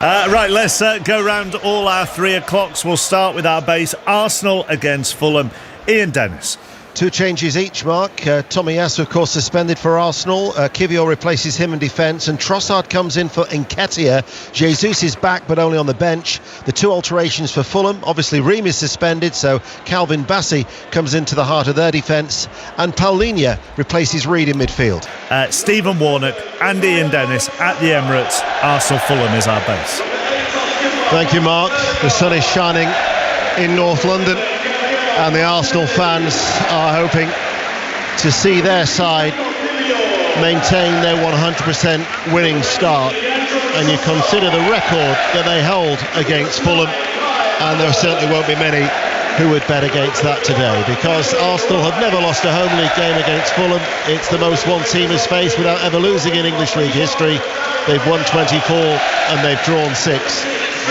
Right, let's go round all our 3 o'clocks. We'll start with our base. Arsenal against Fulham. Ian Dennis. 2 changes each, Mark. Tomiyasu, of course, suspended for Arsenal. Kiwior replaces him in defence, and Trossard comes in for Nketiah. Jesus is back, but only on the bench. The 2 alterations for Fulham. Obviously, Ream is suspended, so Calvin Bassey comes into the heart of their defence, and Paulinho replaces Reed in midfield. Stephen Warnock and Ian Dennis at the Emirates. Arsenal-Fulham is our base. Thank you, Mark. The sun is shining in North London, and the Arsenal fans are hoping to see their side maintain their 100% winning start. And you consider the record that they hold against Fulham, and there certainly won't be many who would bet against that today, because Arsenal have never lost a home league game against Fulham. It's the most one team has faced without ever losing in English league history. They've won 24 and they've drawn 6.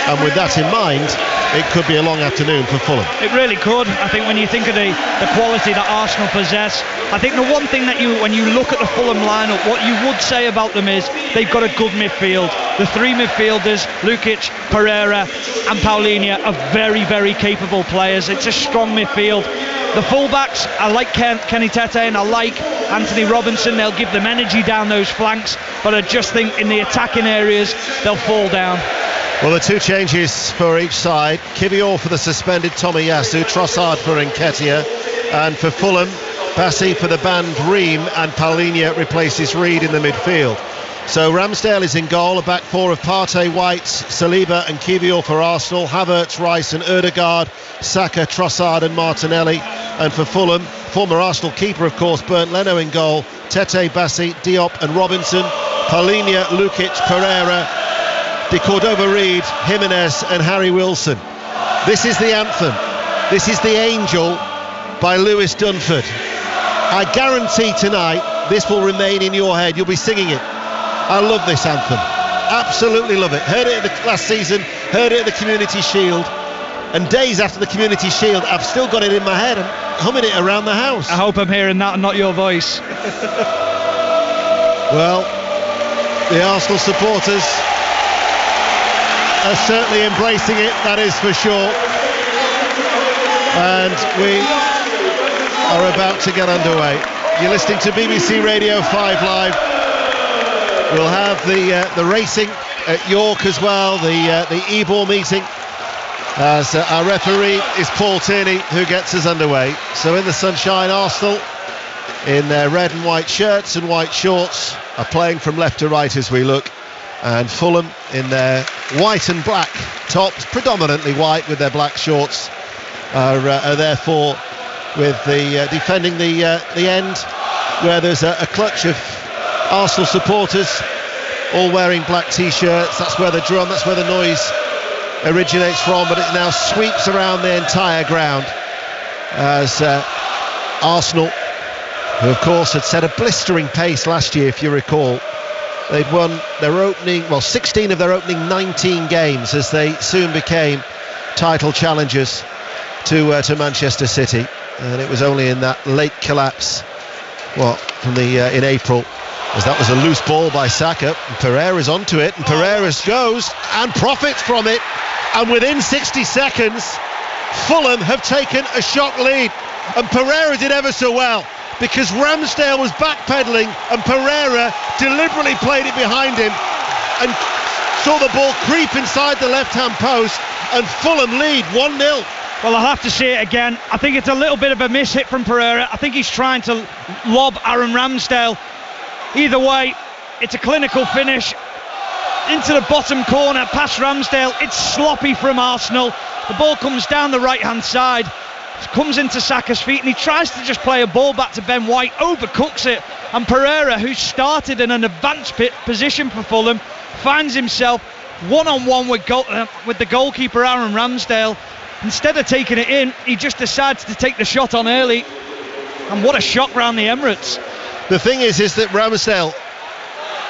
And with that in mind, it could be a long afternoon for Fulham. It really could. I think when you think of the quality that Arsenal possess, I think the one thing that when you look at the Fulham lineup, what you would say about them is they've got a good midfield. The 3 midfielders, Lukic, Pereira and Paulinho, are very, very capable players. It's a strong midfield. The fullbacks, I like Kenny Tete and I like Anthony Robinson. They'll give them energy down those flanks, but I just think in the attacking areas they'll fall down. Well, the 2 changes for each side. Kiwior for the suspended Tomiyasu, Trossard for Nketiah, and for Fulham, Bassey for the banned Ream, and Paulinho replaces Reed in the midfield. So Ramsdale is in goal, a back 4 of Partey, White, Saliba and Kiwior for Arsenal, Havertz, Rice and Ødegaard, Saka, Trossard and Martinelli. And for Fulham, former Arsenal keeper, of course, Bernd Leno in goal, Tete, Bassey, Diop and Robinson, Paulinho, Lukic, Pereira, De Cordova-Reid, Jimenez and Harry Wilson. This is the anthem. This is The Angel by Lewis Dunford. I guarantee tonight this will remain in your head. You'll be singing it. I love this anthem. Absolutely love it. Heard it last season, heard it at the Community Shield, and days after the Community Shield, I've still got it in my head. I'm humming it around the house. I hope I'm hearing that and not your voice. Well, the Arsenal supporters are certainly embracing it, that is for sure. And we are about to get underway. You're listening to BBC Radio 5 Live. We'll have the racing at York as well, the E-ball meeting, as our referee is Paul Tierney, who gets us underway. So in the sunshine, Arsenal in their red and white shirts and white shorts are playing from left to right as we look, and Fulham in their white and black tops, predominantly white with their black shorts, are therefore with the defending the end, where there's a clutch of Arsenal supporters all wearing black t-shirts. That's where the noise originates from, but it now sweeps around the entire ground as Arsenal, who of course had set a blistering pace last year, if you recall. They'd won their 16 of their opening 19 games as they soon became title challengers to Manchester City, and it was only in that late collapse in April, as that was a loose ball by Saka, and Pereira's onto it, and Pereira goes and profits from it, and within 60 seconds Fulham have taken a shock lead, and Pereira did ever so well, because Ramsdale was backpedaling and Pereira deliberately played it behind him and saw the ball creep inside the left-hand post, and Fulham lead 1-0. Well, I'll have to say it again. I think it's a little bit of a miss hit from Pereira. I think he's trying to lob Aaron Ramsdale. Either way, it's a clinical finish into the bottom corner past Ramsdale. It's sloppy from Arsenal. The ball comes down the right-hand side, comes into Saka's feet, and he tries to just play a ball back to Ben White, overcooks it, and Pereira, who started in an advanced position for Fulham, finds himself one-on-one with the goalkeeper Aaron Ramsdale. Instead of taking it in, he just decides to take the shot on early, and what a shock round the Emirates. The thing is that Ramsdale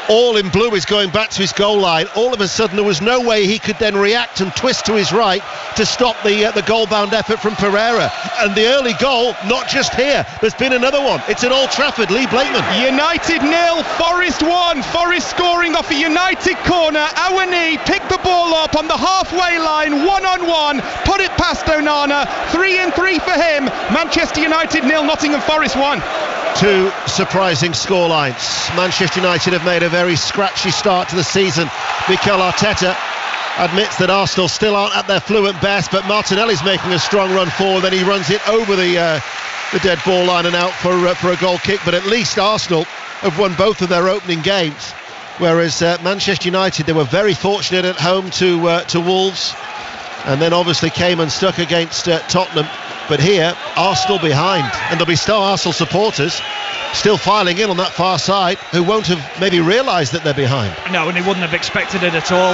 all in blue is going back to his goal line. All of a sudden there was no way he could then react and twist to his right to stop the goal-bound effort from Pereira. And the early goal, not just here, there's been another one. It's at Old Trafford. Lee Blakeman. United 0, Forest 1. Forest scoring off a United corner. Awani picked the ball up on the halfway line, 1-on-1, put it past Onana. 3-3 for him. Manchester United 0, Nottingham Forest 1. Two surprising scorelines. Manchester United have made a very scratchy start to the season. Mikel Arteta admits that Arsenal still aren't at their fluent best, but Martinelli's making a strong run forward, then he runs it over the dead ball line and out for a goal kick. But at least Arsenal have won both of their opening games, whereas Manchester United, they were very fortunate at home to Wolves, and then obviously came unstuck against Tottenham. But here, Arsenal behind, and there'll be still Arsenal supporters still filing in on that far side who won't have maybe realised that they're behind. No, and they wouldn't have expected it at all.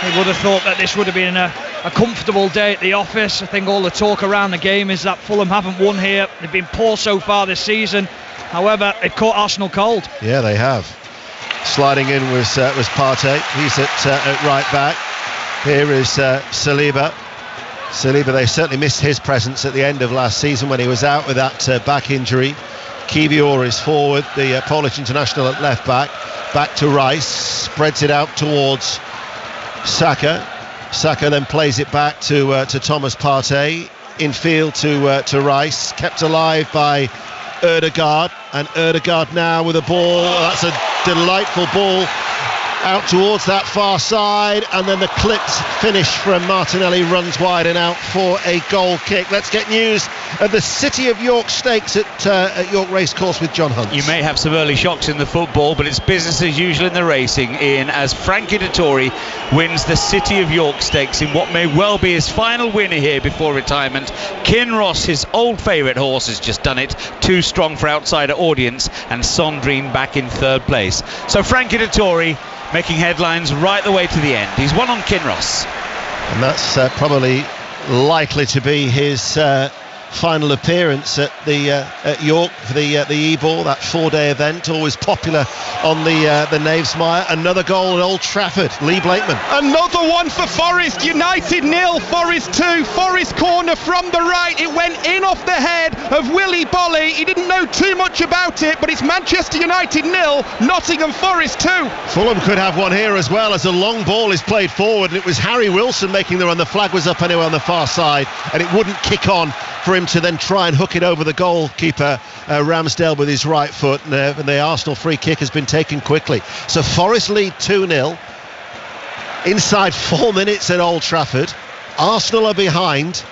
They would have thought that this would have been a comfortable day at the office. I think all the talk around the game is that Fulham haven't won here. They've been poor so far this season. However, they've caught Arsenal cold. Yeah, they have. Sliding in was Partey. He's at right back. Here is Saliba. They certainly missed his presence at the end of last season when he was out with that back injury. Kiwior is forward, the Polish international at left back. Back to Rice, spreads it out towards Saka. Saka then plays it back to Thomas Partey. Infield to Rice, kept alive by Ødegaard, and Ødegaard now with a ball. That's a delightful ball out towards that far side, and then the clipped finish from Martinelli runs wide and out for a goal kick. Let's get news of the City of York Stakes at York Racecourse with John Hunt. You may have some early shocks in the football, but it's business as usual in the racing, Ian, as Frankie Dettori wins the City of York Stakes in what may well be his final winner here before retirement. Kinross, his old favourite horse, has just done it. Too strong for outsider audience, and Sondrine back in third place. So Frankie Dettori making headlines right the way to the end. He's won on Kinross. And that's probably likely to be his final appearance at York for the E-Ball, that 4-day event, always popular on the Knavesmire. Another goal at Old Trafford. Lee Blakeman. Another one for Forest. United 0, Forest 2. Forest corner from the right. It went in off the head of Willy Bolly. He didn't know too much about it, but it's Manchester United 0, Nottingham Forest 2. Fulham could have one here as well, as a long ball is played forward, and it was Harry Wilson making the run. The flag was up anyway on the far side, and it wouldn't kick on for him to then try and hook it over the goalkeeper Ramsdale with his right foot, and the Arsenal free kick has been taken quickly. So Forest lead 2-0 inside 4 minutes at Old Trafford. Arsenal are behind,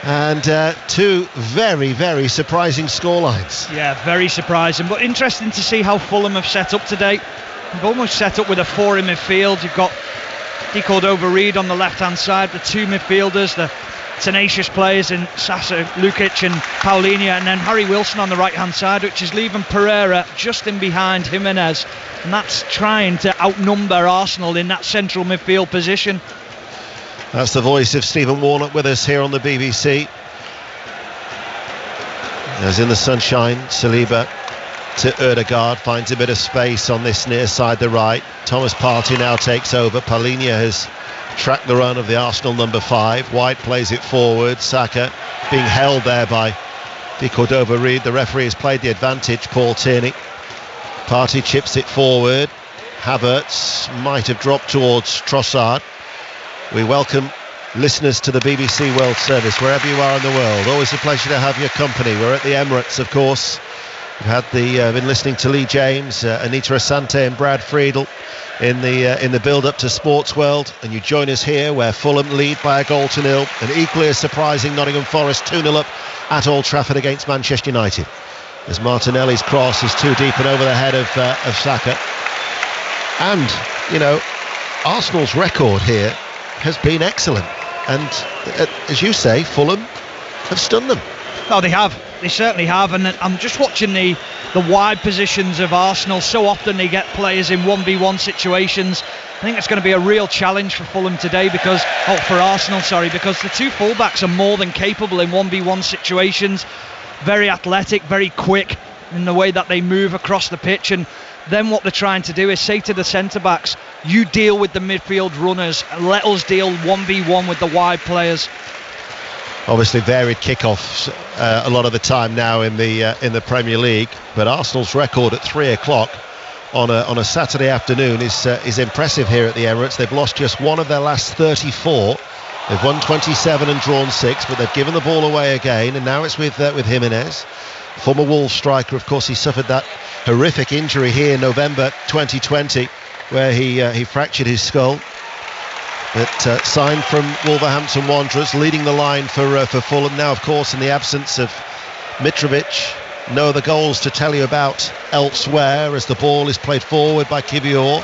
and two very, very surprising scorelines. Yeah, very surprising, but interesting to see how Fulham have set up today. They've almost set up with a 4 in midfield. You've got Dicko-Reid on the left hand side, the 2 midfielders, the tenacious players in Sasa, Lukic and Paulinho, and then Harry Wilson on the right hand side, which is leaving Pereira just in behind Jimenez, and that's trying to outnumber Arsenal in that central midfield position. That's the voice of Stephen Warnock with us here on the BBC. As in the sunshine, Saliba to Ødegaard, finds a bit of space on this near side, the right. Thomas Partey now takes over. Paulinho has tracked the run of the Arsenal number 5. White plays it forward. Saka being held there by Dicko-Reid. The referee has played the advantage, Paul Tierney. Partey chips it forward. Havertz might have dropped towards Trossard. We welcome listeners to the BBC World Service wherever you are in the world. Always a pleasure to have your company. We're at the Emirates, of course. We've had been listening to Lee James, Anita Asante and Brad Friedel in the build-up to Sports World, and you join us here where Fulham lead by 1-0, and equally as surprising Nottingham Forest 2-0 up at Old Trafford against Manchester United, as Martinelli's cross is too deep and over the head of Saka. And you know, Arsenal's record here has been excellent, and as you say, Fulham have stunned them. Oh, they have. They certainly have, and I'm just watching the wide positions of Arsenal. So often they get players in 1v1 situations. I think it's going to be a real challenge for Fulham today because the 2 fullbacks are more than capable in 1v1 situations. Very athletic, very quick in the way that they move across the pitch, and then what they're trying to do is say to the centre-backs, you deal with the midfield runners and let us deal 1v1 with the wide players. Obviously varied kickoffs a lot of the time now in the Premier League, but Arsenal's record at 3 o'clock on a Saturday afternoon is impressive here at the Emirates. They've lost just one of their last 34. They've won 27 and drawn 6, but they've given the ball away again, and now it's with Jimenez, former Wolves striker. Of course, he suffered that horrific injury here in November 2020, where he fractured his skull. But signed from Wolverhampton Wanderers, leading the line for Fulham. Now, of course, in the absence of Mitrovic, no other goals to tell you about elsewhere, as the ball is played forward by Kivior.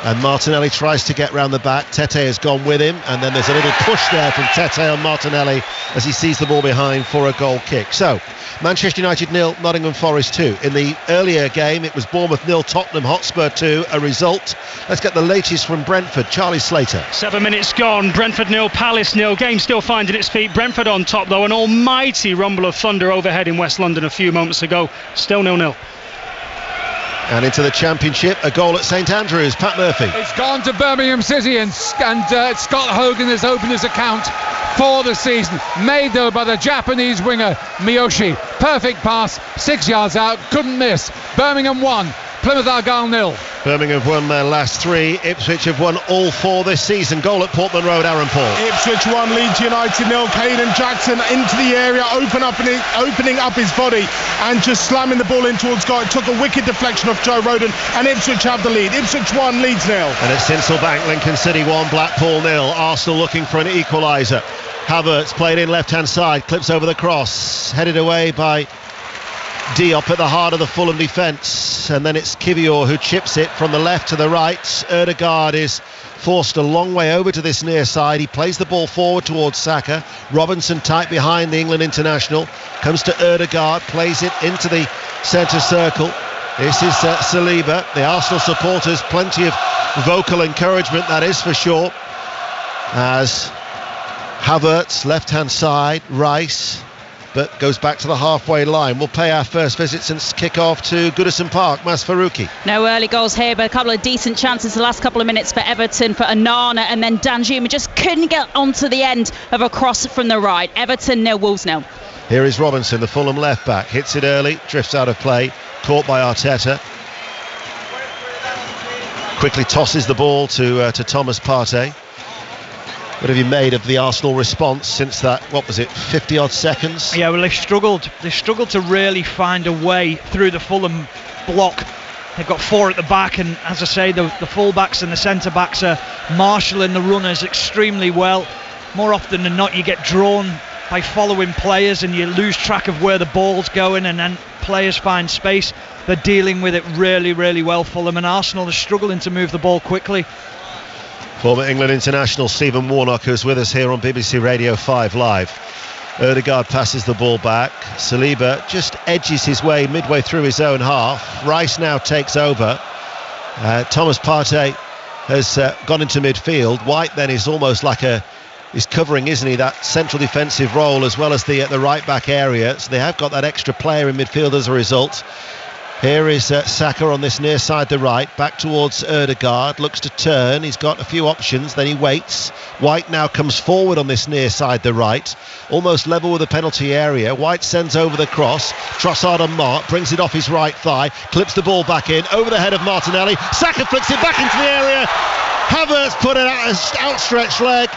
And Martinelli tries to get round the back. Tete has gone with him, and then there's a little push there from Tete on Martinelli as he sees the ball behind for a goal kick. So, Manchester United 0, Nottingham Forest 2. In the earlier game, it was Bournemouth 0, Tottenham Hotspur 2, a result. Let's get the latest from Brentford. Charlie Slater. 7 minutes gone, Brentford 0, Palace 0. Game still finding its feet. Brentford on top though, an almighty rumble of thunder overhead in West London a few moments ago. Still 0-0. And into the Championship, a goal at St Andrews. Pat Murphy. It's gone to Birmingham City, and Scott Hogan has opened his account for the season. Made though by the Japanese winger Miyoshi. Perfect pass, 6 yards out, couldn't miss. Birmingham 1, Plymouth Argyle 0. Birmingham have won their last 3. Ipswich have won all 4 this season. Goal at Portman Road, Aaron Paul. Ipswich 1, Leeds United 0. Caden Jackson into the area, opening up his body and just slamming the ball in towards goal. It took a wicked deflection off Joe Rodon, and Ipswich have the lead. Ipswich 1, Leeds 0. And at Sincilbank, Lincoln City 1, Blackpool 0. Arsenal looking for an equaliser. Havertz played in left-hand side, clips over the cross, headed away by Diop at the heart of the Fulham defence, and then it's Kivior who chips it from the left to the right. Ødegaard is forced a long way over to this near side. He plays the ball forward towards Saka. Robinson tight behind the England international, comes to Ødegaard, plays it into the centre circle. This is Saliba. The Arsenal supporters, plenty of vocal encouragement, that is for sure, as Havertz left hand side, Rice, but goes back to the halfway line. We'll pay our first visit since kick-off to Goodison Park. Mas Faruqi. No early goals here, but a couple of decent chances the last couple of minutes for Everton, for Onana, and then Danjuma just couldn't get onto the end of a cross from the right. Everton 0, Wolves 0. Here is Robinson, the Fulham left back, hits it early, drifts out of play, caught by Arteta. Quickly tosses the ball to Thomas Partey. What have you made of the Arsenal response since that, 50 odd seconds? Yeah, well, they struggled to really find a way through the Fulham block. They've got 4 at the back, and as I say, the full-backs and the centre-backs are marshalling the runners extremely well. More often than not, you get drawn by following players and you lose track of where the ball's going, and then players find space. They're dealing with it really, really well, Fulham, and Arsenal are struggling to move the ball quickly. Former England international Stephen Warnock, who's with us here on BBC Radio 5 Live. Ødegaard passes the ball back. Saliba just edges his way midway through his own half. Rice now takes over. Thomas Partey has gone into midfield. White then is almost like is covering, isn't he, that central defensive role as well as the right back area. So they have got that extra player in midfield as a result. Here is Saka on this near side, the right, back towards Ødegaard, looks to turn, he's got a few options, then he waits. White now comes forward on this near side, the right, almost level with the penalty area. White sends over the cross, Trossard on mark, brings it off his right thigh, clips the ball back in, over the head of Martinelli, Saka flicks it back into the area, Havertz put it out, an outstretched leg,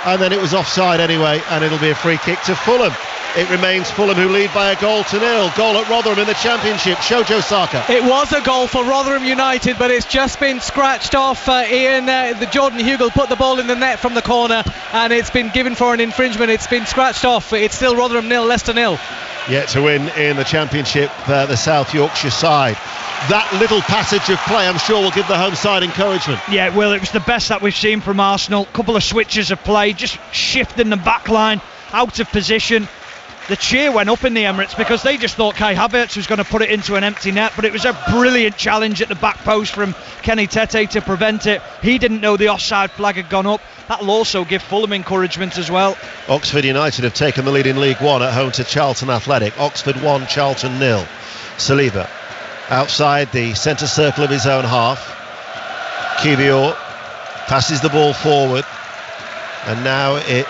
and then it was offside anyway, and it'll be a free kick to Fulham. It remains Fulham who lead by 1-0. Goal at Rotherham in the Championship. Shojo Saka. It was a goal for Rotherham United, but it's just been scratched off. The Jordan Hugill put the ball in the net from the corner, and it's been given for an infringement. It's been scratched off. It's still Rotherham 0, Leicester 0. Yet to win in the Championship, the South Yorkshire side. That little passage of play, I'm sure, will give the home side encouragement. Yeah, well, it was the best that we've seen from Arsenal. Couple of switches of play, just shifting the back line out of position. The cheer went up in the Emirates because they just thought Kai Havertz was going to put it into an empty net, but it was a brilliant challenge at the back post from Kenny Tete to prevent it. He didn't know the offside flag had gone up. That'll also give Fulham encouragement as well. Oxford United have taken the lead in League One at home to Charlton Athletic. Oxford 1, Charlton 0. Saliba outside the centre circle of his own half. Kiwior passes the ball forward, and now it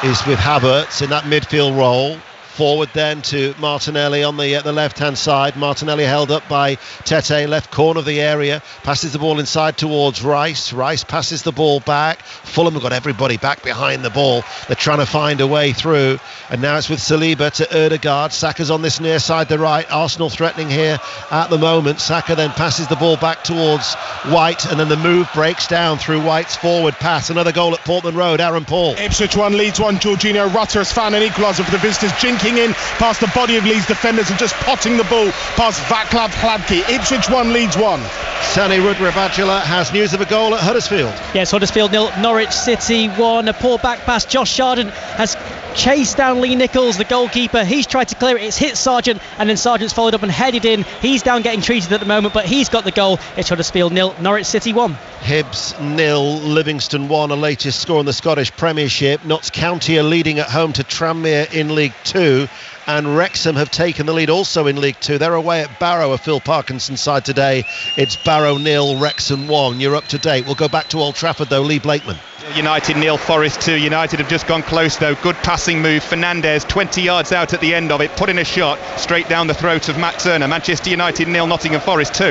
is with Havertz in that midfield role. Forward then to Martinelli on the left-hand side. Martinelli held up by Tete, left corner of the area. Passes the ball inside towards Rice. Rice passes the ball back. Fulham have got everybody back behind the ball. They're trying to find a way through. And now it's with Saliba to Ødegaard. Saka's on this near side, the right. Arsenal threatening here at the moment. Saka then passes the ball back towards White, and then the move breaks down through White's forward pass. Another goal at Portman Road. Aaron Paul. Ipswich 1, Leeds 1. Jorginho Rutter has found an equaliser for the visitors, jinking in past the body of Leeds defenders and just potting the ball past Václav Hladky. Ipswich 1, Leeds 1. Sani Rudravajula has news of a goal at Huddersfield. Yes, Huddersfield 0, Norwich City 1. A poor back pass. Josh Sargent has chased down Lee Nichols, the goalkeeper. He's tried to clear it. It's hit Sargent, and then Sargent's followed up and headed in. He's down getting treated at the moment, but he's got the goal. It's Huddersfield 0, Norwich City 1. Hibs 0, Livingston 1, a latest score in the Scottish Premiership. Notts County are leading at home to Tranmere in League 2. And Wrexham have taken the lead also in League 2. They're away at Barrow, a Phil Parkinson side today. It's Barrow 0, Wrexham 1. You're up to date. We'll go back to Old Trafford though. Lee Blakeman. United 0, Forest 2. United have just gone close though. Good passing move. Fernandez 20 yards out at the end of it, put in a shot straight down the throat of Matt Turner. Manchester United 0, Nottingham Forest 2.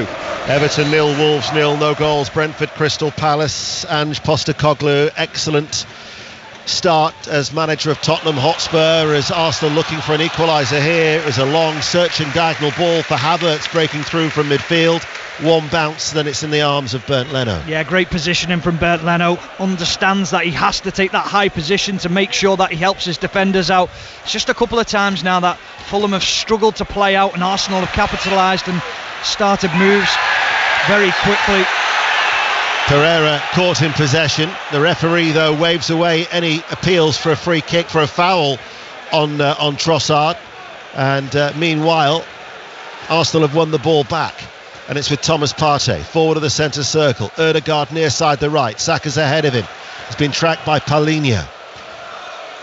Everton 0, Wolves 0, no goals. Brentford, Crystal Palace. Ange Postecoglou, excellent start as manager of Tottenham Hotspur, as Arsenal looking for an equaliser here. It was a long searching diagonal ball for Havertz, breaking through from midfield. One bounce, then it's in the arms of Bernd Leno. Yeah, great positioning from Bernd Leno. Understands that he has to take that high position to make sure that he helps his defenders out. It's just a couple of times now that Fulham have struggled to play out, and Arsenal have capitalised and started moves very quickly. Pereira caught in possession. The referee though waves away any appeals for a free kick, for a foul on Trossard, and meanwhile Arsenal have won the ball back, and it's with Thomas Partey forward of the centre circle. Ødegaard near side the right. Saka's ahead of him. He's been tracked by Paulinho.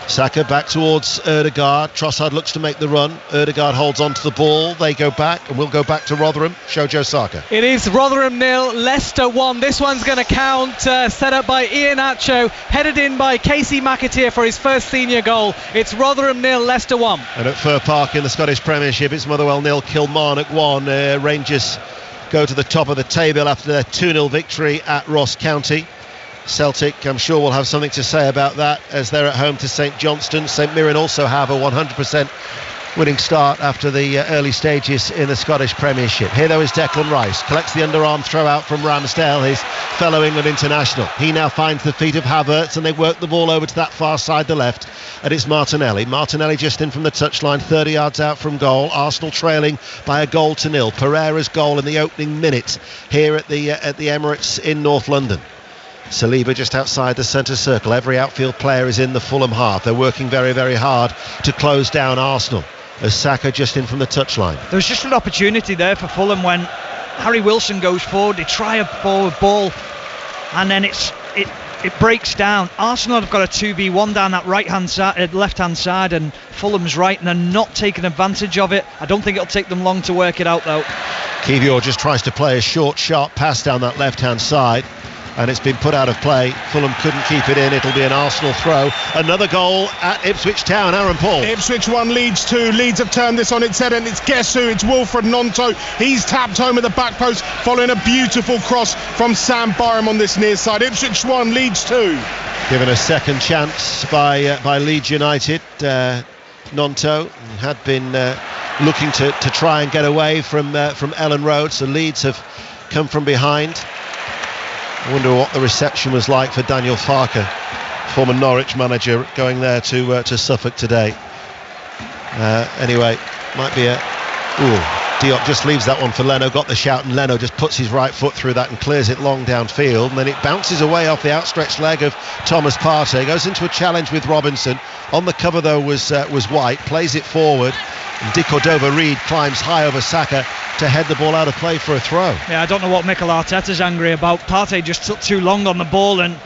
Saka back towards Ødegaard. Trossard looks to make the run. Ødegaard holds on to the ball. They go back, and we'll go back to Rotherham. Shojo Saka. It is Rotherham 0, Leicester 1. This one's going to count. Set up by Ian Acho, headed in by Casey McAteer for his first senior goal. It's Rotherham 0, Leicester 1. And at Fir Park in the Scottish Premiership, it's Motherwell 0, Kilmarnock 1. Rangers go to the top of the table after their 2-0 victory at Ross County. Celtic, I'm sure, will have something to say about that as they're at home to St Johnstone. St Mirren also have a 100% winning start after the early stages in the Scottish Premiership. Here though is Declan Rice, collects the underarm throw out from Ramsdale, his fellow England international. He now finds the feet of Havertz, and they work the ball over to that far side, the left, and it's Martinelli just in from the touchline, 30 yards out from goal. Arsenal trailing by 1-0. Pereira's goal in the opening minute here at the Emirates in North London. Saliba just outside the centre circle. Every outfield player is in the Fulham half. They're working very, very hard to close down Arsenal, as Saka just in from the touchline. There was just an opportunity there for Fulham when Harry Wilson goes forward. They try a forward ball, and then it breaks down. Arsenal have got a 2v1 down that left-hand side, and Fulham's right, and they're not taking advantage of it. I don't think it'll take them long to work it out though. Kiwior just tries to play a short, sharp pass down that left-hand side, and it's been put out of play. Fulham couldn't keep it in. It'll be an Arsenal throw. Another goal at Ipswich Town. Aaron Paul. Ipswich 1, Leeds 2. Leeds have turned this on its head, and it's guess who? It's Wilfred Gnonto. He's tapped home at the back post following a beautiful cross from Sam Byram on this near side. Ipswich 1, Leeds 2. Given a second chance by Leeds United. Gnonto had been looking to try and get away from Ellen Road, so Leeds have come from behind. I wonder what the reception was like for Daniel Farke, former Norwich manager, going there to Suffolk today. Anyway, might be Diop just leaves that one for Leno, got the shout, and Leno just puts his right foot through that and clears it long downfield, and then it bounces away off the outstretched leg of Thomas Partey, goes into a challenge with Robinson. On the cover though was White, plays it forward, and Di Cordova-Reid climbs high over Saka to head the ball out of play for a throw. Yeah, I don't know what Mikel Arteta's angry about. Partey just took too long on the ball, and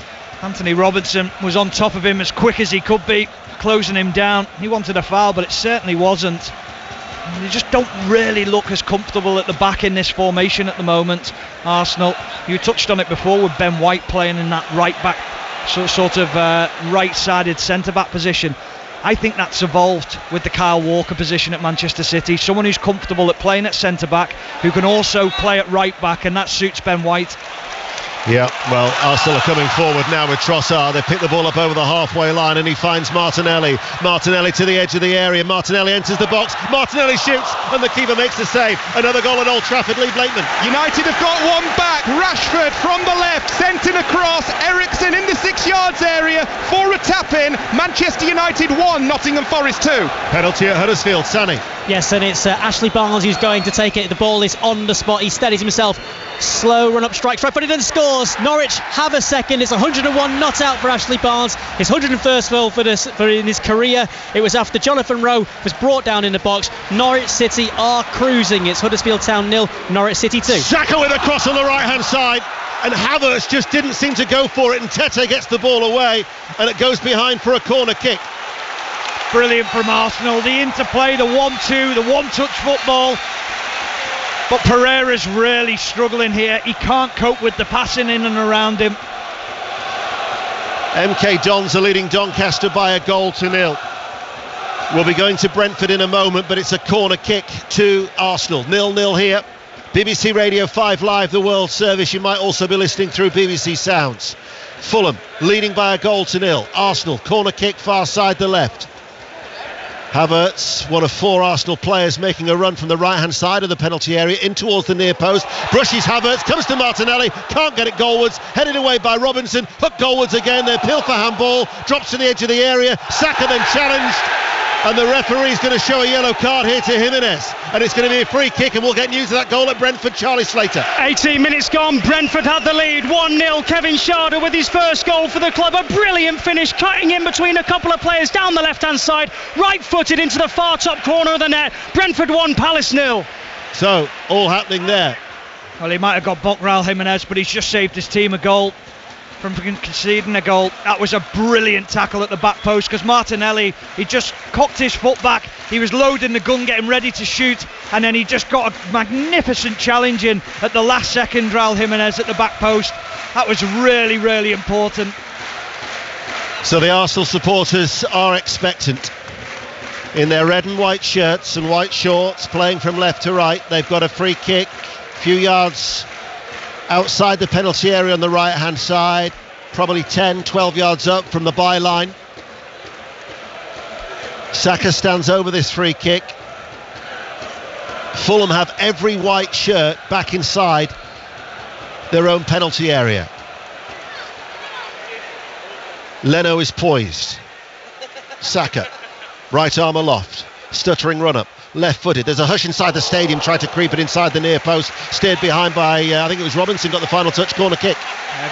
Anthony Robinson was on top of him as quick as he could be, closing him down. He wanted a foul, but it certainly wasn't. They just don't really look as comfortable at the back in this formation at the moment, Arsenal. You touched on it before with Ben White playing in that right back, sort of right-sided centre-back position. I think that's evolved with the Kyle Walker position at Manchester City. Someone who's comfortable at playing at centre-back, who can also play at right-back, and that suits Ben White. Yeah, well, Arsenal are coming forward now with Trossard. They pick the ball up over the halfway line and he finds Martinelli. Martinelli to the edge of the area. Martinelli enters the box. Martinelli shoots and the keeper makes the save. Another goal at Old Trafford. Lee Blakeman. United have got one back. Rashford from the left, sent in across. Eriksen in the 6 yards area for a tap-in. Manchester United 1, Nottingham Forest 2. Penalty at Huddersfield. Sani. Yes, and it's Ashley Barnes who's going to take it. The ball is on the spot. He steadies himself. Slow run up strike. Right-footed and scores. Norwich have a second. It's 101 not out for Ashley Barnes. His 101st goal for in his career. It was after Jonathan Rowe was brought down in the box. Norwich City are cruising. It's Huddersfield Town 0, Norwich City 2. Saka with a cross on the right-hand side. And Havertz just didn't seem to go for it. And Tete gets the ball away. And it goes behind for a corner kick. Brilliant from Arsenal. The interplay, the 1-2, the one-touch football. But Pereira's really struggling here. He can't cope with the passing in and around him. MK Dons are leading Doncaster by 1-0. We'll be going to Brentford in a moment, but it's a corner kick to Arsenal. 0-0 here. BBC Radio 5 Live, the World Service. You might also be listening through BBC Sounds. Fulham leading by 1-0. Arsenal, corner kick far side the left. Havertz, one of 4 Arsenal players, making a run from the right-hand side of the penalty area in towards the near post. Brushes Havertz, comes to Martinelli, can't get it goalwards, headed away by Robinson, hook goalwards again, they appeal for handball, drops to the edge of the area, Saka then challenged, and the referee's going to show a yellow card here to Jimenez, and it's going to be a free kick, and we'll get news of that goal at Brentford. Charlie Slater. 18 minutes gone, Brentford had the lead, 1-0. Kevin Schade with his first goal for the club, a brilliant finish, cutting in between a couple of players down the left hand side, right footed into the far top corner of the net. Brentford 1, Palace 0. So all happening there. Well, he might have got Raul Jimenez, but he's just saved his team a goal from conceding a goal. That was a brilliant tackle at the back post, because Martinelli, he just cocked his foot back, he was loading the gun, getting ready to shoot, and then he just got a magnificent challenge in at the last second. Raul Jimenez at the back post. That was really, really important. So the Arsenal supporters are expectant. In their red and white shirts and white shorts, playing from left to right. They've got a free kick, a few yards outside the penalty area on the right hand side, probably 10-12 yards up from the byline. Saka stands over this free kick. Fulham have every white shirt back inside their own penalty area. Leno is poised. Saka, right arm aloft, stuttering run up, left footed. There's a hush inside the stadium, tried to creep it inside the near post, steered behind by I think it was Robinson, got the final touch, corner kick.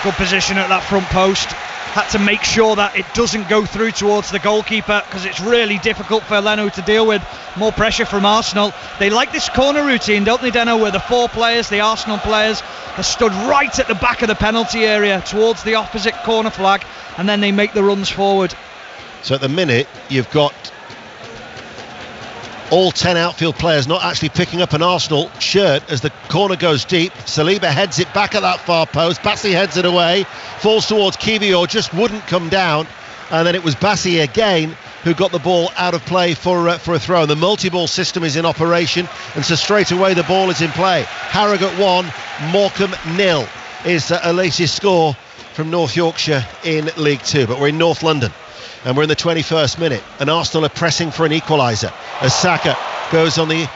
Good position at that front post. Had to make sure that it doesn't go through towards the goalkeeper, because it's really difficult for Leno to deal with. More pressure from Arsenal. They like this corner routine, don't they, Deno, where the 4 players, the Arsenal players, are stood right at the back of the penalty area towards the opposite corner flag, and then they make the runs forward. So at the minute you've got all 10 outfield players not actually picking up an Arsenal shirt as the corner goes deep. Saliba heads it back at that far post. Bassi heads it away, falls towards Kiwior, just wouldn't come down, and then it was Bassi again who got the ball out of play for a throw. And the multi-ball system is in operation, and so straight away the ball is in play. Harrogate 1, Morecambe 0 is a latest score from North Yorkshire in League 2, but we're in North London. And we're in the 21st minute, and Arsenal are pressing for an equaliser as Saka goes on the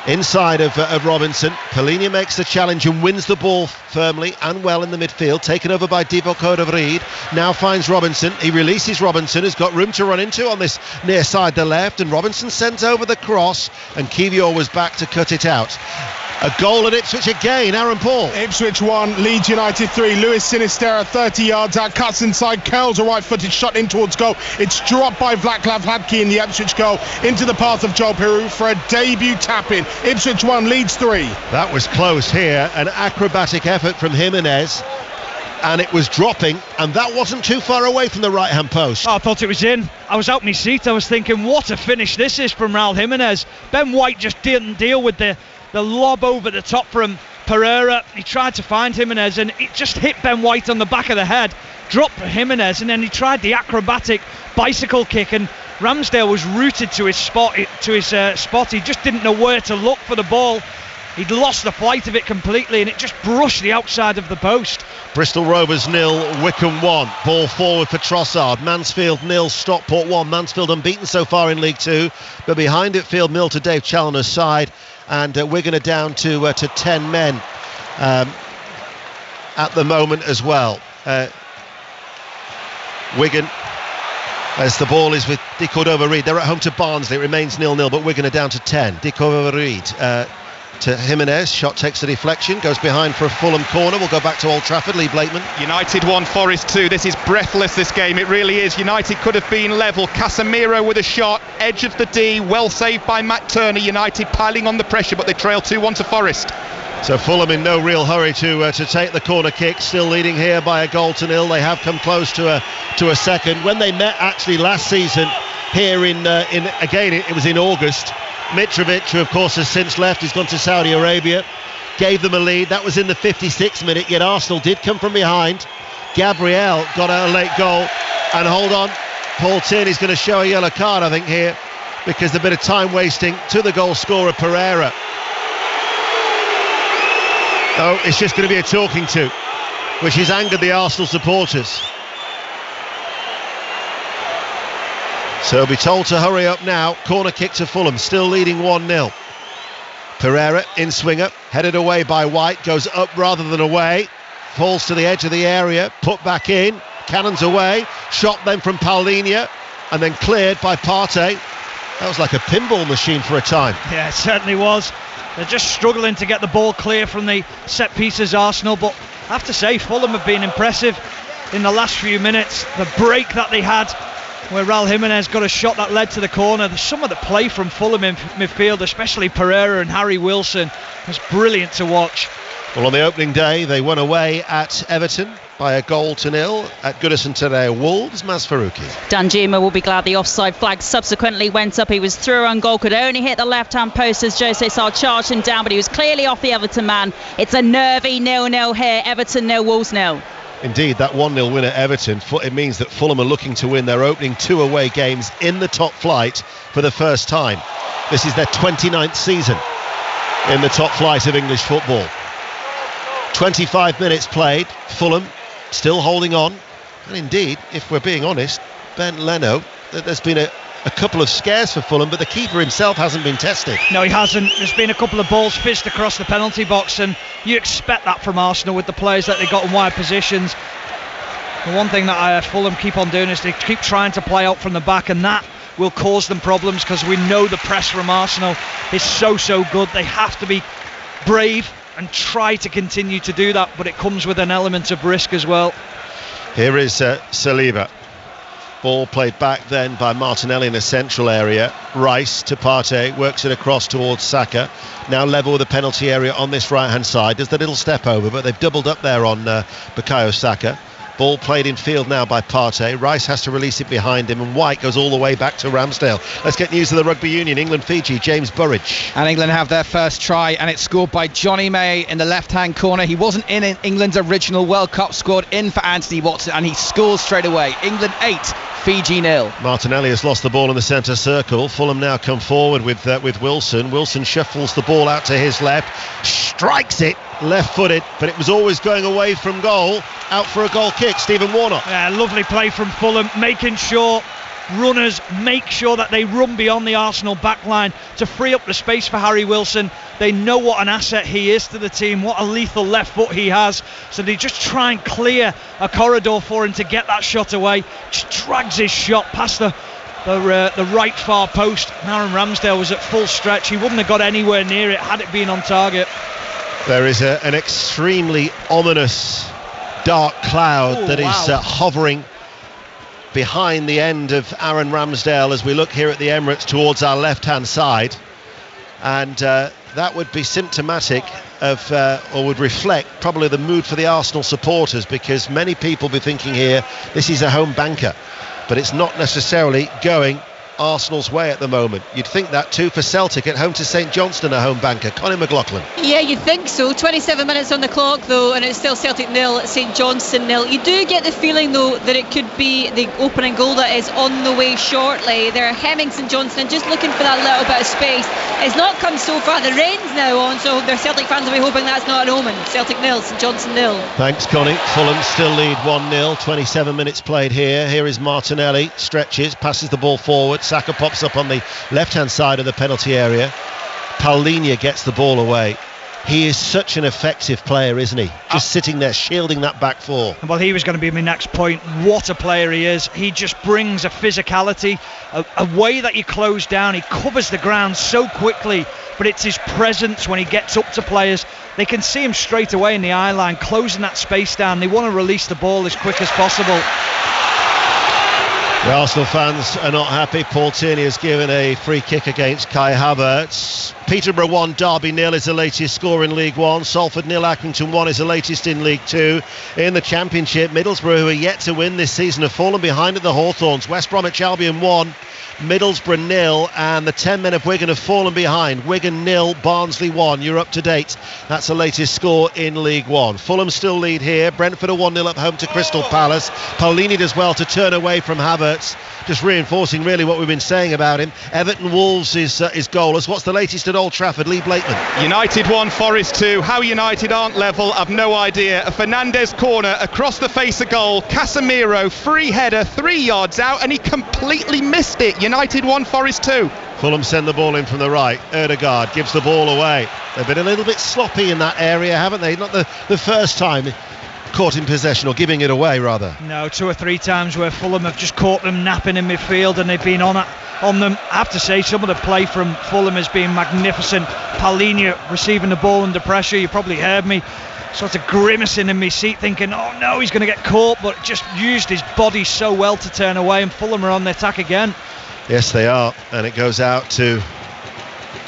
inside of Robinson. Polina makes the challenge and wins the ball firmly and well in the midfield, taken over by Divock Odobreed. Now finds Robinson, he releases Robinson, has got room to run into on this near side the left, and Robinson sends over the cross, and Kiwior was back to cut it out. A goal at Ipswich again, Aaron Paul. Ipswich 1, Leeds United 3. Luis Sinisterra 30 yards out, cuts inside, curls a right-footed shot in towards goal. It's dropped by Václav Hladký in the Ipswich goal into the path of Joel Peru for a debut tap-in. Ipswich 1, Leeds 3. That was close here, an acrobatic effort from Jimenez. and it was dropping, and that wasn't too far away from the right-hand post. I thought it was in. I was out my seat. I was thinking, what a finish this is from Raul Jimenez. Ben White just didn't deal with the lob over the top from Pereira. He tried to find Jimenez, and it just hit Ben White on the back of the head, dropped Jimenez, and then he tried the acrobatic bicycle kick, and Ramsdale was rooted to his spot. He just didn't know where to look for the ball. He'd lost the flight of it completely, and it just brushed the outside of the post. Bristol Rovers 0, Wycombe 1. Ball forward for Trossard. Mansfield 0, Stockport 1. Mansfield unbeaten so far in League 2, but behind it, Field Mill to Dave Challoner's side, and Wigan are down to 10 men at the moment as well. Wigan, as the ball is with De Cordova-Reid, they're at home to Barnsley. It remains 0-0, but Wigan are down to 10. De Cordova-Reid to Jimenez, shot takes a deflection, goes behind for a Fulham corner. We'll go back to Old Trafford. Lee Blakeman. United 1, Forest 2. This is breathless, this game, it really is. United could have been level. Casemiro with a shot, edge of the D, well saved by Matt Turner. United piling on the pressure, but they trail 2-1 to Forest. So Fulham in no real hurry to take the corner kick, still leading here by a goal to nil. They have come close to a second. When they met actually last season here in again, it was in August, Mitrovic, who of course has since left, he's gone to Saudi Arabia, gave them a lead. That was in the 56th minute, yet Arsenal did come from behind. Gabriel got out a late goal, and hold on, Paul Tierney's going to show a yellow card, I think, here, because a bit of time wasting to the goal scorer Pereira. Oh, it's just going to be a talking to, which has angered the Arsenal supporters. So he'll be told to hurry up now. Corner kick to Fulham, still leading 1-0. Pereira in swinger, headed away by White, goes up rather than away, falls to the edge of the area, put back in, cannons away, shot then from Paulinho, and then cleared by Partey. That was like a pinball machine for a time. Yeah, it certainly was. They're just struggling to get the ball clear from the set pieces, Arsenal, but I have to say Fulham have been impressive in the last few minutes. The break that they had, where Raul Jimenez got a shot that led to the corner. Some of the play from Fulham in midfield, especially Pereira and Harry Wilson, was brilliant to watch. Well, on the opening day, they won away at Everton by a goal to nil. At Goodison today, Wolves, Maz Faruqi. Danjuma will be glad the offside flag subsequently went up. He was through on goal, could only hit the left-hand post as Jose Sá charged him down, but he was clearly off the Everton man. It's a nervy 0-0 here. Everton 0, Wolves 0. Indeed, that 1-0 win at Everton, it means that Fulham are looking to win their opening 2 away games in the top flight for the first time. This is their 29th season in the top flight of English football. 25 minutes played, Fulham still holding on, and indeed, if we're being honest, Ben Leno, there's been a couple of scares for Fulham, but the keeper himself hasn't been tested. No, he hasn't. There's been a couple of balls fizzed across the penalty box, and you expect that from Arsenal with the players that they got in wide positions. The one thing that Fulham keep on doing is they keep trying to play out from the back, and that will cause them problems because we know the press from Arsenal is so good. They have to be brave and try to continue to do that, but it comes with an element of risk as well. Here is Saliba. Ball played back then by Martinelli in the central area. Rice to Partey, works it across towards Saka. Now level with the penalty area on this right hand side. Does the little step over, but they've doubled up there on Bukayo Saka. Ball played in field now by Partey. Rice has to release it behind him, and White goes all the way back to Ramsdale. Let's get news of the Rugby Union. England-Fiji, James Burridge. And England have their first try, and it's scored by Johnny May in the left-hand corner. He wasn't in England's original World Cup squad, in for Anthony Watson, and he scores straight away. England 8, Fiji 0. Martinelli has lost the ball in the centre circle. Fulham now come forward with Wilson. Wilson shuffles the ball out to his left, strikes it left-footed, but it was always going away from goal. Out for a goal kick, Stephen Warnock. Yeah, lovely play from Fulham, making sure runners make sure that they run beyond the Arsenal backline to free up the space for Harry Wilson. They know what an asset he is to the team, what a lethal left foot he has, so they just try and clear a corridor for him to get that shot away. Just drags his shot past the right far post. Aaron Ramsdale was at full stretch. He wouldn't have got anywhere near it had it been on target. There is an extremely ominous dark cloud that is hovering behind the end of Aaron Ramsdale as we look here at the Emirates towards our left hand side, and that would be symptomatic of, or would reflect probably the mood for the Arsenal supporters, because many people be thinking here, this is a home banker, but it's not necessarily going Arsenal's way at the moment. You'd think that too for Celtic at home to St Johnstone, a home banker. Connie McLaughlin. Yeah, you'd think so. 27 minutes on the clock though, and it's still Celtic 0, St Johnstone 0. You do get the feeling though that it could be the opening goal that is on the way shortly. They're hemming St Johnstone, just looking for that little bit of space. It's not come so far. The rain's now on, so their Celtic fans will be hoping that's not an omen. Celtic 0, St Johnstone 0. Thanks, Connie. Fulham still lead 1-0. 27 minutes played here. Here is Martinelli, stretches, passes the ball forward. Saka pops up on the left-hand side of the penalty area. Paulinho gets the ball away. He is such an effective player, isn't he? Just sitting there shielding that back four. Well, he was going to be my next point. What a player he is. He just brings a physicality, a way that you close down. He covers the ground so quickly, but it's his presence when he gets up to players. They can see him straight away in the eye line, closing that space down. They want to release the ball as quick as possible. The Arsenal fans are not happy. Paul Tierney has given a free kick against Kai Havertz. Peterborough 1, Derby 0 is the latest score in League 1. Salford 0, Accrington 1 is the latest in League 2. In the Championship, Middlesbrough, who are yet to win this season, have fallen behind at the Hawthorns. West Bromwich Albion 1, Middlesbrough 0, and the 10 men of Wigan have fallen behind. Wigan 0, Barnsley 1. You're up to date. That's the latest score in League 1. Fulham still lead here. Brentford are 1-0 at home to Crystal Palace. Paulinho does well to turn away from Havertz, just reinforcing really what we've been saying about him. Everton Wolves is goalless. What's the latest at Old Trafford? Lee Blakeman. United 1, Forest 2. How United aren't level, I've no idea. A Fernandez corner across the face of goal. Casemiro, free header, 3 yards out, and he completely missed it. United 1, Forest 2. Fulham send the ball in from the right. Ødegaard gives the ball away. They've been a little bit sloppy in that area, haven't they? Not the first time caught in possession, or giving it away rather. No, 2 or 3 times where Fulham have just caught them napping in midfield and they've been on them. I have to say, some of the play from Fulham has been magnificent. Paulinho receiving the ball under pressure. You probably heard me sort of grimacing in my seat thinking, oh no, he's going to get caught, but just used his body so well to turn away, and Fulham are on the attack again. Yes, they are, and it goes out to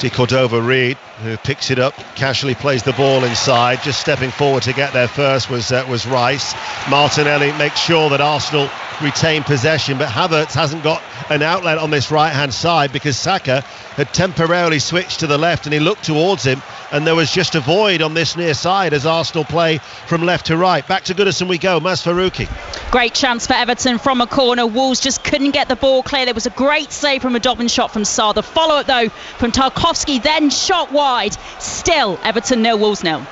De Cordova-Reid, who picks it up, casually plays the ball inside. Just stepping forward to get there first was Rice. Martinelli makes sure that Arsenal retain possession, but Havertz hasn't got an outlet on this right-hand side because Saka had temporarily switched to the left, and he looked towards him, and there was just a void on this near side as Arsenal play from left to right. Back to Goodison we go. Maz Faruqi. Great chance for Everton from a corner. Wolves just couldn't get the ball clear. There was a great save from a Dobbin shot from Sarr. The follow-up though from Tarkowski, then shot wide. Still Everton 0, Wolves 0.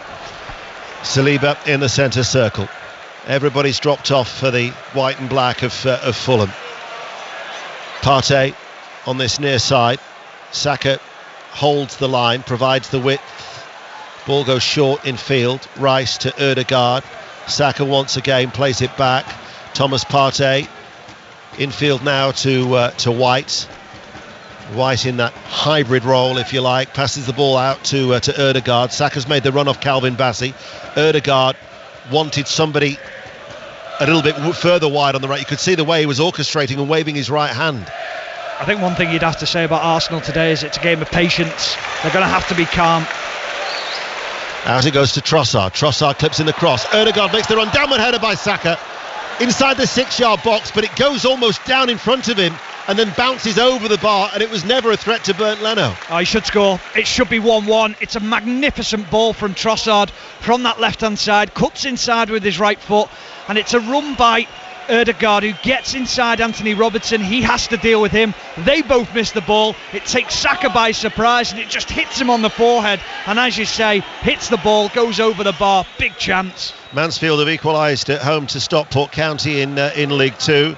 Saliba in the centre circle. Everybody's dropped off for the white and black of Fulham. Partey on this near side. Saka holds the line, provides the width. Ball goes short in field. Rice to Ødegaard. Saka once again plays it back. Thomas Partey infield now to White. White in that hybrid role, if you like, passes the ball out to Ødegaard. Saka's made the run off Calvin Bassey. Ødegaard wanted somebody a little bit further wide on the right. You could see the way he was orchestrating and waving his right hand. I think one thing you'd have to say about Arsenal today is it's a game of patience. They're going to have to be calm. Out it goes to Trossard. Trossard clips in the cross. Ødegaard makes the run. Downward header by Saka. Inside the 6-yard box, but it goes almost down in front of him and then bounces over the bar, and it was never a threat to Bernd Leno. Oh, he should score. It should be 1-1. It's a magnificent ball from Trossard from that left-hand side. Cuts inside with his right foot, and it's a run by Ødegaard, who gets inside Anthony Robertson. He has to deal with him. They both miss the ball. It takes Saka by surprise, and it just hits him on the forehead, and as you say, hits the ball, goes over the bar. Big chance. Mansfield have equalised at home to Stockport County in League 2.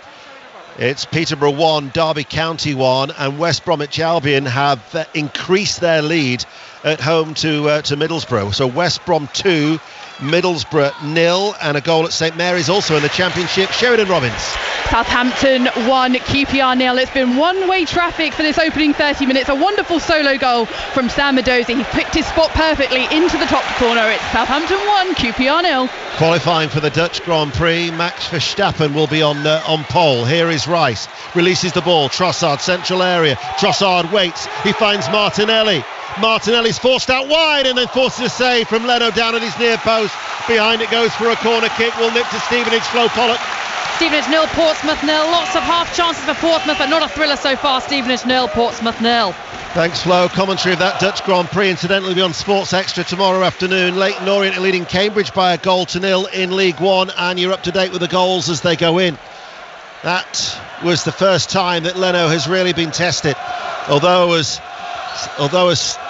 It's Peterborough 1, Derby County 1, and West Bromwich Albion have increased their lead at home to Middlesbrough. So West Brom 2, Middlesbrough 0, and a goal at St Mary's also in the Championship. Sheridan Robbins. Southampton 1, QPR 0. It's been one-way traffic for this opening 30 minutes. A wonderful solo goal from Sam Mendoza. He picked his spot perfectly into the top corner. It's Southampton 1, QPR 0. Qualifying for the Dutch Grand Prix, Max Verstappen will be on pole. Here is Rice, releases the ball. Trossard, central area. Trossard waits. He finds Martinelli. Martinelli's forced out wide and then forces a save from Leno down at his near post. Behind it goes for a corner kick. Will nip to Stevenage. Flo Pollock. Stevenage 0, Portsmouth 0. Lots of half chances for Portsmouth, but not a thriller so far. Stevenage 0, Portsmouth 0. Thanks, Flo. Commentary of that Dutch Grand Prix, incidentally, will be on Sports Extra tomorrow afternoon. Leyton Orient are leading Cambridge by 1-0 in League One, and you're up to date with the goals as they go in. That was the first time that Leno has really been tested. Although as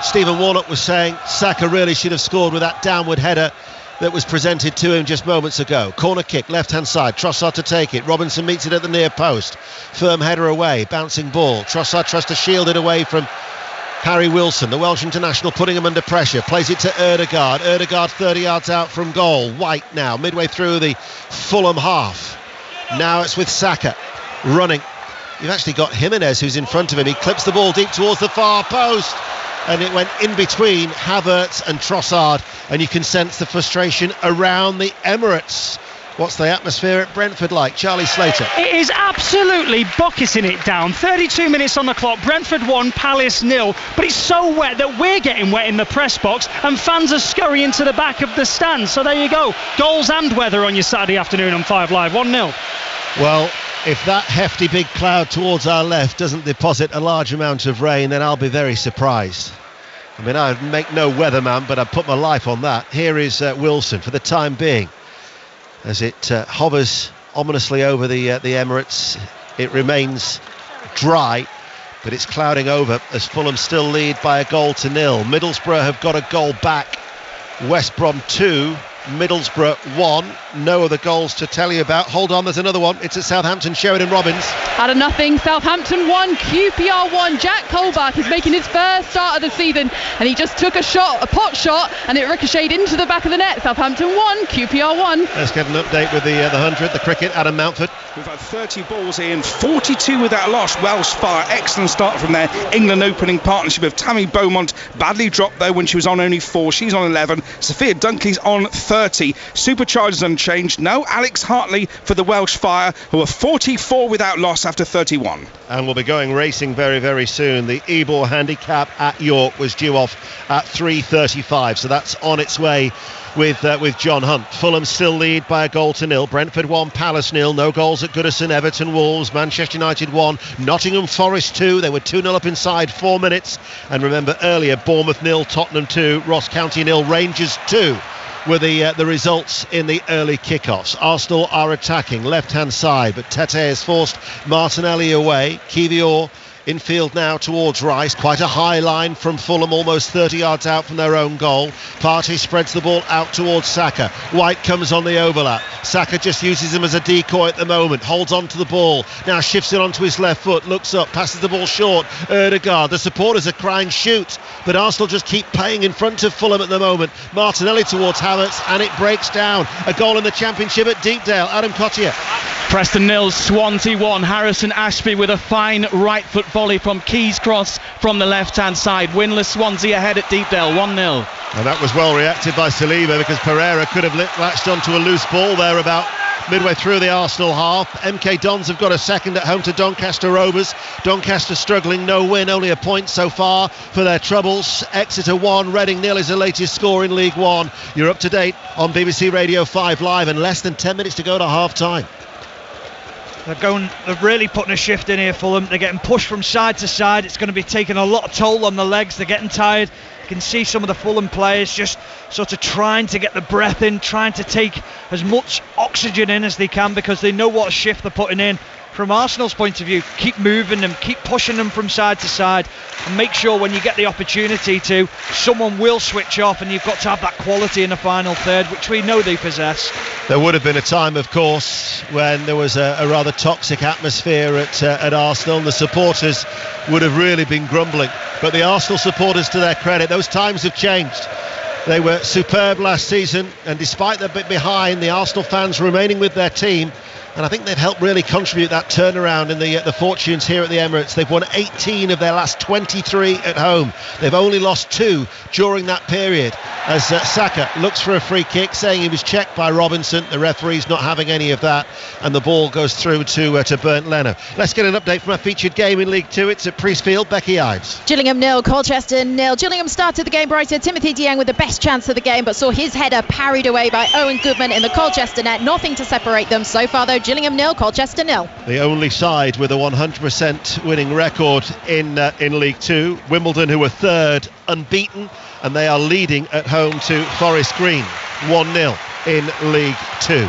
Stephen Warnock was saying, Saka really should have scored with that downward header that was presented to him just moments ago. Corner kick, left-hand side, Trossard to take it. Robinson meets it at the near post. Firm header away, bouncing ball. Trossard tries to shield it away from Harry Wilson, the Welsh international, putting him under pressure. Plays it to Ødegaard. Ødegaard 30 yards out from goal. White now, midway through the Fulham half. Now it's with Saka, running. You've actually got Jimenez who's in front of him. He clips the ball deep towards the far post. And it went in between Havertz and Trossard, and you can sense the frustration around the Emirates. What's the atmosphere at Brentford like? Charlie Slater. It is absolutely bucketing it down. 32 minutes on the clock, Brentford 1, Palace 0, but it's so wet that we're getting wet in the press box and fans are scurrying to the back of the stand. So there you go, goals and weather on your Saturday afternoon on 5 Live, 1-0. Well, if that hefty big cloud towards our left doesn't deposit a large amount of rain, then I'll be very surprised. I mean, I'd make no weatherman, but I'd put my life on that. Here is Wilson for the time being. As it hovers ominously over the Emirates, it remains dry, but it's clouding over as Fulham still lead by 1-0. Middlesbrough have got a goal back. West Brom 2, Middlesbrough 1. No other goals to tell you about. Hold on, there's another one. It's at Southampton. Sheridan Robbins. Out of nothing, Southampton 1, QPR 1. Jack Colback is making his first start of the season, and he just took a pot shot, and it ricocheted into the back of the net. Southampton 1, QPR 1. Let's get an update with the 100, the cricket. Adam Mountford. We've had 30 balls in, 42 without loss. Welsh Fire, excellent start from their England opening partnership of Tammy Beaumont. Badly dropped though when she was on only 4. She's on 11. Sophia Dunkley's on 30. Superchargers unchanged. No Alex Hartley for the Welsh Fire, who are 44 without loss after 31. And we'll be going racing very, very soon. The Ebor handicap at York was due off at 3:35, so that's on its way with John Hunt. Fulham still lead by 1-0. Brentford 1, Palace 0. No goals at Goodison. Everton, Wolves, Manchester United 1, Nottingham Forest 2. They were 2-0 up inside 4 minutes. And remember earlier, Bournemouth 0, Tottenham 2, Ross County 0, Rangers 2. Were the results in the early kickoffs. Arsenal are attacking left-hand side, but Tete has forced Martinelli away. Kiwior infield now towards Rice. Quite a high line from Fulham, almost 30 yards out from their own goal. Partey spreads the ball out towards Saka. White comes on the overlap. Saka just uses him as a decoy at the moment. Holds on to the ball. Now shifts it onto his left foot. Looks up. Passes the ball short. Ødegaard. The supporters are crying shoot. But Arsenal just keep playing in front of Fulham at the moment. Martinelli towards Havertz, and it breaks down. A goal in the Championship at Deepdale. Adam Cottier. Preston 0, Swansea 1. Harrison Ashby with a fine right foot volley from Keys cross from the left hand side. Winless Swansea ahead at Deepdale, 1-0. And that was well reacted by Saliba, because Pereira could have latched onto a loose ball there about midway through the Arsenal half. MK Dons have got a second at home to Doncaster Rovers. Doncaster struggling, no win, only a point so far for their troubles. Exeter 1, Reading 0 is the latest score in League One. You're up to date on BBC Radio 5 Live, and less than 10 minutes to go to half time. They're really putting a shift in here, Fulham. They're getting pushed from side to side. It's going to be taking a lot of toll on the legs. They're getting tired. You can see some of the Fulham players just sort of trying to get the breath in, trying to take as much oxygen in as they can, because they know what shift they're putting in. From Arsenal's point of view, keep moving them, keep pushing them from side to side, and make sure when you get the opportunity to, someone will switch off, and you've got to have that quality in the final third, which we know they possess. There would have been a time, of course, when there was a rather toxic atmosphere at Arsenal, and the supporters would have really been grumbling. But the Arsenal supporters, to their credit, those times have changed. They were superb last season, and despite they're a bit behind, the Arsenal fans remaining with their team, and I think they've helped really contribute that turnaround in the fortunes here at the Emirates. They've won 18 of their last 23 at home. They've only lost 2 during that period, as Saka looks for a free kick, saying he was checked by Robinson. The referee's not having any of that, and the ball goes through to Bernd Leno. Let's get an update from our featured game in League Two. It's at Priestfield. Becky Ives. Gillingham 0, Colchester 0. Gillingham started the game brighter. Timothy Dieng with the best chance of the game, but saw his header parried away by Owen Goodman in the Colchester net. Nothing to separate them so far, though. Gillingham 0, Colchester 0. The only side with a 100% winning record in League Two. Wimbledon, who were third, unbeaten, and they are leading at home to Forest Green 1-0 in League Two.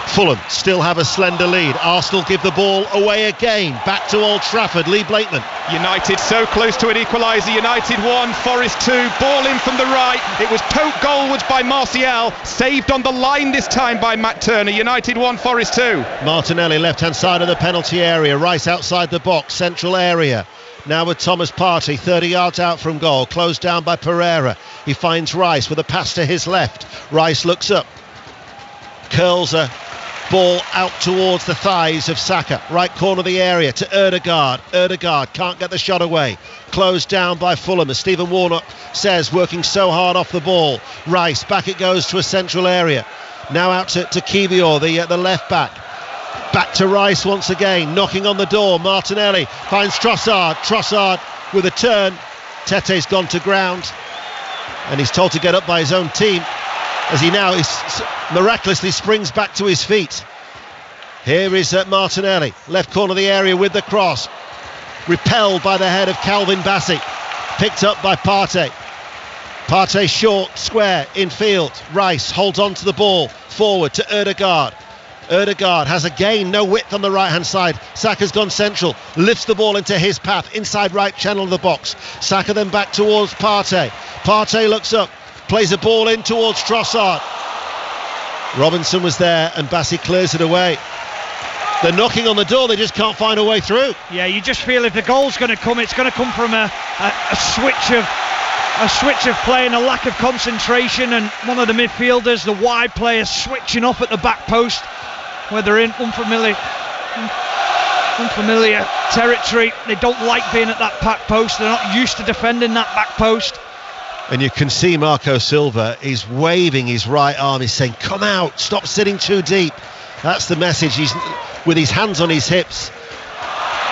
Fulham still have a slender lead. Arsenal give the ball away again. Back to Old Trafford. Lee Blakeman. United so close to an equaliser. United 1, Forest 2. Ball in from the right. It was poked goalwards by Martial. Saved on the line this time by Matt Turner. United 1, Forest 2. Martinelli, left-hand side of the penalty area. Rice outside the box, central area. Now with Thomas Partey, 30 yards out from goal. Closed down by Pereira. He finds Rice with a pass to his left. Rice looks up. Curls a ball out towards the thighs of Saka. Right corner of the area to Ødegaard. Ødegaard can't get the shot away. Closed down by Fulham, as Stephen Warnock says, working so hard off the ball. Rice, back it goes to a central area. Now out to Kiwior, the left back. Back to Rice once again, knocking on the door. Martinelli finds Trossard. Trossard with a turn. Tete's gone to ground, and he's told to get up by his own team, as he now miraculously springs back to his feet. Here is Martinelli, left corner of the area with the cross. Repelled by the head of Calvin Bassey. Picked up by Partey. Partey short, square, infield. Rice holds on to the ball. Forward to Ødegaard. Ødegaard has again no width on the right hand side. Saka's gone central, lifts the ball into his path, inside right channel of the box. Saka then back towards Partey. Partey looks up, plays a ball in towards Trossard. Robinson was there and Bassey clears it away. They're knocking on the door, they just can't find a way through. Yeah, you just feel if the goal's going to come, it's going to come from a switch of play and a lack of concentration, and one of the midfielders, the wide players, switching up at the back post, where they're in unfamiliar territory. They don't like being at that back post. They're not used to defending that back post. And you can see Marco Silva, he's waving his right arm, he's saying, come out, stop sitting too deep. That's the message. He's with his hands on his hips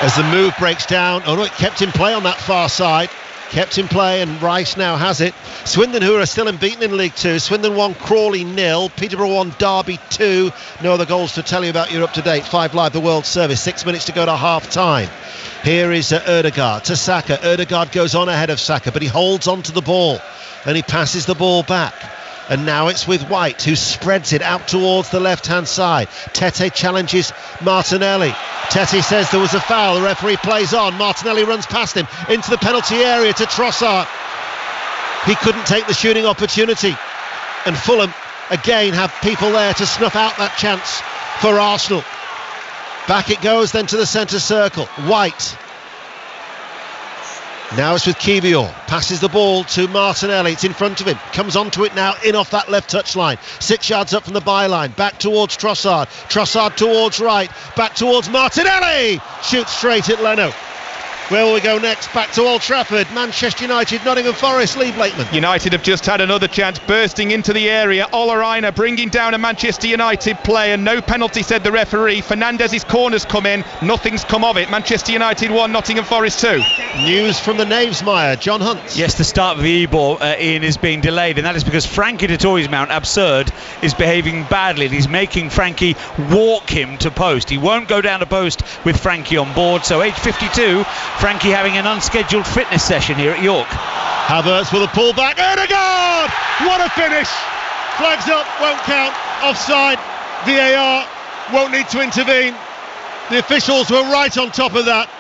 as the move breaks down. Oh no, it kept in play on that far side. Kept in play, and Rice now has it. Swindon, who are still unbeaten in League Two. Swindon 1, Crawley 0. Peterborough 1, Derby 2. No other goals to tell you about. You're up to date. 5 Live, the World Service. 6 minutes to go to half time. Here is Ødegaard to Saka. Ødegaard goes on ahead of Saka, but he holds on to the ball and he passes the ball back. And now it's with White, who spreads it out towards the left-hand side. Tete challenges Martinelli. Tete says there was a foul. The referee plays on. Martinelli runs past him into the penalty area to Trossard. He couldn't take the shooting opportunity. And Fulham again have people there to snuff out that chance for Arsenal. Back it goes then to the centre circle. White. Now it's with Kiwior, passes the ball to Martinelli, it's in front of him, comes onto it now, in off that left touchline, 6 yards up from the byline, back towards Trossard, Trossard towards right, back towards Martinelli, shoots straight at Leno. Where will we go next? Back to Old Trafford. Manchester United, Nottingham Forest. Lee Blakeman. United have just had another chance, bursting into the area. Olareina bringing down a Manchester United player. No penalty, said the referee. Fernandez's corner's come in. Nothing's come of it. Manchester United 1, Nottingham Forest 2. News from the Knavesmire. John Hunt. Yes, the start of the E-ball, Ian, is being delayed, and that is because Frankie Dettori's mount, Absurd, is behaving badly, and he's making Frankie walk him to post. He won't go down to post with Frankie on board, so age 52, Frankie having an unscheduled fitness session here at York. Havertz with a pull back. Ødegaard! What a finish! Flags up, won't count. Offside. VAR won't need to intervene. The officials were right on top of that.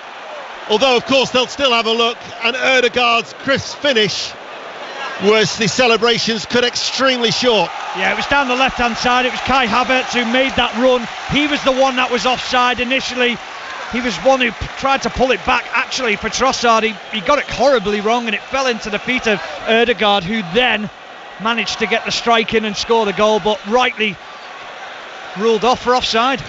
Although, of course, they'll still have a look. And Ødegaard's crisp finish was the celebrations cut extremely short. Yeah, it was down the left-hand side. It was Kai Havertz who made that run. He was the one that was offside initially. He was one who tried to pull it back. Actually, for Trossard, he got it horribly wrong, and it fell into the feet of Ødegaard, who then managed to get the strike in and score the goal, but rightly ruled off for offside.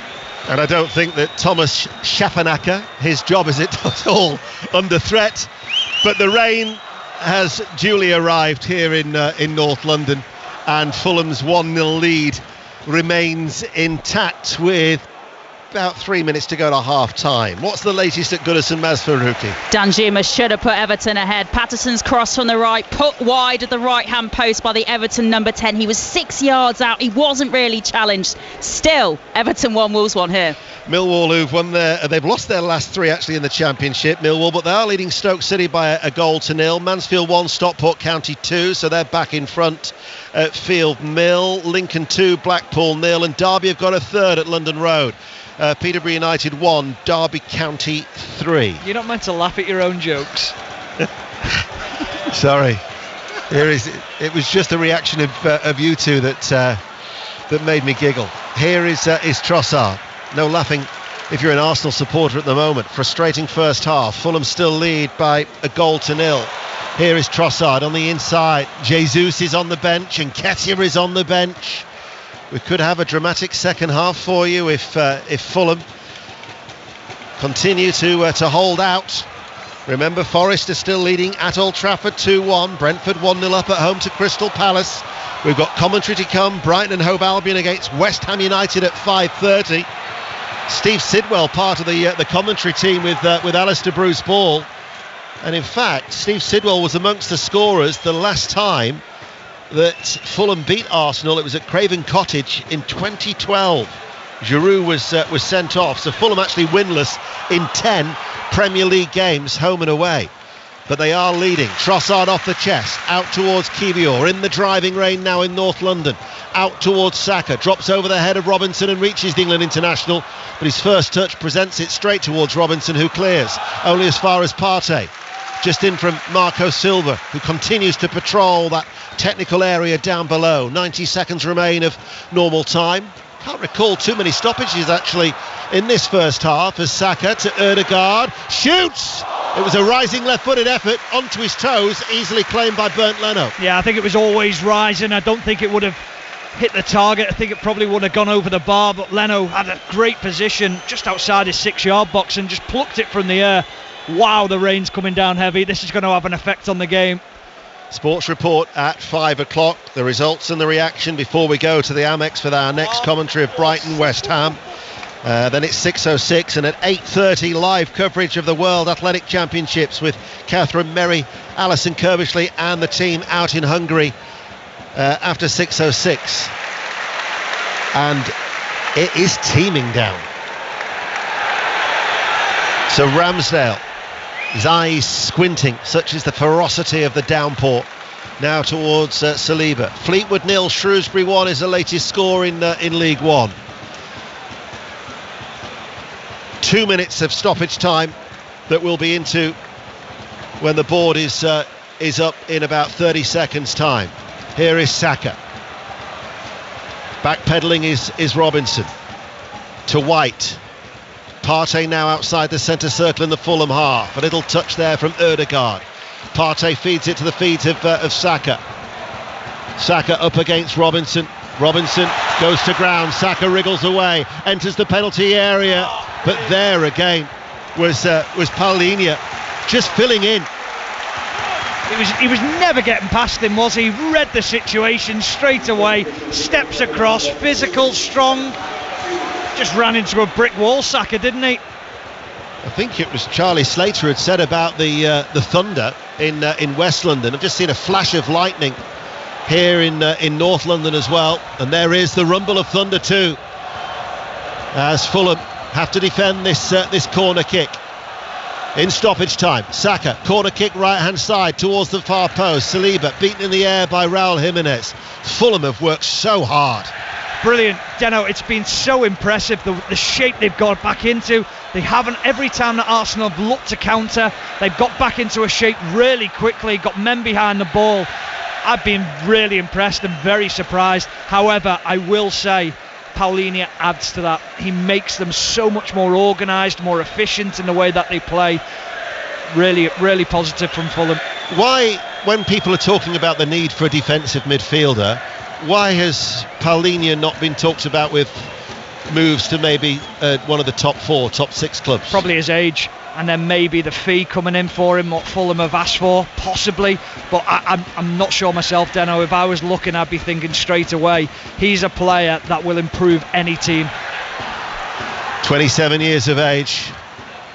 And I don't think that Thomas Schaffernacker, his job is at all under threat. But the rain has duly arrived here in North London, and Fulham's 1-0 lead remains intact with about 3 minutes to go to half time. What's the latest at Goodison, Maz Faruqi? Danjuma should have put Everton ahead. Patterson's cross from the right, put wide at the right hand post by the Everton number 10. He was 6 yards out. He wasn't really challenged. Still, Everton 1, Wolves 1 here. Millwall, who've won they've lost their last 3 actually in the Championship, Millwall, but they are leading Stoke City by a goal to nil. Mansfield 1, Stockport County 2, so they're back in front at Field Mill. Lincoln 2, Blackpool 0, and Derby have got a third at London Road. Peterborough United 1, Derby County 3. You're not meant to laugh at your own jokes. Sorry. It was just the reaction of you two that made me giggle. Here is Trossard. No laughing if you're an Arsenal supporter at the moment. Frustrating first half. Fulham still lead by a goal to nil. Here is Trossard on the inside. Jesus is on the bench and Nketiah is on the bench. We could have a dramatic second half for you if Fulham continue to hold out. Remember, Forest are still leading at Old Trafford 2-1. Brentford 1-0 up at home to Crystal Palace. We've got commentary to come. Brighton and Hove Albion against West Ham United at 5:30. Steve Sidwell part of the commentary team with Alistair Bruce Ball. And in fact, Steve Sidwell was amongst the scorers the last time that Fulham beat Arsenal. It was at Craven Cottage in 2012. Giroud was sent off, so Fulham actually winless in 10 Premier League games, home and away. But they are leading. Trossard off the chest, out towards Kiwior, in the driving rain now in North London, out towards Saka, drops over the head of Robinson and reaches the England international, but his first touch presents it straight towards Robinson, who clears only as far as Partey. Just in from Marco Silva, who continues to patrol that technical area down below. 90 seconds remain of normal time. Can't recall too many stoppages actually in this first half, as Saka to Ødegaard shoots. It was a rising left-footed effort onto his toes, easily claimed by Bernd Leno. Yeah, I think it was always rising. I don't think it would have hit the target. I think it probably would have gone over the bar, but Leno had a great position just outside his 6-yard box and just plucked it from the air. Wow, the rain's coming down heavy. This is going to have an effect on the game. Sports report at 5 o'clock. The results and the reaction before we go to the Amex for our next commentary of Brighton West Ham. Then it's 6:06, and at 8:30 live coverage of the World Athletic Championships with Catherine Merry, Alison Kirbishley and the team out in Hungary after 6:06. And it is teeming down. So Ramsdale, his eyes squinting, such is the ferocity of the downpour. Now towards Saliba. Fleetwood 0, Shrewsbury 1 is the latest score in League One. 2 minutes of stoppage time that we'll be into when the board is up in about 30 seconds time. Here is Saka. Backpedaling is Robinson. To White. Partey now outside the centre circle in the Fulham half. A little touch there from Ødegaard. Partey feeds it to the feet of Saka. Saka up against Robinson. Robinson goes to ground. Saka wriggles away, enters the penalty area. But there again was Paulinho just filling in. He was never getting past him, was he? Read the situation straight away. Steps across, physical, strong. Just ran into a brick wall, Saka, didn't he? I think it was Charlie Slater had said about the thunder in West London. I've just seen a flash of lightning here in North London as well, and there is the rumble of thunder too, as Fulham have to defend this corner kick. In stoppage time, Saka, corner kick right hand side towards the far post. Saliba beaten in the air by Raul Jimenez. Fulham have worked so hard. Brilliant, Deno. It's been so impressive, the shape they've got back into. They haven't, every time that Arsenal have looked to counter, they've got back into a shape really quickly, got men behind the ball. I've been really impressed and very surprised. However, I will say Paulinho adds to that. He makes them so much more organised, more efficient in the way that they play. Really, really positive from Fulham. Why when people are talking about the need for a defensive midfielder, why has Paulinho not been talked about with moves to maybe one of the top 4, top 6 clubs? Probably his age, and then maybe the fee coming in for him, what Fulham have asked for, possibly. But I'm not sure myself, Deno. If I was looking, I'd be thinking straight away, he's a player that will improve any team. 27 years of age,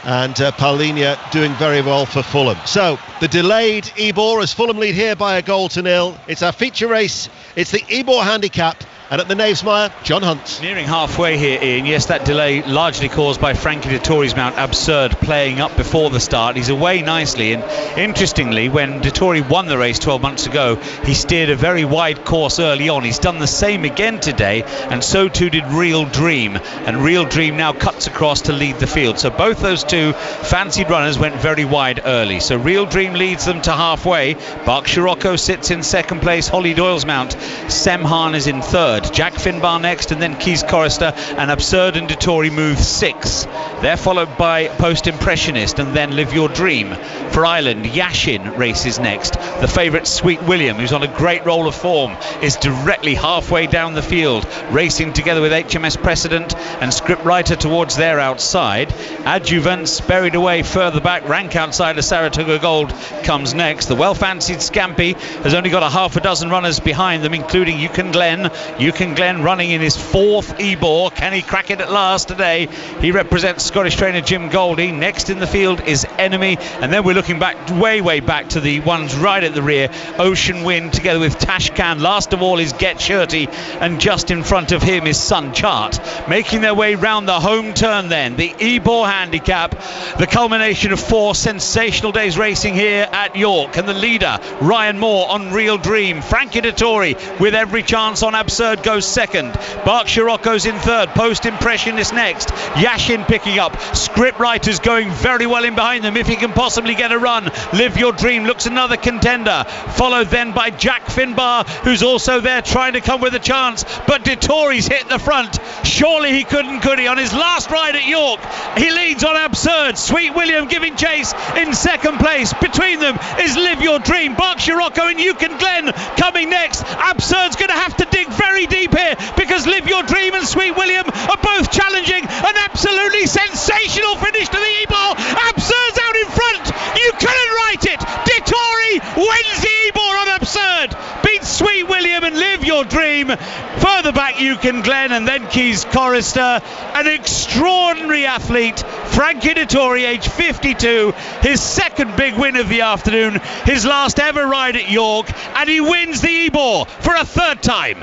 and Paulinho doing very well for Fulham. So the delayed Ebor as Fulham lead here by a 1-0. It's our feature race. It's the Ebor handicap. And at the Knavesmire, John Hunt. Nearing halfway here, Ian. Yes, that delay largely caused by Frankie Dettori's mount Absurd playing up before the start. He's away nicely, and interestingly, when Dettori won the race 12 months ago, he steered a very wide course early on. He's done the same again today, and so too did Real Dream. And Real Dream now cuts across to lead the field. So both those two fancied runners went very wide early. So Real Dream leads them to halfway. Berkshire Rocco sits in second place. Holly Doyle's mount Semhan is in third. Jack Finbar next, and then Keys Chorister, and Absurd and Dettori move 6. They're followed by Post Impressionist and then Live Your Dream. For Ireland, Yashin races next. The favourite Sweet William, who's on a great roll of form, is directly halfway down the field, racing together with HMS Precedent and Scriptwriter towards their outside. Adjuvants buried away further back. Rank outside of Saratoga Gold comes next. The well-fancied Scampi has only got a half a dozen runners behind them, including Yukon Glen running in his 4th Ebor. Can he crack it at last today? He represents Scottish trainer Jim Goldie. Next in the field is Enemy, and then we're looking back, way back to the ones right at the rear. Ocean Wind together with Tashcan. Last of all is Get Shirty, and just in front of him is Sun Chart. Making their way round the home turn then, the Ebor handicap, the culmination of 4 sensational days racing here at York, and the leader Ryan Moore on Real Dream. Frankie Dettori with every chance on Absurd goes second. Berkshire Rocco's in third. Post Impressionist next. Yashin picking up. Scriptwriter's going very well in behind them if he can possibly get a run. Live Your Dream looks another contender. Followed then by Jack Finbar, who's also there trying to come with a chance. But Dettori's hit the front. Surely he couldn't, could he? On his last ride at York, he leads on Absurd. Sweet William giving chase in second place. Between them is Live Your Dream. Berkshire Rocco and Yukon Glen coming next. Absurd's going to have to dig very deep here, because Live Your Dream and Sweet William are both challenging an absolutely sensational finish to the Ebor. Absurd's out in front. You couldn't write it. Dettori wins the Ebor on Absurd. Beats Sweet William and Live Your Dream. Further back Yukon Glen, and then Keys Chorister. An extraordinary athlete, Frankie Dettori, age 52. His second big win of the afternoon. His last ever ride at York, and he wins the Ebor for a 3rd time.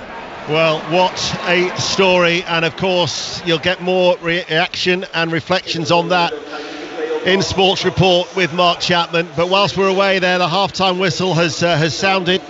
Well, what a story, and of course you'll get more reaction and reflections on that in Sports Report with Mark Chapman. But whilst we're away there, the half-time whistle has sounded,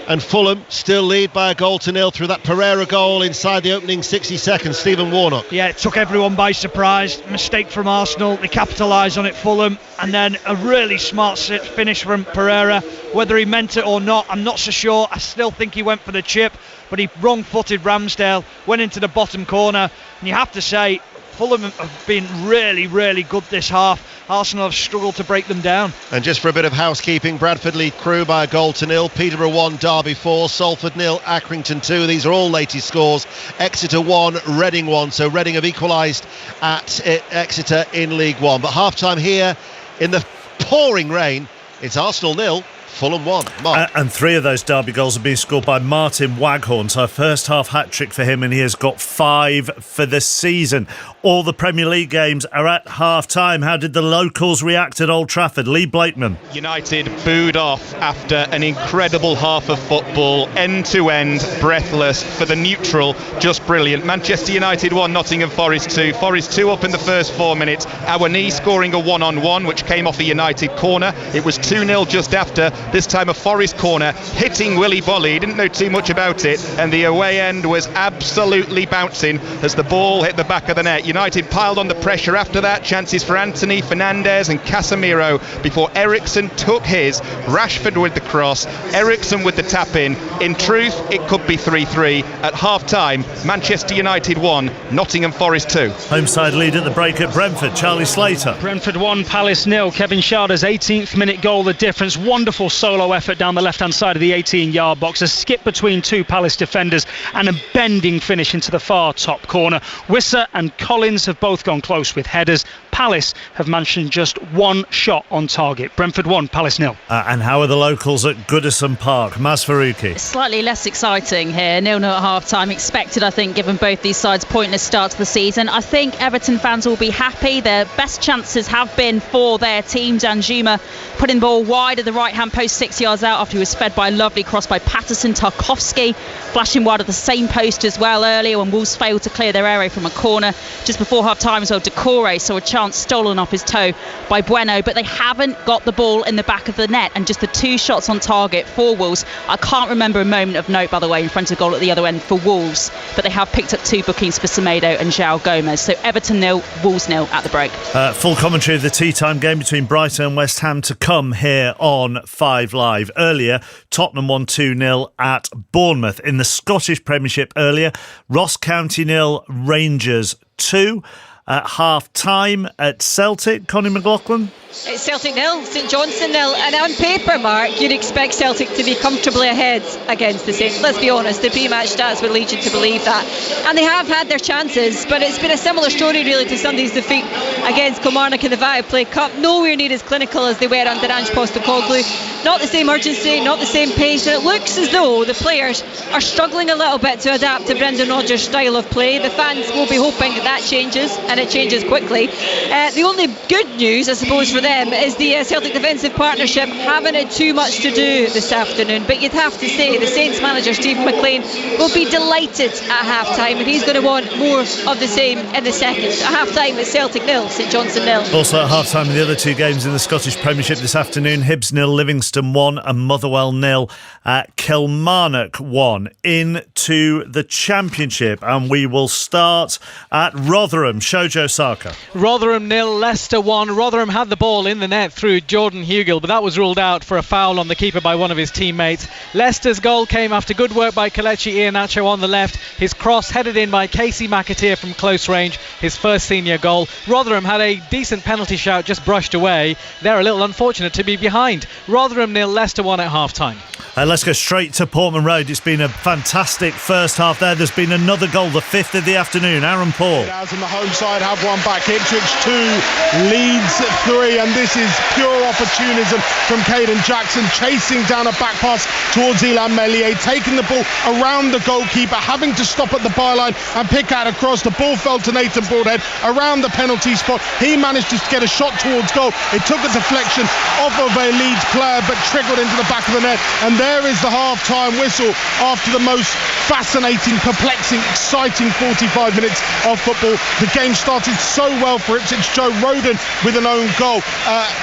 and Fulham still lead by a 0 through that Pereira goal inside the opening 60 seconds. Stephen Warnock. Yeah, it took everyone by surprise. Mistake from Arsenal, they capitalise on it, Fulham, and then a really smart finish from Pereira. Whether he meant it or not, I'm not so sure. I still think he went for the chip, but he wrong-footed Ramsdale, went into the bottom corner, and you have to say Fulham have been really good this half. Arsenal have struggled to break them down. And just for a bit of housekeeping, Bradford lead Crewe by a 0 Peterborough 1, Derby 4, Salford 0, Accrington 2. These are all latest scores. Exeter 1, Reading 1. So Reading have equalised at Exeter in League 1. But half-time here in the pouring rain, it's Arsenal 0, Fulham 1. Mark. And 3 of those Derby goals have been scored by Martin Waghorn. So a first half hat-trick for him, and he has got 5 for the season. All the Premier League games are at half-time. How did the locals react at Old Trafford? Lee Blakeman. United booed off after an incredible half of football, end-to-end, breathless. For the neutral, just brilliant. Manchester United 1, Nottingham Forest 2. Forest 2 up in the first 4 minutes. Awani scoring a 1-on-1, which came off a United corner. It was 2-0 just after. This time a Forest corner, hitting Willy Bolly. He didn't know too much about it, and the away end was absolutely bouncing as the ball hit the back of the net. United piled on the pressure after that. Chances for Anthony, Fernandes and Casemiro before Eriksson took his. Rashford with the cross, Eriksson with the tap in. In truth, it could be 3-3 at half-time. Manchester United 1, Nottingham Forest 2. Homeside lead at the break at Brentford. Charlie Slater. Brentford 1, Palace 0. Kevin Schade 18th minute goal, the difference. Wonderful solo effort down the left-hand side of the 18-yard box, a skip between two Palace defenders and a bending finish into the far top corner. Wissa and Collins have both gone close with headers. Palace have mentioned just one shot on target. Brentford 1, Palace 0. And how are the locals at Goodison Park? Maz Faruqi. Slightly less exciting here. 0-0 at half-time. Expected, I think, given both these sides' pointless start to the season. I think Everton fans will be happy. Their best chances have been for their team. Danjuma putting the ball wide at the right-hand post, 6 yards out after he was fed by a lovely cross by Patterson. Tarkowski flashing wide at the same post as well earlier when Wolves failed to clear their area from a corner. Just before half-time as well, Decore saw a chance stolen off his toe by Bueno, but they haven't got the ball in the back of the net, and just the 2 shots on target for Wolves. I can't remember a moment of note, by the way, in front of goal at the other end for Wolves, but they have picked up 2 bookings for Semedo and João Gomez. So Everton 0, Wolves 0 at the break. Full commentary of the tea time game between Brighton and West Ham to come here on 5 Live. Earlier, Tottenham won 2-0 at Bournemouth. In the Scottish Premiership earlier, Ross County 0, Rangers 2. At half-time at Celtic, Connie McLaughlin. It's Celtic 0, St Johnstone 0, and on paper, Mark, you'd expect Celtic to be comfortably ahead against the Saints. Let's be honest, the pre-match stats would lead you to believe that, and they have had their chances, but it's been a similar story really to Sunday's defeat against Kilmarnock in the Vitaplay Cup. Nowhere near as clinical as they were under Ange Postecoglou. Not the same urgency, not the same pace, and it looks as though the players are struggling a little bit to adapt to Brendan Rodgers' style of play. The fans will be hoping that changes, and it changes quickly. The only good news, I suppose, for them is the Celtic defensive partnership haven't had too much to do this afternoon, but you'd have to say the Saints manager Stephen McLean will be delighted at half-time, and he's going to want more of the same in the second. At half-time it's Celtic 0, St Johnstone 0. Also at half-time in the other 2 games in the Scottish Premiership this afternoon, Hibs 0, Livingston 1 and Motherwell 0 at Kilmarnock 1 into the Championship, and we will start at Rotherham. Shojo Saka. Rotherham 0, Leicester 1. Rotherham had the ball in the net through Jordan Hugill, but that was ruled out for a foul on the keeper by one of his teammates. Leicester's goal came after good work by Kelechi Iheanacho on the left. His cross headed in by Casey McAteer from close range, his first senior goal. Rotherham had a decent penalty shout, just brushed away. They're a little unfortunate to be behind. Rotherham 0, Leicester 1 at half-time. Let's go straight to Portman Road. It's been a fantastic first half there. There's been another goal, the 5th of the afternoon. Aaron Paul. As on the home side have one back. Ipswich 2, Leeds 3, and this is pure opportunism from Caden Jackson, chasing down a back pass towards Ilan Meslier, taking the ball around the goalkeeper, having to stop at the byline and pick out across. The ball fell to Nathan Broadhead around the penalty spot. He managed to get a shot towards goal. It took a deflection off of a Leeds player but trickled into the back of the net, and there is the half-time whistle after the most fascinating, perplexing, exciting 45 minutes of football. The game started so well for Ipswich. Joe Rodon with an own goal,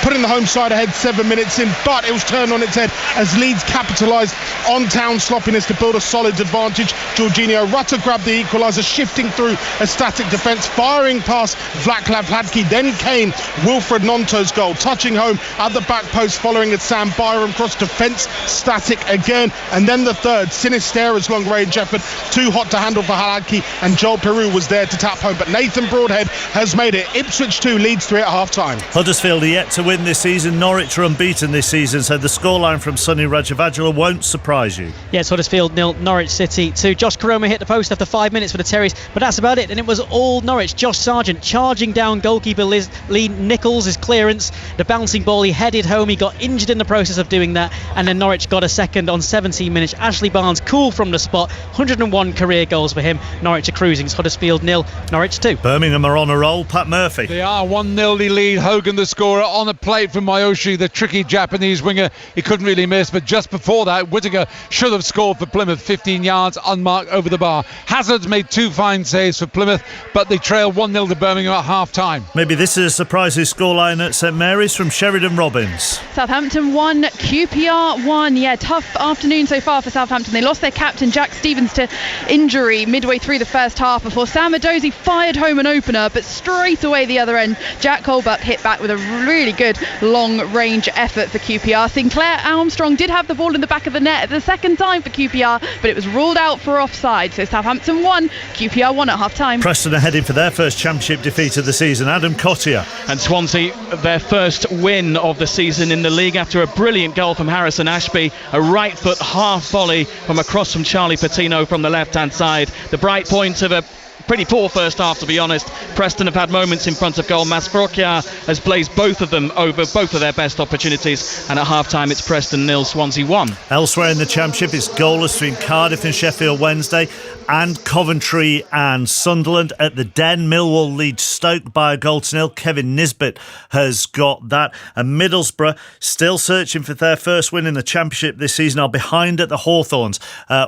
putting the home side ahead 7 minutes in, but it was turned on its head as Leeds capitalised on town sloppiness to build a solid advantage. Jorginho Rutter grabbed the equaliser, shifting through a static defence, firing past Vaclav Hladky. Then came Wilfred Nonto's goal, touching home at the back post following a Sam Byram cross, defence static again. And then the third, Sinistera's long range effort, too hot to handle for Hladky, and Joel Peru was there to tap home, but Nathan Broadhead has made it. Ipswich 2, Leeds 3 at half-time. Huddersfield are yet to win this season. Norwich are unbeaten this season, so the scoreline from Sonny Rajavajula won't surprise you. Yes, Huddersfield 0, Norwich City 2. Josh Koroma hit the post after 5 minutes for the Terriers, but that's about it, and it was all Norwich. Josh Sargent charging down goalkeeper Lee Nichols' clearance, the bouncing ball, he headed home, he got injured in the process of doing that, and then Norwich got a second on 17 minutes. Ashley Barnes cool from the spot, 101 career goals for him. Norwich are cruising. It's Huddersfield 0, Norwich 2. Birmingham are on a roll. Pat Murphy. They are 1-0 they lead. Hogan the scorer on a plate from Miyoshi, the tricky Japanese winger. He couldn't really miss, but just before that Whittaker should have scored for Plymouth, 15 yards unmarked over the bar. Hazard's made 2 fine saves for Plymouth, but they trail 1-0 to Birmingham at half-time. Maybe this is a surprising scoreline at St Mary's from Sheridan Robbins. Southampton 1, QPR 1. Yeah, tough afternoon so far for Southampton. They lost lost their captain Jack Stevens to injury midway through the first half before Sam Edozie fired home an opener, but straight away the other end, Jack Colbuck hit back with a really good long-range effort for QPR. Sinclair Armstrong did have the ball in the back of the net the second time for QPR, but it was ruled out for offside. So Southampton 1, QPR 1 at half-time. Preston are heading for their first championship defeat of the season. Adam Cottier. And Swansea, their first win of the season in the league after a brilliant goal from Harrison Ashby, a right foot half volley from across from Charlie Patino from the left-hand side. The bright point of a pretty poor first half, to be honest. Preston have had moments in front of goal. Masfrokia has blazed both of them over both of their best opportunities, and at half-time it's Preston 0, Swansea 1. Elsewhere in the Championship, it's goalless between Cardiff and Sheffield Wednesday, and Coventry and Sunderland. At the Den, Millwall leads Stoke by a goal to nil. Kevin Nisbet has got that. And Middlesbrough, still searching for their first win in the Championship this season, are behind at the Hawthorns.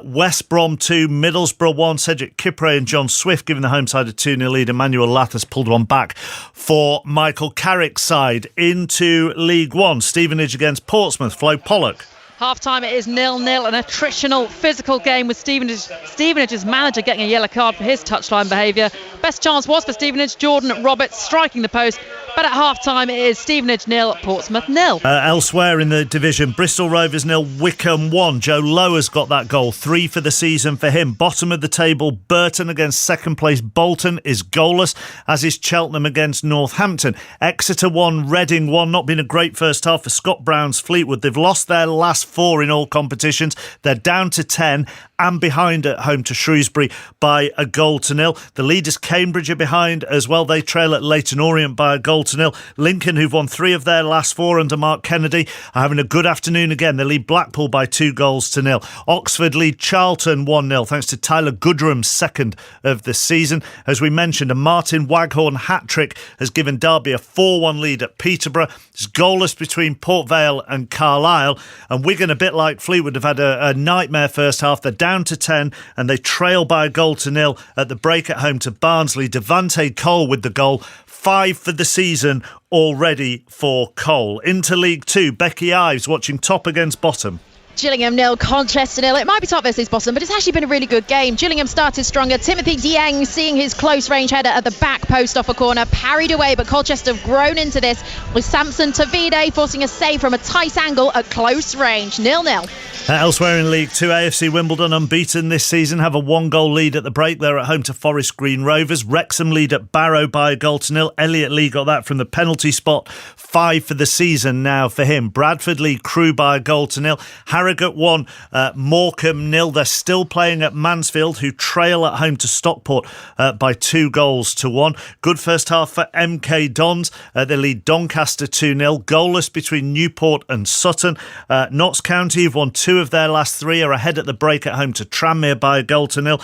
West Brom 2, Middlesbrough 1. Cedric Kipre and John Swift giving the home side a 2-0 lead. Emmanuel Lathas pulled one back for Michael Carrick's side. Into League One, Stevenage against Portsmouth. Flo Pollock. Half-time it is 0-0, an attritional physical game with Stevenage's manager getting a yellow card for his touchline behaviour. Best chance was for Stevenage, Jordan Roberts striking the post, but at half-time it is Stevenage 0, Portsmouth 0. Elsewhere in the division, Bristol Rovers 0, Wickham 1. Joe Lower's got that goal, 3 for the season for him. Bottom of the table, Burton against second place Bolton is goalless, as is Cheltenham against Northampton. Exeter 1, Reading 1. Not been a great first half for Scott Brown's Fleetwood. They've lost their last 4 in all competitions. They're down to 10 and behind at home to Shrewsbury by a goal to nil. The leaders Cambridge are behind as well. They trail at Leyton Orient by a goal to nil. Lincoln, who've won 3 of their last 4 under Mark Kennedy, are having a good afternoon again. They lead Blackpool by 2 goals to nil. Oxford lead Charlton 1-0 thanks to Tyler Goodrum's second of the season. As we mentioned, a Martin Waghorn hat-trick has given Derby a 4-1 lead at Peterborough. It's goalless between Port Vale and Carlisle, and Wigan, a bit like Fleetwood, have had a nightmare first half. They're down to 10 and they trail by a goal to nil at the break at home to Barnsley. Devante Cole with the goal. 5 for the season already for Cole. Into League 2, Becky Ives watching top against bottom. Gillingham 0, Colchester 0. It might be top versus bottom, but it's actually been a really good game. Gillingham started stronger. Timothy Dieng seeing his close range header at the back post off a corner, parried away, but Colchester have grown into this with Samson Tavide forcing a save from a tight angle at close range. 0-0. Elsewhere in League 2, AFC Wimbledon unbeaten this season, have a 1-goal lead at the break. They're at home to Forest Green Rovers. Wrexham lead at Barrow by a goal to nil. Elliot Lee got that from the penalty spot. 5 for the season now for him. Bradford lead Crewe by a goal to nil. Harrogate 1, Morecambe 0. They're still playing at Mansfield, who trail at home to Stockport by 2 goals to 1. Good first half for MK Dons. They lead Doncaster 2-0. Goalless between Newport and Sutton. Notts County have won 2 of their last 3, are ahead at the break at home to Tranmere by a goal to nil.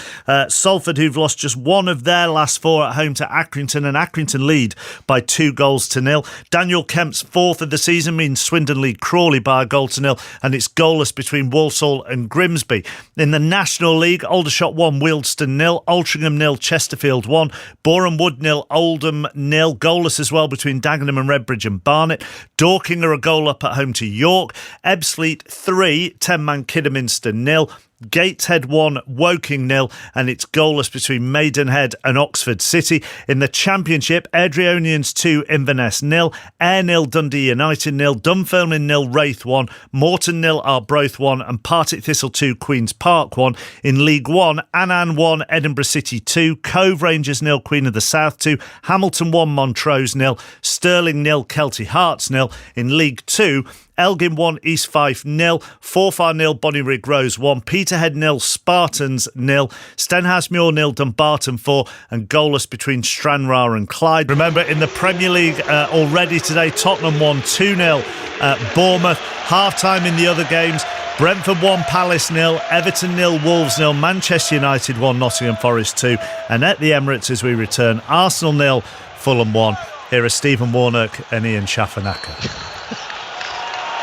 Salford, who've lost just 1 of their last 4 at home to Accrington, and Accrington lead by 2 goals to nil. Daniel Kemp's 4th of the season means Swindon lead Crawley by a goal to nil, and it's goalless between Walsall and Grimsby. In the National League, Aldershot 1, Wealdstone 0, Altrincham 0, Chesterfield 1, Boreham Wood 0, Oldham 0. Goalless as well between Dagenham and Redbridge and Barnet. Dorking are a goal up at home to York. Ebbsfleet 3, 10-man Kidderminster 0. Gateshead 1, Woking 0, and it's goalless between Maidenhead and Oxford City. In the Championship, Airdrieonians 2, Inverness 0, Ayr 0, Dundee United 0, Dunfermline 0, Wraith 1, Morton 0, Arbroath 1, and Partick Thistle 2, Queen's Park 1. In League 1, Annan 1, Edinburgh City 2, Cove Rangers 0, Queen of the South 2, Hamilton 1, Montrose 0, Stirling 0, Kelty Hearts 0. In League 2, Elgin 1, East Fife 0, Forfar 0, Bonnyrigg Rose 1, Peterhead 0, Spartans 0, Stenhousemuir 0, Dumbarton 4, and goalless between Stranraer and Clyde. Remember, in the Premier League already today, Tottenham won 2-0 at Bournemouth. Half-time in the other games, Brentford 1, Palace 0, Everton 0, Wolves 0, Manchester United 1, Nottingham Forest 2, and at the Emirates as we return, Arsenal 0, Fulham 1. Here are Stephen Warnock and Ian Schaffernacke.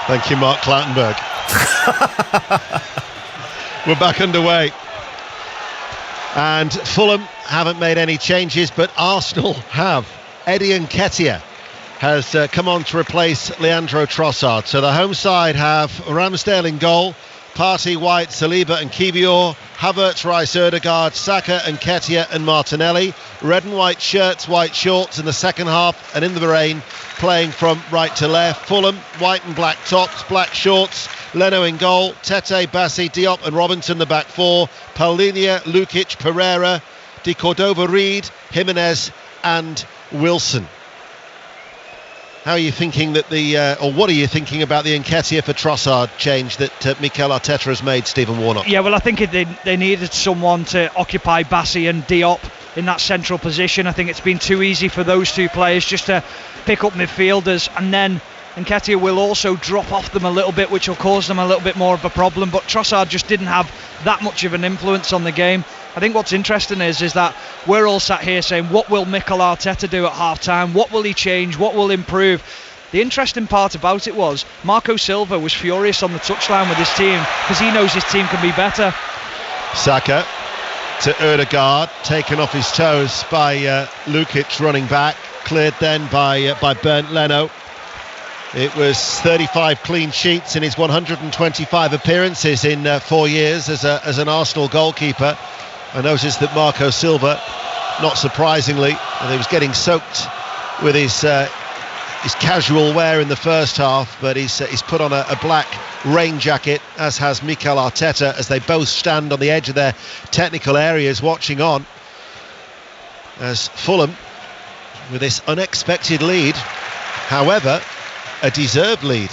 Thank you, Mark Clattenburg. We're back underway. And Fulham haven't made any changes, but Arsenal have. Eddie Nketiah has come on to replace Leandro Trossard. So the home side have Ramsdale in goal, Partey, White, Saliba and Kiwior, Havertz, Rice, Ødegaard, Saka and Nketiah and Martinelli. Red and white shirts, white shorts in the second half, and in the rain, playing from right to left. Fulham, white and black tops, black shorts. Leno in goal, Tete, Bassi, Diop and Robinson the back four. Paulinho, Lukic, Pereira, De Cordova, Reed, Jimenez and Wilson. How are you thinking that what are you thinking about the Nketiah for Trossard change that Mikel Arteta has made, Stephen Warnock? Yeah, well, I think they needed someone to occupy Bassi and Diop in that central position. I think it's been too easy for those two players just to pick up midfielders, and then Nketiah will also drop off them a little bit, which will cause them a little bit more of a problem. But Trossard just didn't have that much of an influence on the game. I think what's interesting is that we're all sat here saying, what will Mikel Arteta do at half-time? What will he change? What will improve? The interesting part about it was Marco Silva was furious on the touchline with his team because he knows his team can be better. Saka to Ødegaard, taken off his toes by Lukic running back, cleared then by Bernd Leno. It was 35 clean sheets in his 125 appearances in 4 years as an Arsenal goalkeeper. I noticed that Marco Silva, not surprisingly, he was getting soaked with his casual wear in the first half, but he's put on a black rain jacket, as has Mikel Arteta, as they both stand on the edge of their technical areas watching on, as Fulham, with this unexpected lead, however, a deserved lead.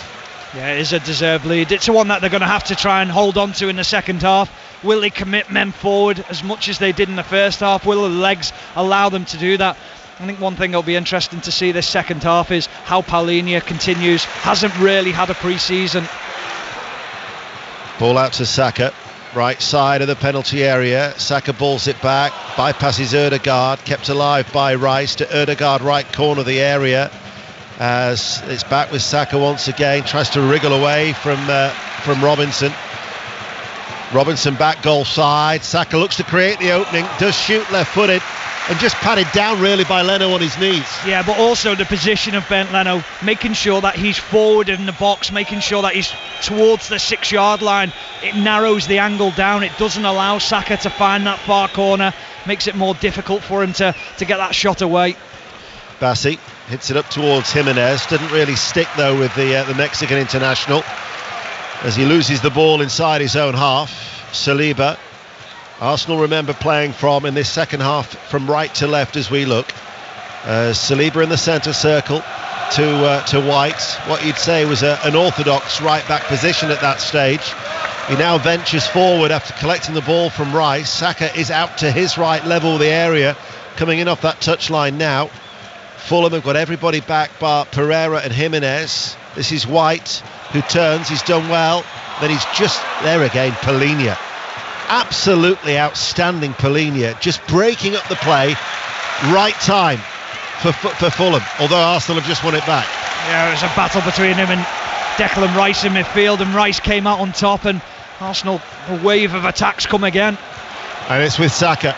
Yeah, it is a deserved lead. It's one that they're going to have to try and hold on to in the second half. Will they commit men forward as much as they did in the first half? Will the legs allow them to do that? I think one thing that'll be interesting to see this second half is how Paulinho continues. Hasn't really had a pre-season. Ball out to Saka, right side of the penalty area. Saka balls it back, bypasses Ødegaard, kept alive by Rice to Ødegaard, right corner of the area. As it's back with Saka once again, tries to wriggle away from Robinson. Robinson back goal side. Saka looks to create the opening, does shoot left-footed, and just patted down really by Leno on his knees. Yeah, but also the position of Bernd Leno, making sure that he's forward in the box, making sure that he's towards the 6-yard line. It narrows the angle down. It doesn't allow Saka to find that far corner. Makes it more difficult for him to get that shot away. Bassi hits it up towards Jimenez. Didn't really stick though with the Mexican international, as he loses the ball inside his own half. Saliba. Arsenal, remember, playing in this second half from right to left as we look. Saliba in the centre circle to White. What you'd say was an orthodox right back position at that stage. He now ventures forward after collecting the ball from Rice. Saka is out to his right, level of the area, coming in off that touchline now. Fulham have got everybody back bar Pereira and Jimenez. This is White, who turns, he's done well. Then he's just there again, Paulinho. Absolutely outstanding Paulinho, just breaking up the play, right time for Fulham, although Arsenal have just won it back. Yeah, it was a battle between him and Declan Rice in midfield, and Rice came out on top, and Arsenal, a wave of attacks come again. And it's with Saka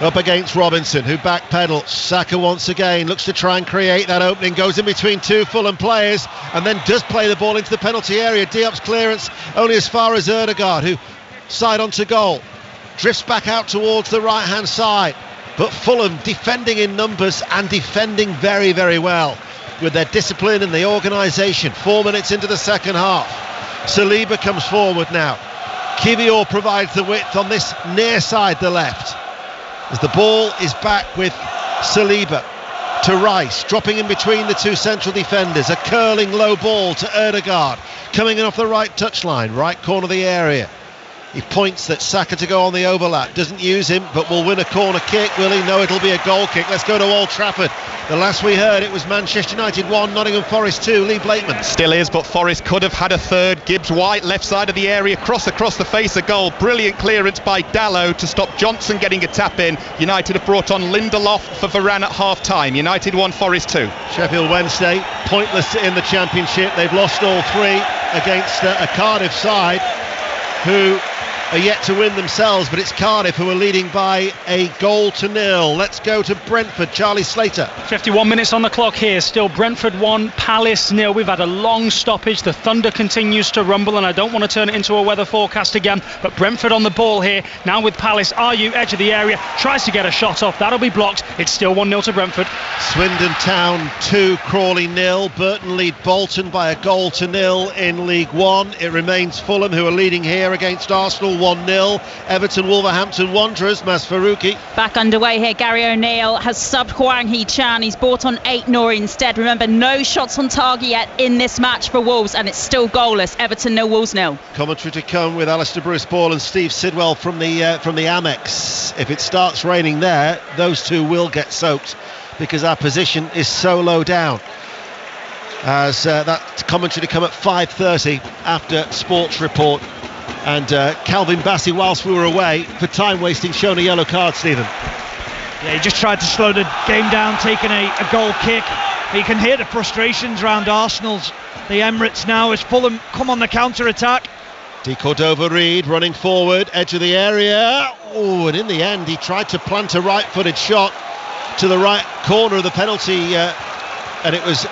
up against Robinson, who backpedals. Saka once again looks to try and create that opening, goes in between two Fulham players, and then does play the ball into the penalty area. Diop's clearance only as far as Ødegaard, who side onto goal, drifts back out towards the right hand side, but Fulham defending in numbers and defending very, very well with their discipline and the organisation. 4 minutes into the second half, Saliba comes forward now. Kiwior provides the width on this near side, the left, as the ball is back with Saliba to Rice, dropping in between the two central defenders. A curling low ball to Ødegaard, coming in off the right touchline, right corner of the area. He points that Saka to go on the overlap, doesn't use him, but will win a corner kick, will he? No, it'll be a goal kick. Let's go to Old Trafford. The last we heard, it was Manchester United 1, Nottingham Forest 2. Lee Blakeman. Still is, but Forest could have had a third. Gibbs White, left side of the area, across the face of goal. Brilliant clearance by Dalot to stop Johnson getting a tap in. United have brought on Lindelof for Varane at half time. United 1, Forest 2. Sheffield Wednesday, pointless in the Championship. They've lost all three against a Cardiff side who are yet to win themselves, but it's Cardiff who are leading by a 1-0. Let's go to Brentford. Charlie Slater. 51 minutes on the clock here. Still Brentford 1, Palace 0. We've had a long stoppage. The thunder continues to rumble, and I don't want to turn it into a weather forecast again, but Brentford on the ball here. Now with Palace. Ayew, edge of the area, tries to get a shot off. That'll be blocked. It's still 1-0 to Brentford. Swindon Town 2, Crawley 0. Burton lead Bolton by 1-0 in League One. It remains Fulham who are leading here against Arsenal 1-0. Everton Wolverhampton Wanderers, Mas Faruqi. Back underway here. Gary O'Neill has subbed Hwang Hee-chan. He's brought on Aït-Nouri instead. Remember, no shots on target yet in this match for Wolves, and it's still goalless. Everton 0, Wolves 0. Commentary to come with Alistair Bruce-Ball and Steve Sidwell from the Amex. If it starts raining there, those two will get soaked because our position is so low down. As that commentary to come at 5:30 after Sports Report. And Calvin Bassey, whilst we were away, for time wasting, shown a yellow card, Stephen. Yeah, he just tried to slow the game down, taking a goal kick. You can hear the frustrations around Arsenal's the Emirates now as Fulham come on the counter-attack. De Cordova-Reid running forward, edge of the area. Oh, and in the end he tried to plant a right-footed shot to the right corner of the penalty, and it was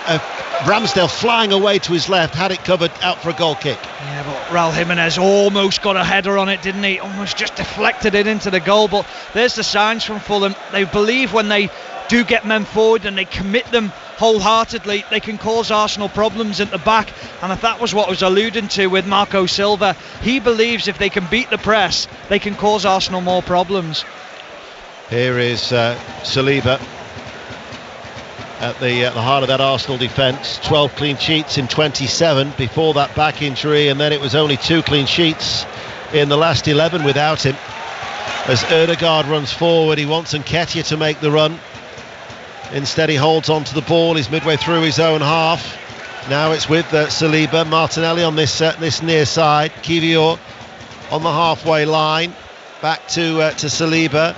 Ramsdale flying away to his left, had it covered, out for a goal kick. Yeah, but Raul Jimenez almost got a header on it, didn't he? Almost just deflected it into the goal. But there's the signs from Fulham. They believe when they do get men forward and they commit them wholeheartedly, they can cause Arsenal problems at the back. And if that was what I was alluding to with Marco Silva, he believes if they can beat the press, they can cause Arsenal more problems. Here is Saliba at the heart of that Arsenal defence. 12 clean sheets in 27 before that back injury, and then it was only 2 clean sheets in the last 11 without him. As Ødegaard runs forward, he wants Nketiah to make the run. Instead he holds on to the ball. He's midway through his own half. Now it's with Saliba. Martinelli on this near side. Kiwior on the halfway line. Back to Saliba.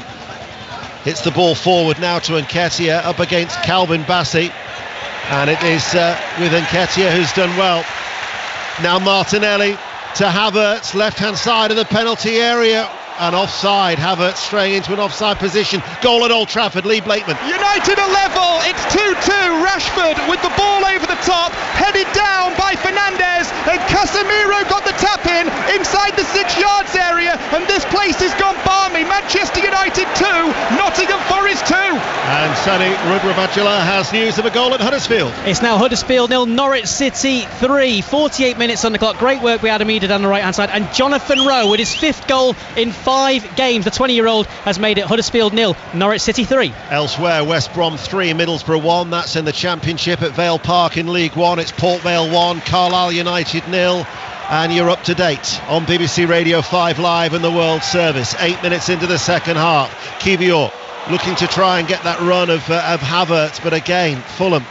Hits the ball forward now to Nketiah, up against Calvin Bassey, and it is with Nketiah who's done well. Now Martinelli to Havertz, left hand side of the penalty area, and offside. Havertz straying into an offside position. Goal at Old Trafford. Lee Blakeman. United are level. It's 2-2. Rashford with the ball over the top, headed down by Fernandes, and Casemiro got the tap in inside the 6 yards area, and this place has gone balmy. Manchester United 2, Nottingham Forest 2. And Sani Rudravajula has news of a goal at Huddersfield. It's now Huddersfield 0, Norwich City 3. 48 minutes on the clock. Great work by Adam Eder down the right hand side, and Jonathan Rowe with his 5th goal in 5 games. The 20-year-old has made it Huddersfield 0, Norwich City 3. Elsewhere, West Brom 3, Middlesbrough 1. That's in the Championship at Vale Park in League 1. It's Port Vale 1, Carlisle United 0. And you're up to date on BBC Radio 5 Live and the World Service. 8 minutes into the second half. Kiwior looking to try and get that run of Havertz, but again, Fulham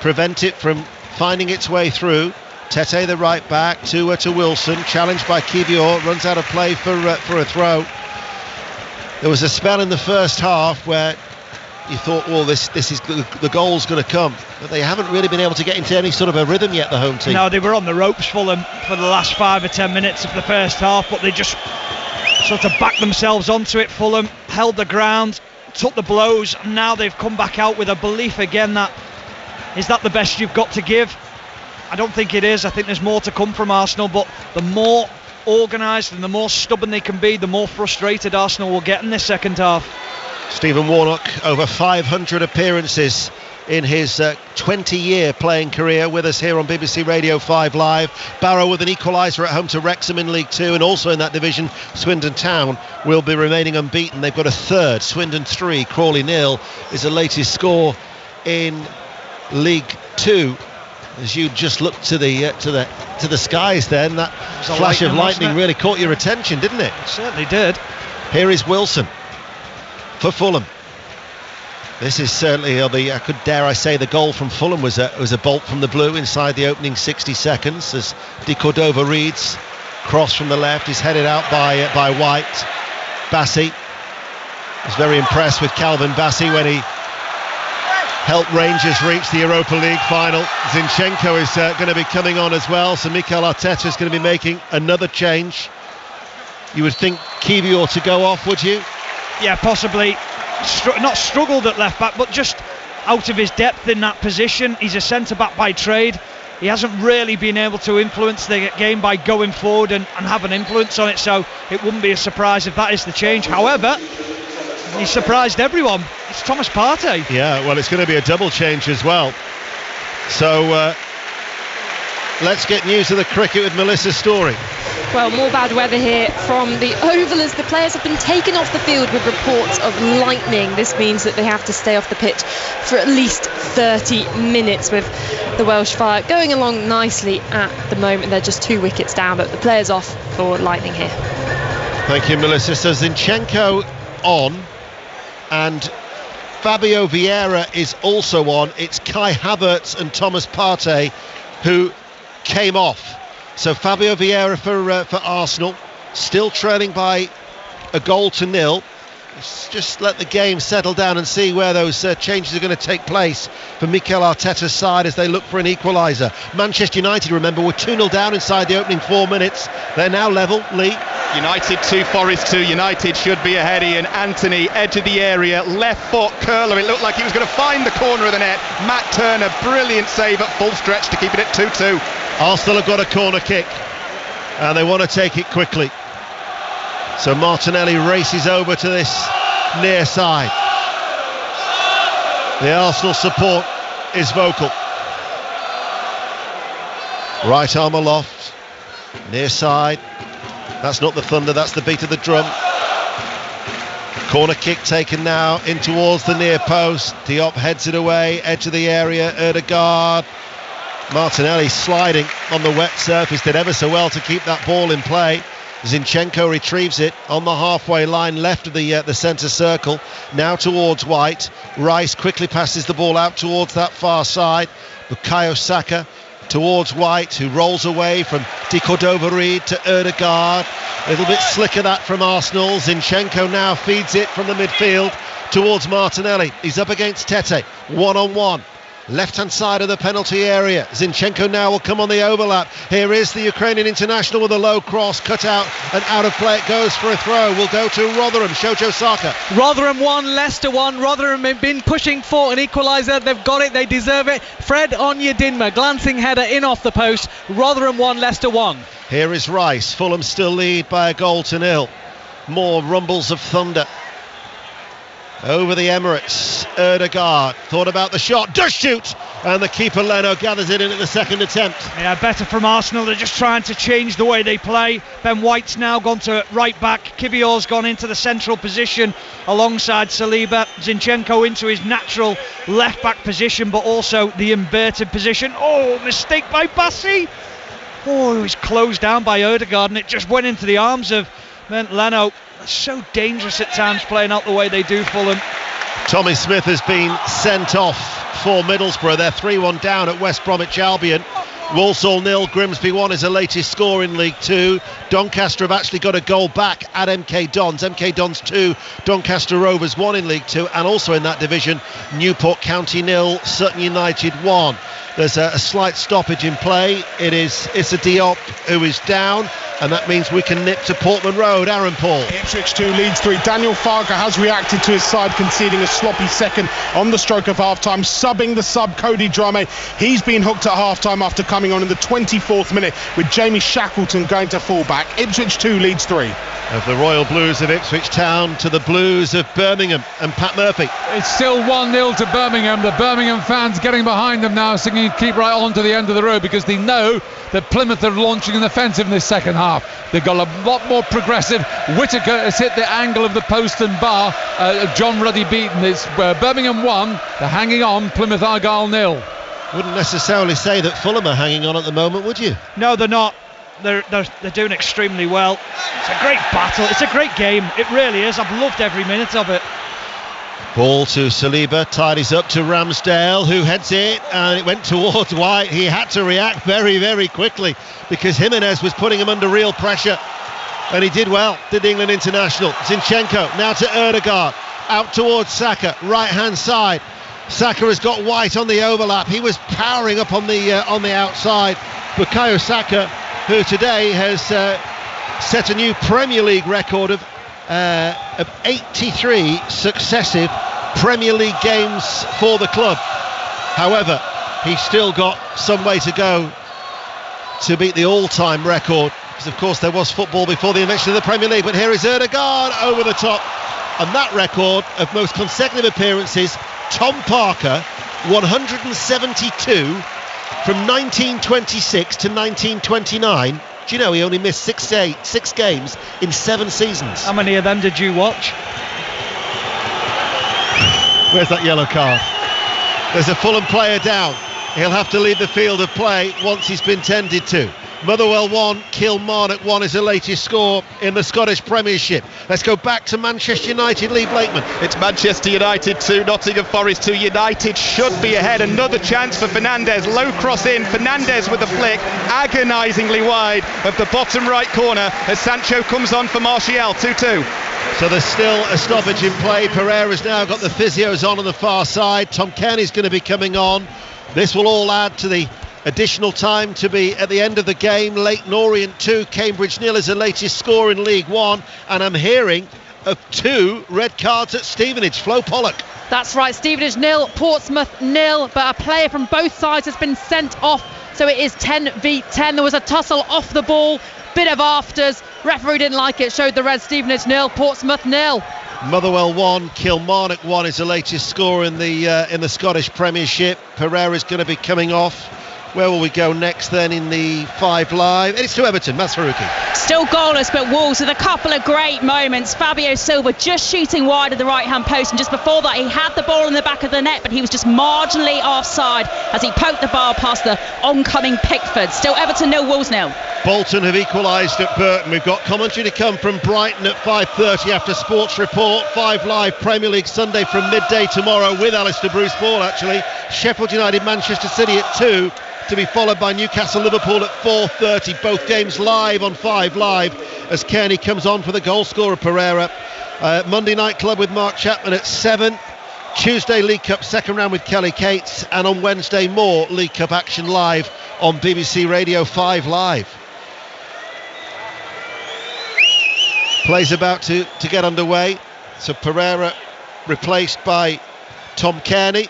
prevent it from finding its way through. Tete, the right back, to Wilson, challenged by Kiwior, runs out of play for a throw. There was a spell in the first half where you thought, well, this is the goal's going to come, but they haven't really been able to get into any sort of a rhythm yet, the home team. No, they were on the ropes, Fulham, for the last 5 or 10 minutes of the first half, but they just sort of backed themselves onto it. Fulham held the ground, took the blows, and now they've come back out with a belief again that, is that the best you've got to give? I don't think it is. I think there's more to come from Arsenal, but the more organised and the more stubborn they can be, the more frustrated Arsenal will get in this second half. Stephen Warnock, over 500 appearances in his 20-year playing career, with us here on BBC Radio 5 Live. Barrow with an equaliser at home to Wrexham in League 2, and also in that division, Swindon Town will be remaining unbeaten. They've got a third. Swindon 3, Crawley 0 is the latest score in League 2. As you just looked to the skies then, that flash of lightning really caught your attention, didn't it? It certainly did. Here is Wilson for Fulham. This is certainly dare I say, the goal from Fulham was a bolt from the blue inside the opening 60 seconds, as De Cordova-Reid's cross from the left is headed out by White. Bassey was very impressed with Calvin Bassey when he helped Rangers reach the Europa League final. Zinchenko is going to be coming on as well, so Mikel Arteta is going to be making another change. You would think Kiwior to go off, would you? Yeah, possibly. Not struggled at left back, but just out of his depth in that position. He's a centre back by trade. He hasn't really been able to influence the game by going forward and have an influence on it, so it wouldn't be a surprise if that is the change. However, he surprised everyone. It's Thomas Partey. Yeah, well, it's going to be a double change as well. So let's get news of the cricket with Melissa Story. Well, more bad weather here from the Oval as the players have been taken off the field with reports of lightning. This means that they have to stay off the pitch for at least 30 minutes, with the Welsh Fire going along nicely at the moment. They're just 2 wickets down, but the players off for lightning here. Thank you, Melissa. So Zinchenko on, and Fabio Vieira is also on. It's Kai Havertz and Thomas Partey who came off. So Fabio Vieira for Arsenal, still trailing by a 1-0. Let's just let the game settle down and see where those changes are going to take place for Mikel Arteta's side as they look for an equaliser. Manchester United, remember, were 2-0 down inside the opening 4 minutes. They're now level. Lee? United 2, Forest 2. United should be ahead. Ian Anthony, edge of the area, left foot curler. It looked like he was going to find the corner of the net. Matt Turner, brilliant save at full stretch to keep it at 2-2. Arsenal have got a corner kick and they want to take it quickly. So Martinelli races over to this near side. The Arsenal support is vocal. Right arm aloft, near side. That's not the thunder, that's the beat of the drum. Corner kick taken now in towards the near post. Diop heads it away, edge of the area, Ødegaard. Martinelli sliding on the wet surface, did ever so well to keep that ball in play. Zinchenko retrieves it on the halfway line left of the centre circle, now towards White. Rice quickly passes the ball out towards that far side. Bukayo Saka towards White, who rolls away from Di Cordova-Reid to Ødegaard. A little bit slicker that from Arsenal. Zinchenko now feeds it from the midfield towards Martinelli. He's up against Tete, 1-on-1. Left-hand side of the penalty area. Zinchenko now will come on the overlap. Here is the Ukrainian international with a low cross, cut out and out of play. It goes for a throw. We'll go to Rotherham. Shojo Saka. Rotherham 1, Leicester 1. Rotherham have been pushing for an equaliser. They've got it. They deserve it. Fred Onyedinma, glancing header in off the post. Rotherham 1, Leicester 1. Here is Rice. Fulham still lead by a 1-0. More rumbles of thunder over the Emirates. Ødegaard thought about the shot, does shoot, and the keeper Leno gathers it in at the second attempt. Yeah, better from Arsenal. They're just trying to change the way they play. Ben White's now gone to right back. Kiwior's gone into the central position alongside Saliba. Zinchenko into his natural left back position, but also the inverted position. Oh, mistake by Bassi. Oh, he was closed down by Ødegaard, and it just went into the arms of Leno. So dangerous at times playing out the way they do, Fulham. Tommy Smith has been sent off for Middlesbrough. They're 3-1 down at West Bromwich Albion. Walsall 0, Grimsby 1 is the latest score in League 2. Doncaster have actually got a goal back at MK Dons. MK Dons 2, Doncaster Rovers 1 in League 2, and also in that division, Newport County 0, Sutton United 1. There's a slight stoppage in play. It is Issa Diop who is down, and that means we can nip to Portman Road. Aaron Paul. Ipswich 2, Leeds 3. Daniel Farke has reacted to his side conceding a sloppy second on the stroke of half-time, subbing the sub Cody Drame. He's been hooked at half-time after coming on in the 24th minute, with Jamie Shackleton going to full-back. Ipswich 2, Leeds 3. Of the Royal Blues of Ipswich Town to the Blues of Birmingham and Pat Murphy. It's still 1-0 to Birmingham. The Birmingham fans getting behind them now, singing keep right on to the end of the road, because they know that Plymouth are launching an offensive in this second half. They've got a lot more progressive. Whittaker has hit the angle of the post and bar. John Ruddy beaten. It's Birmingham 1, they're hanging on. Plymouth Argyle 0. Wouldn't necessarily say that Fulham are hanging on at the moment, would you? No, they're not. They're doing extremely well. It's a great battle. It's a great game. It really is. I've loved every minute of it. Ball to Saliba, tidies up to Ramsdale, who heads it, and it went towards White. He had to react very, very quickly because Jimenez was putting him under real pressure, and he did well, did the England international. Zinchenko now to Ødegaard, out towards Saka, right hand side. Saka has got White on the overlap. He was powering up on the outside. Bukayo Saka, who today has set a new Premier League record of 83 successive Premier League games for the club. However, he's still got some way to go to beat the all-time record, because of course there was football before the invention of the Premier League. But here is Ødegaard over the top, and that record of most consecutive appearances, Tom Parker, 172 from 1926 to 1929. Do you know he only missed six games in 7 seasons? How many of them did you watch? Where's that yellow card? There's a Fulham player down. He'll have to leave the field of play once he's been tended to. Motherwell 1, Kilmarnock 1 is the latest score in the Scottish Premiership. Let's go back to Manchester United. Lee Blakeman. It's Manchester United 2, Nottingham Forest 2. United should be ahead. Another chance for Fernandes. Low cross in. Fernandes with a flick, agonisingly wide of the bottom right corner as Sancho comes on for Martial. 2-2. So there's still a stoppage in play. Pereira's now got the physios on the far side. Tom Kenny's going to be coming on. This will all add to the additional time to be at the end of the game. Leyton Orient 2, Cambridge 0 is the latest score in League One, and I'm hearing of 2 red cards at Stevenage. Flo Pollock. That's right, Stevenage 0, Portsmouth 0, but a player from both sides has been sent off, so it is 10v10. There was a tussle off the ball, bit of afters, referee didn't like it, showed the red. Stevenage 0, Portsmouth 0. Motherwell 1, Kilmarnock 1 is the latest score in the Scottish Premiership. Pereira's going to be coming off. Where will we go next then in the 5 Live? And it's to Everton, Maz Faruqi. Still goalless, but Wolves with a couple of great moments. Fabio Silva just shooting wide of the right-hand post, and just before that he had the ball in the back of the net, but he was just marginally offside as he poked the ball past the oncoming Pickford. Still Everton 0, Wolves 0. Bolton have equalised at Burton. We've got commentary to come from Brighton at 5:30 after Sports Report. 5 Live Premier League Sunday from midday tomorrow with Alistair Bruce Ball, actually. Sheffield United, Manchester City at 2. To be followed by Newcastle Liverpool at 4:30. Both games live on 5 Live as Kearney comes on for the goal scorer Pereira. Monday Night Club with Mark Chapman at 7. Tuesday League Cup second round with Kelly Cates, and on Wednesday more League Cup action live on BBC Radio 5 Live. Play's about to get underway. So Pereira replaced by Tom Kearney,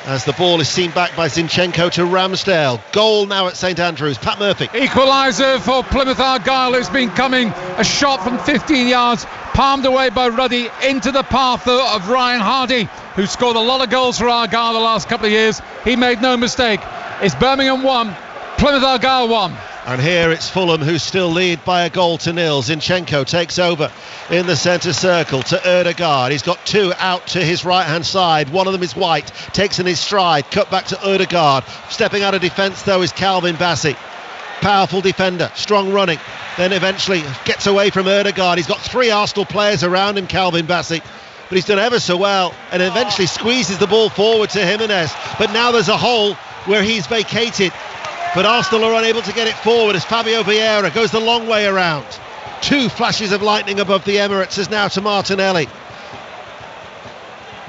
as the ball is seen back by Zinchenko to Ramsdale. Goal now at St Andrews. Pat Murphy. Equaliser for Plymouth Argyle. It's been coming. A shot from 15 yards, palmed away by Ruddy into the path of Ryan Hardy, who scored a lot of goals for Argyle the last couple of years. He made no mistake. It's Birmingham 1, Plymouth Argyle 1. And here it's Fulham who still lead by a goal to 0. Zinchenko takes over in the centre circle to Ødegaard. He's got 2 out to his right hand side. One of them is White, takes in his stride, cut back to Ødegaard. Stepping out of defence though is Calvin Bassey. Powerful defender, strong running, then eventually gets away from Ødegaard. He's got 3 Arsenal players around him, Calvin Bassey, but he's done ever so well and eventually squeezes the ball forward to Jimenez. But now there's a hole where he's vacated, but Arsenal are unable to get it forward as Fabio Vieira goes the long way around. 2 flashes of lightning above the Emirates is now to Martinelli.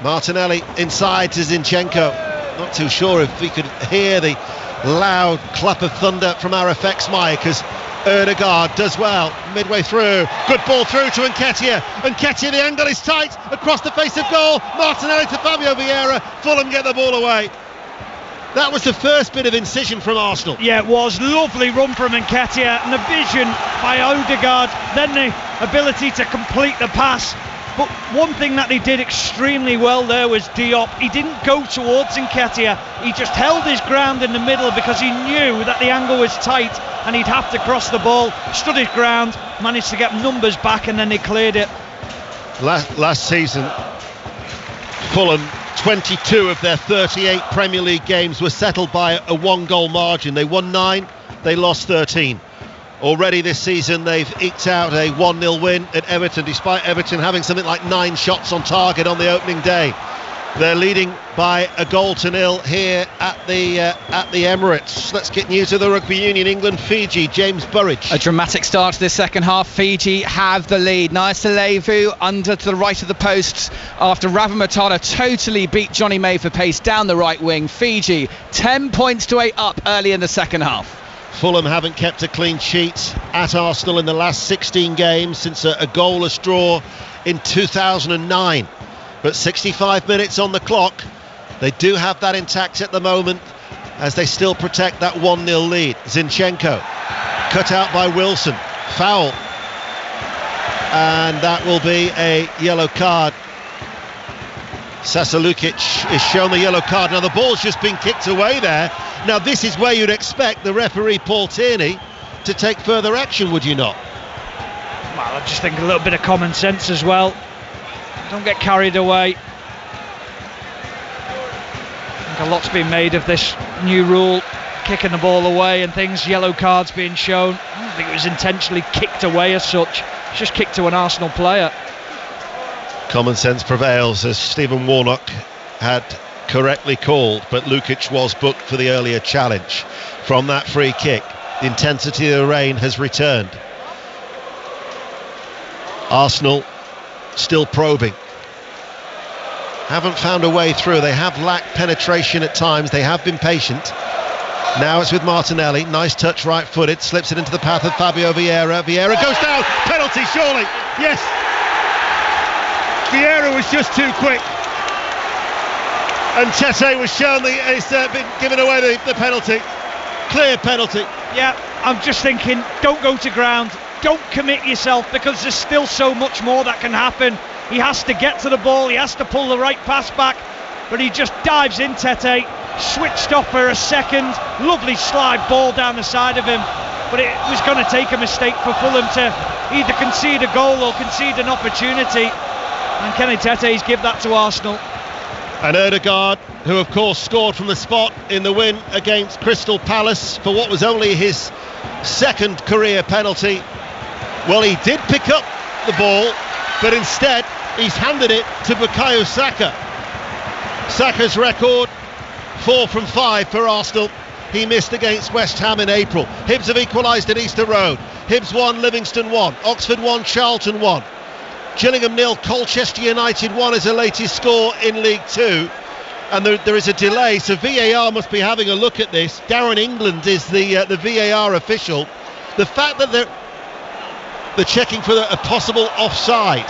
Martinelli inside to Zinchenko. Not too sure if we could hear the loud clap of thunder from our effects mic as Ødegaard does well midway through. Good ball through to Nketiah. Nketiah, the angle is tight across the face of goal. Martinelli to Fabio Vieira. Fulham get the ball away. That was the first bit of incision from Arsenal. Yeah, it was. Lovely run from Nketiah and the vision by Ødegaard, then the ability to complete the pass. But one thing that he did extremely well there was Diop. He didn't go towards Nketiah, he just held his ground in the middle because he knew that the angle was tight and he'd have to cross the ball. Stood his ground, managed to get numbers back, and then they cleared it. Last season, Fulham, 22 of their 38 Premier League games were settled by a 1-goal margin. They won 9, they lost 13. Already this season they've eked out a 1-0 win at Everton, despite Everton having something like 9 shots on target on the opening day. They're leading by a goal to 0 here at the Emirates. Let's get news of the Rugby Union England Fiji. James Burridge. A dramatic start to the second half. Fiji have the lead. Nice to Levu under to the right of the posts after Ravamatana totally beat Johnny May for pace down the right wing. Fiji 10 points to 8 up early in the second half. Fulham haven't kept a clean sheet at Arsenal in the last 16 games since a goalless draw in 2009. But 65 minutes on the clock. They do have that intact at the moment as they still protect that 1-0 lead. Zinchenko cut out by Wilson. Foul. And that will be a yellow card. Sasa Lukic is shown the yellow card. Now the ball's just been kicked away there. Now this is where you'd expect the referee Paul Tierney to take further action, would you not? Well, I just think a little bit of common sense as well. Don't get carried away. I think a lot's been made of this new rule, kicking the ball away and things, yellow cards being shown. I don't think it was intentionally kicked away as such. It's just kicked to an Arsenal player. Common sense prevails, as Stephen Warnock had correctly called, but Lukic was booked for the earlier challenge. From that free kick, the intensity of the rain has returned. Arsenal still probing. Haven't found a way through. They have lacked penetration at times. They have been patient. Now it's with Martinelli. Nice touch, right-footed. Slips it into the path of Fabio Vieira. Vieira goes down. Penalty, surely. Yes. Vieira was just too quick. And Tete was shown he's been given away the penalty. Clear penalty. Yeah, I'm just thinking, don't go to ground. Don't commit yourself, because there's still so much more that can happen. He has to get to the ball, he has to pull the right pass back, but he just dives in. Tete switched off for a second, lovely slide ball down the side of him, but it was going to take a mistake for Fulham to either concede a goal or concede an opportunity, and Kenny Tete's give that to Arsenal. And Ødegaard, who of course scored from the spot in the win against Crystal Palace for what was only his second career penalty. Well, he did pick up the ball, but instead he's handed it to Bukayo Saka. Saka's record, 4 from 5 for Arsenal. He missed against West Ham in April. Hibs have equalised at Easter Road. Hibs 1, Livingston 1, Oxford 1, Charlton 1. Gillingham 0, Colchester United 1 is the latest score in League 2. And there is a delay, so VAR must be having a look at this. Darren England is the VAR official. The fact that they're checking for a possible offside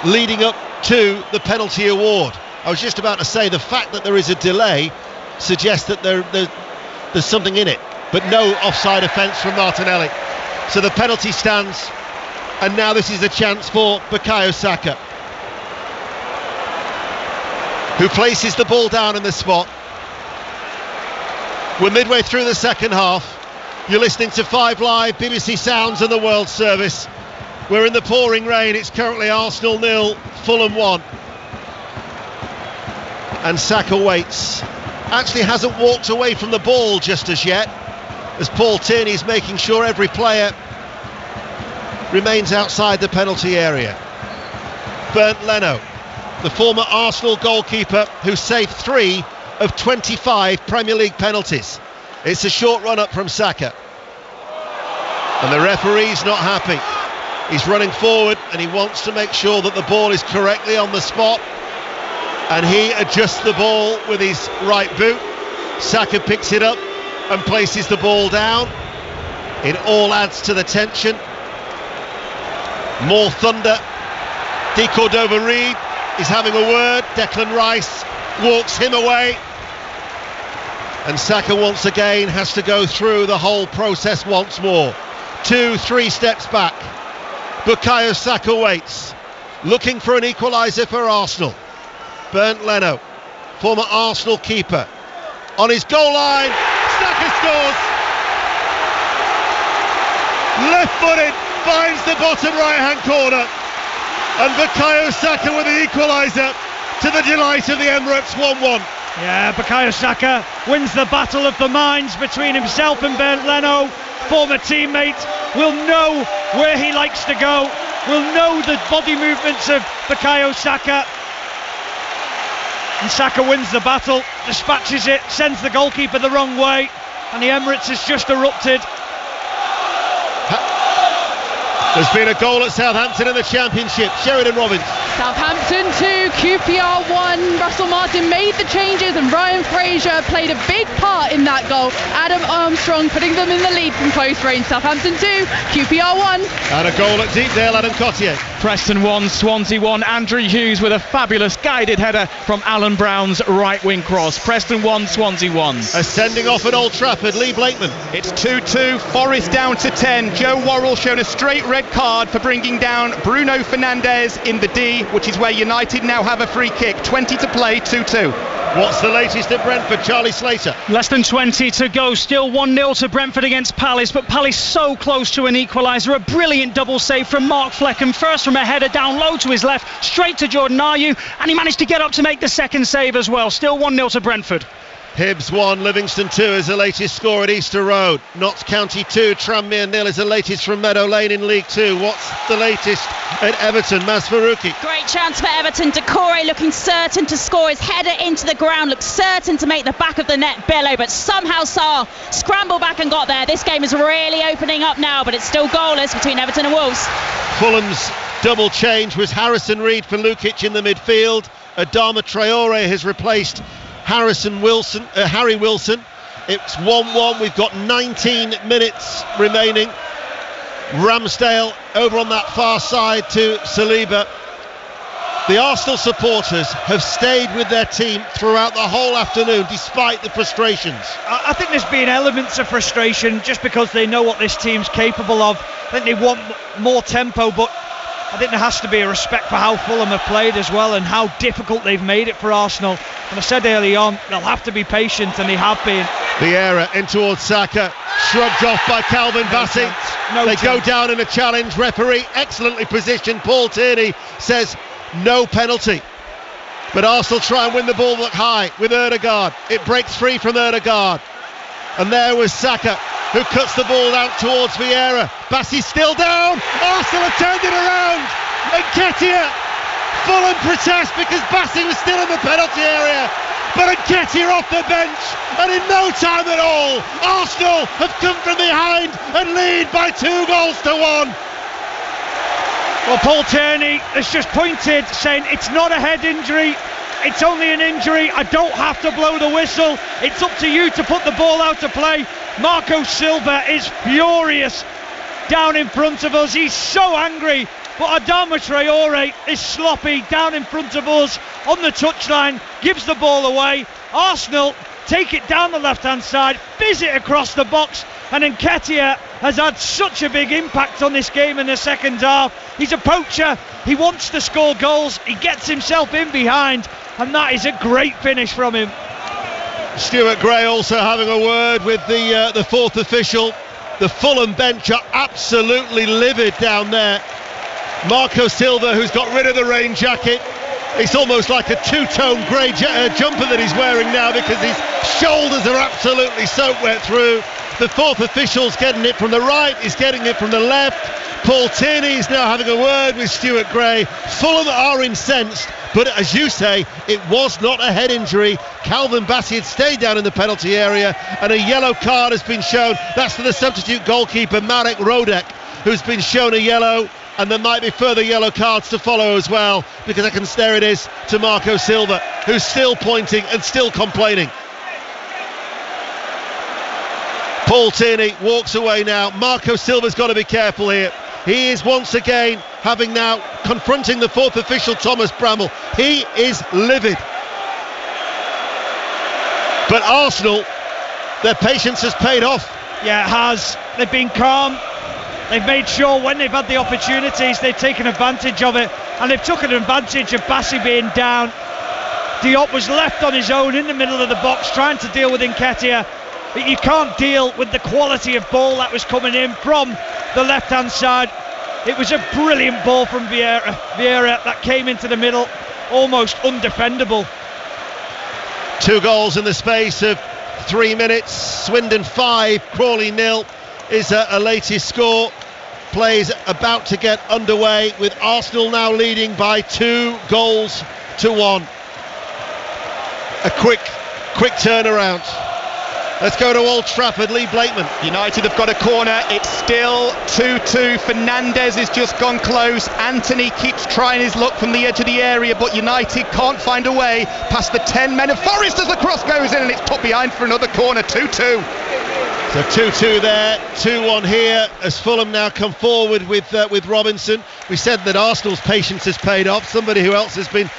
leading up to the penalty award. I was just about to say, the fact that there is a delay suggests that there's something in it, but no offside offence from Martinelli. So the penalty stands, and now this is a chance for Bukayo Saka, who places the ball down in the spot. We're midway through the second half. You're listening to 5 Live, BBC Sounds and the World Service. We're in the pouring rain. It's currently Arsenal 0, Fulham 1. And Saka waits. Actually hasn't walked away from the ball just as yet, as Paul Tierney's making sure every player remains outside the penalty area. Bernd Leno, the former Arsenal goalkeeper who saved 3 of 25 Premier League penalties. It's a short run up from Saka. And the referee's not happy. He's running forward and he wants to make sure that the ball is correctly on the spot. And he adjusts the ball with his right boot. Saka picks it up and places the ball down. It all adds to the tension. More thunder. De Cordova-Reid is having a word. Declan Rice walks him away. And Saka once again has to go through the whole process once more. 2-3 steps back. Bukayo Saka waits, looking for an equaliser for Arsenal. Bernd Leno, former Arsenal keeper, on his goal line. Saka scores. Left-footed, finds the bottom right-hand corner. And Bukayo Saka with the equaliser, to the delight of the Emirates. 1-1. Yeah, Bukayo Saka wins the battle of the minds between himself and Bernd Leno. Former teammate will know where he likes to go, will know the body movements of Bukayo Saka. And Saka wins the battle, dispatches it, sends the goalkeeper the wrong way, and the Emirates has just erupted. There's been a goal at Southampton in the Championship. Sheridan Robbins Southampton 2, QPR 1. Russell Martin made the changes and Ryan Fraser played a big part in that goal. Adam Armstrong putting them in the lead from close range. Southampton 2, QPR 1. And a goal at Deepdale, Adam Cottier. Preston 1, Swansea 1. Andrew Hughes with a fabulous guided header from Alan Brown's right wing cross. Preston 1, Swansea 1. Ascending off at Old Trafford, Lee Blakeman. It's 2-2, Forest down to 10. Joe Worrell shown a straight red card for bringing down Bruno Fernandes in the D, which is where United now have a free kick. 20 to play, 2-2. What's the latest at Brentford? Charlie Slater. Less than 20 to go, still 1-0 to Brentford against Palace, but Palace so close to an equaliser. A brilliant double save from Mark Flecken, first from a header down low to his left, straight to Jordan Ayew, and he managed to get up to make the second save as well. Still 1-0 to Brentford. Hibs 1, Livingston 2 is the latest score at Easter Road. Notts County 2, Tranmere 0 is the latest from Meadow Lane in League 2. What's the latest at Everton? Maz Faruqi. Great chance for Everton. Decore looking certain to score. His header into the ground, looks certain to make the back of the net billow, but somehow Sarr scrambled back and got there. This game is really opening up now, but it's still goalless between Everton and Wolves. Fulham's double change was Harrison Reed for Lukic in the midfield. Adama Traore has replaced Harry Wilson. It's 1-1. We've got 19 minutes remaining. Ramsdale over on that far side to Saliba. The Arsenal supporters have stayed with their team throughout the whole afternoon despite the frustrations. I think there's been elements of frustration just because they know what this team's capable of. I think they want more tempo, but I think there has to be a respect for how Fulham have played as well and how difficult they've made it for Arsenal. And I said early on, they'll have to be patient, and they have been. Vieira in towards Saka, shrugged off by Calvin Bassey. They go down in a challenge. Referee excellently positioned. Paul Tierney says no penalty. But Arsenal try and win the ball back high with Ødegaard. It breaks free from Ødegaard. And there was Saka, who cuts the ball out towards Vieira. Bassey's still down. Arsenal have turned it around. And Nketiah, Fulham protest because Bassey was still in the penalty area. But Nketiah off the bench, and in no time at all, Arsenal have come from behind and lead by 2-1. Well, Paul Tierney has just pointed, saying it's not a head injury. It's only an injury. I don't have to blow the whistle. It's up to you to put the ball out to play. Marco Silva is furious down in front of us. He's so angry. But Adama Traore is sloppy down in front of us on the touchline. Gives the ball away. Arsenal take it down the left-hand side, fizz it across the box. And Nketiah has had such a big impact on this game in the second half. He's a poacher. He wants to score goals. He gets himself in behind. And that is a great finish from him. Stuart Gray also having a word with the fourth official. The Fulham bench are absolutely livid down there. Marco Silva, who's got rid of the rain jacket. It's almost like a two-tone grey jumper that he's wearing now because his shoulders are absolutely soaked wet through. The fourth official's getting it from the right, he's getting it from the left. Paul Tierney is now having a word with Stuart Gray. Fulham are incensed, but as you say, it was not a head injury. Calvin Bassey had stayed down in the penalty area, and a yellow card has been shown. That's for the substitute goalkeeper Marek Rodek, who's been shown a yellow, and there might be further yellow cards to follow as well, because there it is to Marco Silva, who's still pointing and still complaining. Paul Tierney walks away now. Marco Silva's got to be careful here. He is once again having now confronting the fourth official, Thomas Bramall. He is livid. But Arsenal, their patience has paid off. Yeah, it has. They've been calm. They've made sure when they've had the opportunities, they've taken advantage of it. And they've taken advantage of Bassey being down. Diop was left on his own in the middle of the box trying to deal with Nketiah. But you can't deal with the quality of ball that was coming in from the left-hand side. It was a brilliant ball from Vieira that came into the middle, almost undefendable. 2 goals in the space of 3 minutes. Swindon 5, Crawley 0 is a latest score. Plays about to get underway with Arsenal now leading by 2-1. A quick turnaround. Let's go to Old Trafford. Lee Blakeman. United have got a corner. It's still 2-2. Fernandez has just gone close. Anthony keeps trying his luck from the edge of the area, but United can't find a way past the 10 men of Forest as the cross goes in, and it's put behind for another corner. 2-2. So 2-2 there, 2-1 here as Fulham now come forward with Robinson. We said that Arsenal's patience has paid off. Somebody who else has been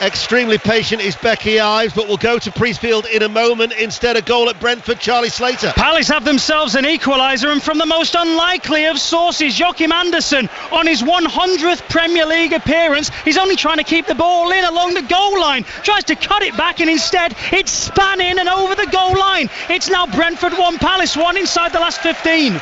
extremely patient is Becky Ives, but we'll go to Priestfield in a moment. Instead, a goal at Brentford. Charlie Slater. Palace have themselves an equaliser, and from the most unlikely of sources, Joachim Andersen, on his 100th Premier League appearance, he's only trying to keep the ball in along the goal line, tries to cut it back, and instead it's span in and over the goal line. It's now Brentford 1, Palace 1 inside the last 15.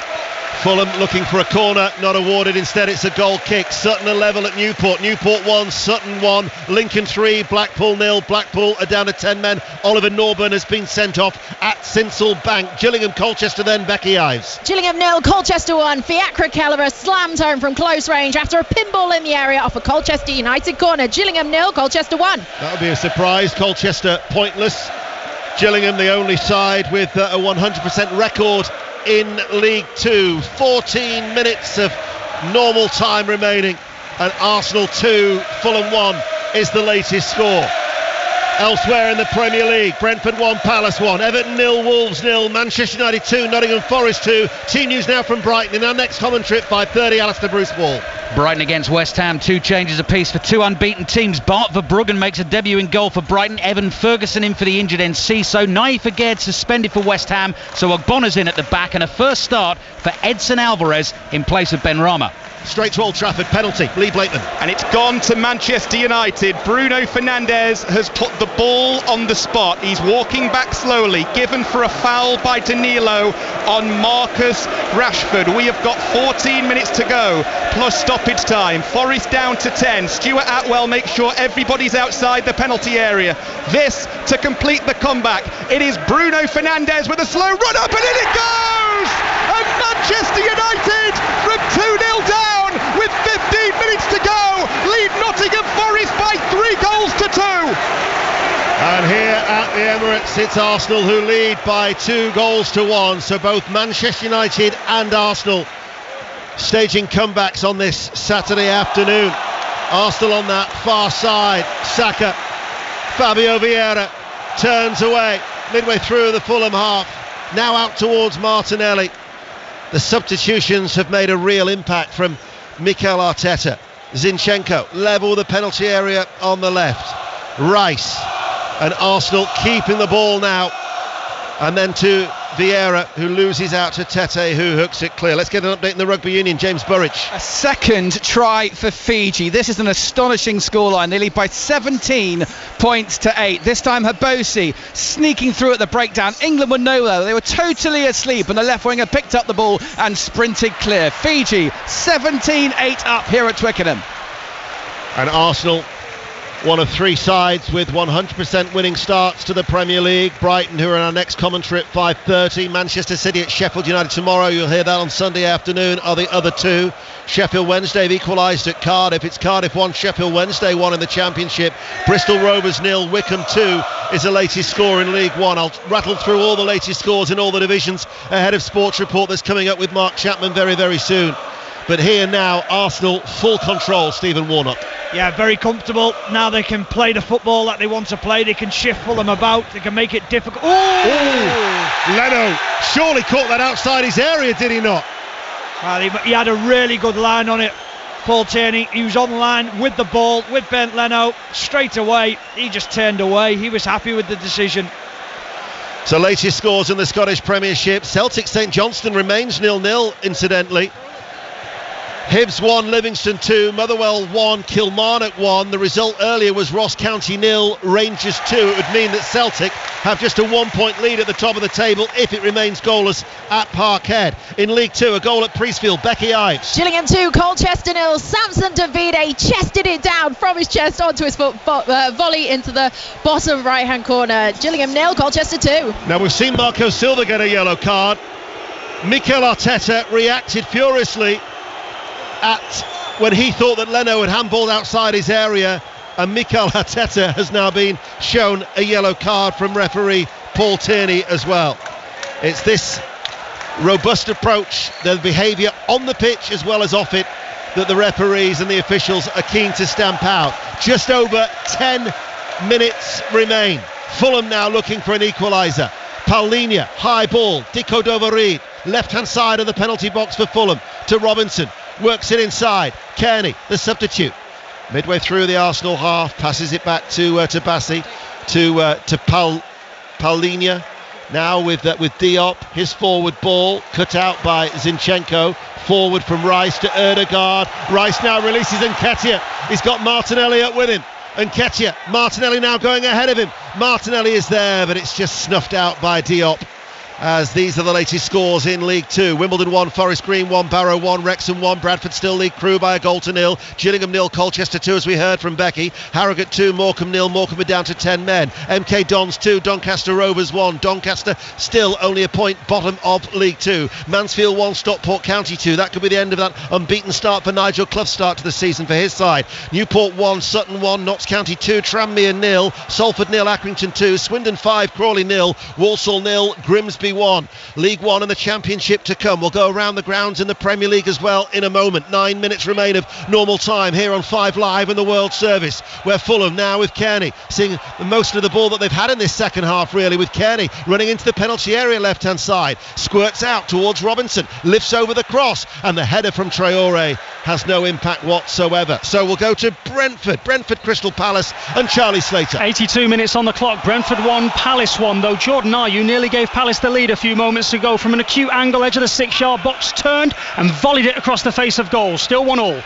Fulham looking for a corner, not awarded. Instead, it's a goal kick. Sutton a level at Newport. Newport 1, Sutton 1, Lincoln 3, Blackpool 0. Blackpool are down to 10 men. Oliver Norburn has been sent off at Sincil Bank. Gillingham, Colchester, then Becky Ives. Gillingham 0, Colchester 1. Fiacre Kelleher slammed home from close range after a pinball in the area off a Colchester United corner. Gillingham 0, Colchester 1. That would be a surprise. Colchester pointless. Gillingham the only side with a 100% record in League 2. 14 minutes of normal time remaining, and Arsenal 2, Fulham 1 is the latest score. Elsewhere in the Premier League, Brentford 1, Palace 1, Everton 0, Wolves 0, Manchester United 2, Nottingham Forest 2. Team news now from Brighton in our next commentary at 5:30. Alistair Bruce Wall. Brighton against West Ham, 2 changes apiece for 2 unbeaten teams. Bart Verbruggen makes a debut in goal for Brighton. Evan Ferguson in for the injured Enciso. Naif Aguerd suspended for West Ham, so Ogbona's in at the back, and a first start for Edson Alvarez in place of Benrahma. Straight to Old Trafford, penalty, Lee Blakeman. And it's gone to Manchester United. Bruno Fernandes has put the ball on the spot. He's walking back slowly, given for a foul by Danilo on Marcus Rashford. We have got 14 minutes to go, plus stoppage time. Forest down to 10. Stuart Atwell makes sure everybody's outside the penalty area. This to complete the comeback. It is Bruno Fernandes with a slow run up, and in it goes! And Manchester United from 2-0 down with 15 minutes to go lead Nottingham Forest by 3 goals to 2. And here at the Emirates, it's Arsenal who lead by 2 goals to 1. So both Manchester United and Arsenal staging comebacks on this Saturday afternoon. Arsenal on that far side. Saka, Fabio Vieira turns away midway through the Fulham half. Now out towards Martinelli. The substitutions have made a real impact from Mikel Arteta. Zinchenko level with the penalty area on the left. Rice, and Arsenal keeping the ball now. And then to Vieira, who loses out to Tete, who hooks it clear. Let's get an update in the Rugby Union. James Burridge. A second try for Fiji. This is an astonishing scoreline. They lead by 17 points to 8. This time Habosi sneaking through at the breakdown. England were nowhere. They were totally asleep, and the left winger picked up the ball and sprinted clear. Fiji 17-8 up here at Twickenham. And Arsenal, one of 3 sides with 100% winning starts to the Premier League. Brighton, who are in our next commentary at 5:30. Manchester City at Sheffield United tomorrow. You'll hear that on Sunday afternoon, are the other 2. Sheffield Wednesday have equalised at Cardiff. It's Cardiff 1, Sheffield Wednesday 1 in the Championship. Bristol Rovers 0, Wycombe 2 is the latest score in League 1. I'll rattle through all the latest scores in all the divisions ahead of Sports Report that's coming up with Mark Chapman very, very soon. But here now, Arsenal full control. Stephen Warnock. Yeah, very comfortable. Now they can play the football that they want to play. They can shift Fulham about. They can make it difficult. Leno surely caught that outside his area, did he not? Well, he had a really good line on it. Paul Tierney, he was on line with the ball, with Bernd Leno. Straight away, he just turned away. He was happy with the decision. So latest scores in the Scottish Premiership. Celtic St Johnstone remains 0-0, incidentally. Hibs 1, Livingston 2, Motherwell 1, Kilmarnock 1. The result earlier was Ross County 0, Rangers 2. It would mean that Celtic have just a 1-point lead at the top of the table if it remains goalless at Parkhead. In League 2, a goal at Priestfield, Becky Ives. Gillingham 2, Colchester 0. Samson Davide chested it down from his chest onto his foot, volley into the bottom right-hand corner. Gillingham 0, Colchester 2. Now we've seen Marco Silva get a yellow card. Mikel Arteta reacted furiously when he thought that Leno had handballed outside his area, and Mikel Arteta has now been shown a yellow card from referee Paul Tierney as well. It's this robust approach, the behaviour on the pitch as well as off it, that the referees and the officials are keen to stamp out. Just over 10 minutes remain. Fulham now looking for an equaliser. Paulinho, high ball, Dico Dovarid, left-hand side of the penalty box for Fulham, to Robinson, works it inside. Kearney, the substitute, midway through the Arsenal half, passes it back to Bassi, to Paulinho. Now with Diop, his forward ball cut out by Zinchenko, forward from Rice to Ødegaard. Rice now releases Nketiah. He's got Martinelli up with him. Nketiah, Martinelli now going ahead of him. Martinelli is there, but it's just snuffed out by Diop. As these are the latest scores in League 2. Wimbledon 1, Forest Green 1, Barrow 1, Wrexham 1, Bradford still lead Crewe by a goal to nil. Gillingham 0, Colchester 2 as we heard from Becky. Harrogate 2, Morecambe 0, Morecambe are down to 10 men. MK Dons 2, Doncaster Rovers 1. Doncaster still only a point bottom of League 2. Mansfield 1, Stockport County 2. That could be the end of that unbeaten start for Nigel Clough's start to the season for his side. Newport 1, Sutton 1, Notts County 2, Tranmere 0, Salford 0, Accrington 2, Swindon 5, Crawley 0, Walsall 0, Grimsby 1. League One and the Championship to come. We'll go around the grounds in the Premier League as well in a moment. 9 minutes remain of normal time here on 5 Live in the World Service, where Fulham now with Kearney seeing most of the ball that they've had in this second half, really, with Kearney running into the penalty area left hand side, squirts out towards Robinson, lifts over the cross, and the header from Traore has no impact whatsoever. So we'll go to Brentford Crystal Palace and Charlie Slater. 82 minutes on the clock. Brentford 1, Palace 1, though Jordan Ayew nearly gave Palace the lead a few moments ago from an acute angle, edge of the 6-yard box, turned and volleyed it across the face of goal. Still 1-1.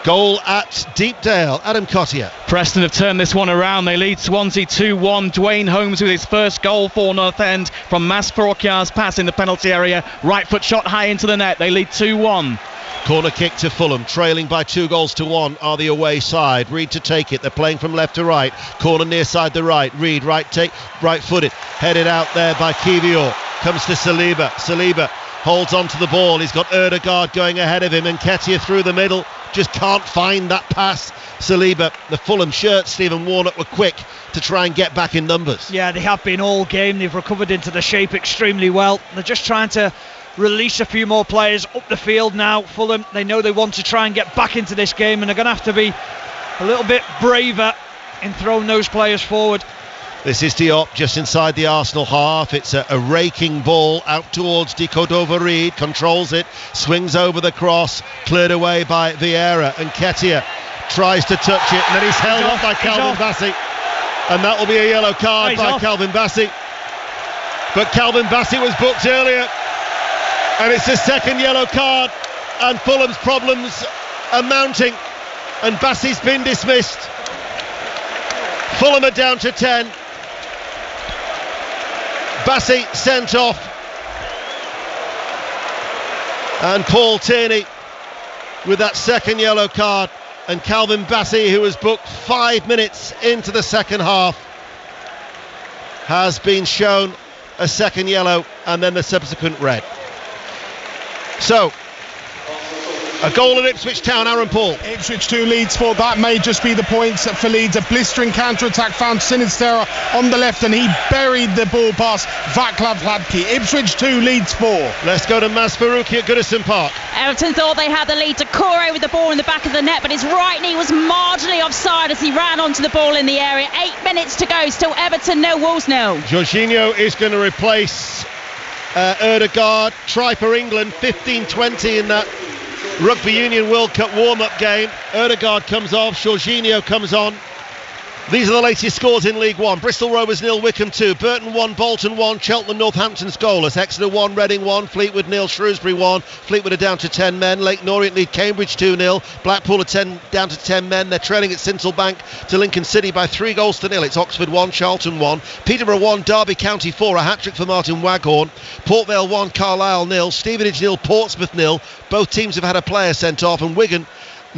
Goal at Deepdale, Adam Cottier. Preston have turned this one around. They lead Swansea 2-1. Dwayne Holmes with his first goal for North End from Mas Farokhiar's pass in the penalty area. Right foot shot high into the net. They lead 2-1. Corner kick to Fulham, trailing by 2-1 are the away side. Reed to take it. They're playing from left to right. Corner near side the right. Reed right footed, headed out there by Kiwior. Comes to Saliba. Saliba holds on to the ball. He's got Ødegaard going ahead of him, and Nketiah through the middle. Just can't find that pass. Saliba, the Fulham shirt, Stephen Warnock were quick to try and get back in numbers. Yeah, they have been all game. They've recovered into the shape extremely well. They're just trying to release a few more players up the field now. Fulham, they know they want to try and get back into this game, and they're going to have to be a little bit braver in throwing those players forward. This is Diop just inside the Arsenal half. It's a raking ball out towards Dico Dovarid, controls it, swings over the cross, cleared away by Vieira, and Nketiah tries to touch it, and then he's held off by Calvin Bassey, and that will be a yellow card by Calvin Bassey. But Calvin Bassey was booked earlier, and it's the second yellow card, and Fulham's problems are mounting, and Bassey's been dismissed. Fulham are down to 10. Bassey sent off, and Paul Tierney with that second yellow card, and Calvin Bassey, who was booked 5 minutes into the second half, has been shown a second yellow and then the subsequent red. So a goal at Ipswich Town, Aaron Paul. Ipswich 2, Leeds 4. That may just be the points for Leeds. A blistering counter-attack found Sinistera on the left, and he buried the ball past Václav Hladký. Ipswich 2, Leeds 4. Let's go to Mas Farokhi at Goodison Park. Everton thought they had the lead. Decore with the ball in the back of the net, but his right knee was marginally offside as he ran onto the ball in the area. 8 minutes to go. Still Everton 0, Wolves 0. Jorginho is going to replace Ødegaard. Try for England, 15-20 in that Rugby Union World Cup warm-up game. Ødegaard comes off, Jorginho comes on. These are the latest scores in League One. Bristol Rovers 0, Wycombe 2, Burton 1, Bolton 1, Cheltenham Northampton's goalless, Exeter 1, Reading 1, Fleetwood 0, Shrewsbury 1. Fleetwood are down to 10 men. Leyton Orient lead Cambridge 2-0. Blackpool are down to 10 men. They're trailing at Sincilbank to Lincoln City by 3-0. It's Oxford 1, Charlton 1, Peterborough 1, Derby County 4. A hat-trick for Martin Waghorn. Port Vale 1, Carlisle 0, Stevenage 0, Portsmouth 0. Both teams have had a player sent off, and Wigan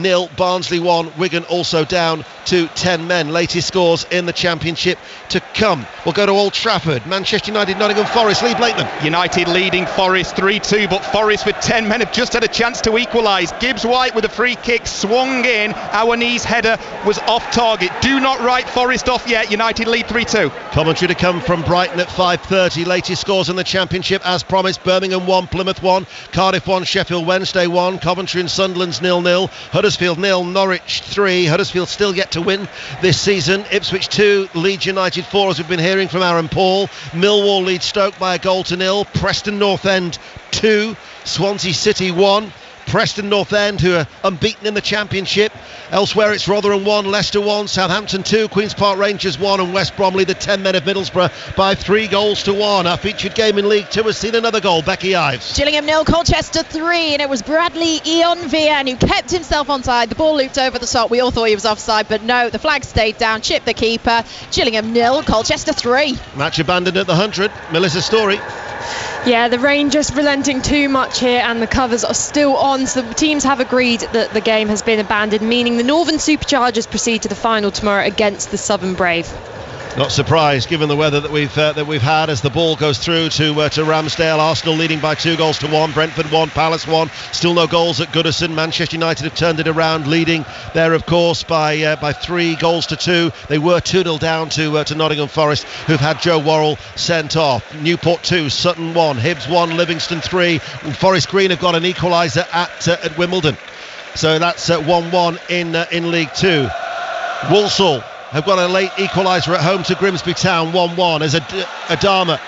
0, Barnsley 1, Wigan also down to 10 men. Latest scores in the Championship to come. We'll go to Old Trafford. Manchester United, Nottingham Forest. Lee Blakeman. United leading Forest 3-2, but Forest with 10 men have just had a chance to equalise. Gibbs White with a free kick swung in. Awani's header was off target. Do not write Forest off yet. United lead 3-2. Commentary to come from Brighton at 5:30. Latest scores in the Championship as promised. Birmingham 1, Plymouth 1, Cardiff 1, Sheffield Wednesday 1, Coventry and Sunderland's 0-0, Huddersfield 0, Norwich 3. Huddersfield still yet to win this season. Ipswich 2, Leeds United 4, as we've been hearing from Aaron Paul. Millwall leads Stoke by a goal to 0. Preston North End 2, Swansea City 1. Preston North End, who are unbeaten in the Championship. Elsewhere it's Rotherham 1, Leicester 1, Southampton 2, Queen's Park Rangers 1, and West Bromley, the 10 men of Middlesbrough, by 3 goals to 1. Our featured game in League 2 has seen another goal. Becky Ives. Gillingham 0, Colchester 3, and it was Bradley Eonvian who kept himself onside. The ball looped over the top. We all thought he was offside, but no, the flag stayed down, chipped the keeper. Gillingham 0, Colchester 3. Match abandoned at the 100. Melissa Story. Yeah, the rain just relenting too much here, and the covers are still on, so the teams have agreed that the game has been abandoned, meaning the Northern Superchargers proceed to the final tomorrow against the Southern Brave. Not surprised, given the weather that we've had, as the ball goes through to Ramsdale. Arsenal leading by 2 goals to 1. Brentford 1, Palace 1. Still no goals at Goodison. Manchester United have turned it around, leading there, of course, by 3 goals to 2. They were 2-0 down to Nottingham Forest, who've had Joe Worrell sent off. Newport 2, Sutton 1, Hibs 1, Livingston 3. Forest Green have got an equaliser at Wimbledon. So that's 1-1 in League 2. Walsall have got a late equaliser at home to Grimsby Town, 1-1, as Adama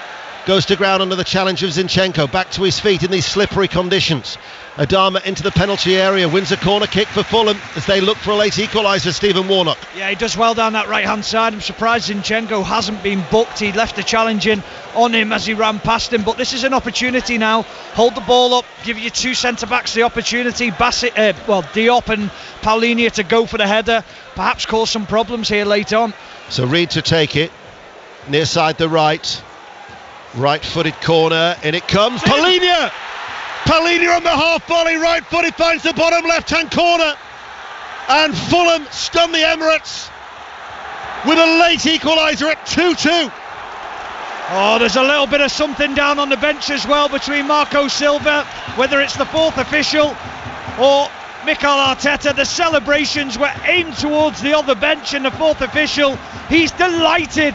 goes to ground under the challenge of Zinchenko, back to his feet in these slippery conditions. Adama into the penalty area, wins a corner kick for Fulham as they look for a late equaliser. Stephen Warnock. Yeah, he does well down that right hand side. I'm surprised Zinchenko hasn't been booked. He left the challenge in on him as he ran past him, but this is an opportunity now. Hold the ball up, give your 2 centre backs the opportunity. Diop and Paulinho to go for the header, perhaps cause some problems here late on. So Reed to take it near side the right footed corner, and it comes. Paulinho on the half volley, right footed, finds the bottom left hand corner, and Fulham stun the Emirates with a late equaliser at 2-2. Oh, there's a little bit of something down on the bench as well between Marco Silva, whether it's the 4th official or Mikel Arteta. The celebrations were aimed towards the other bench and the 4th official. He's delighted.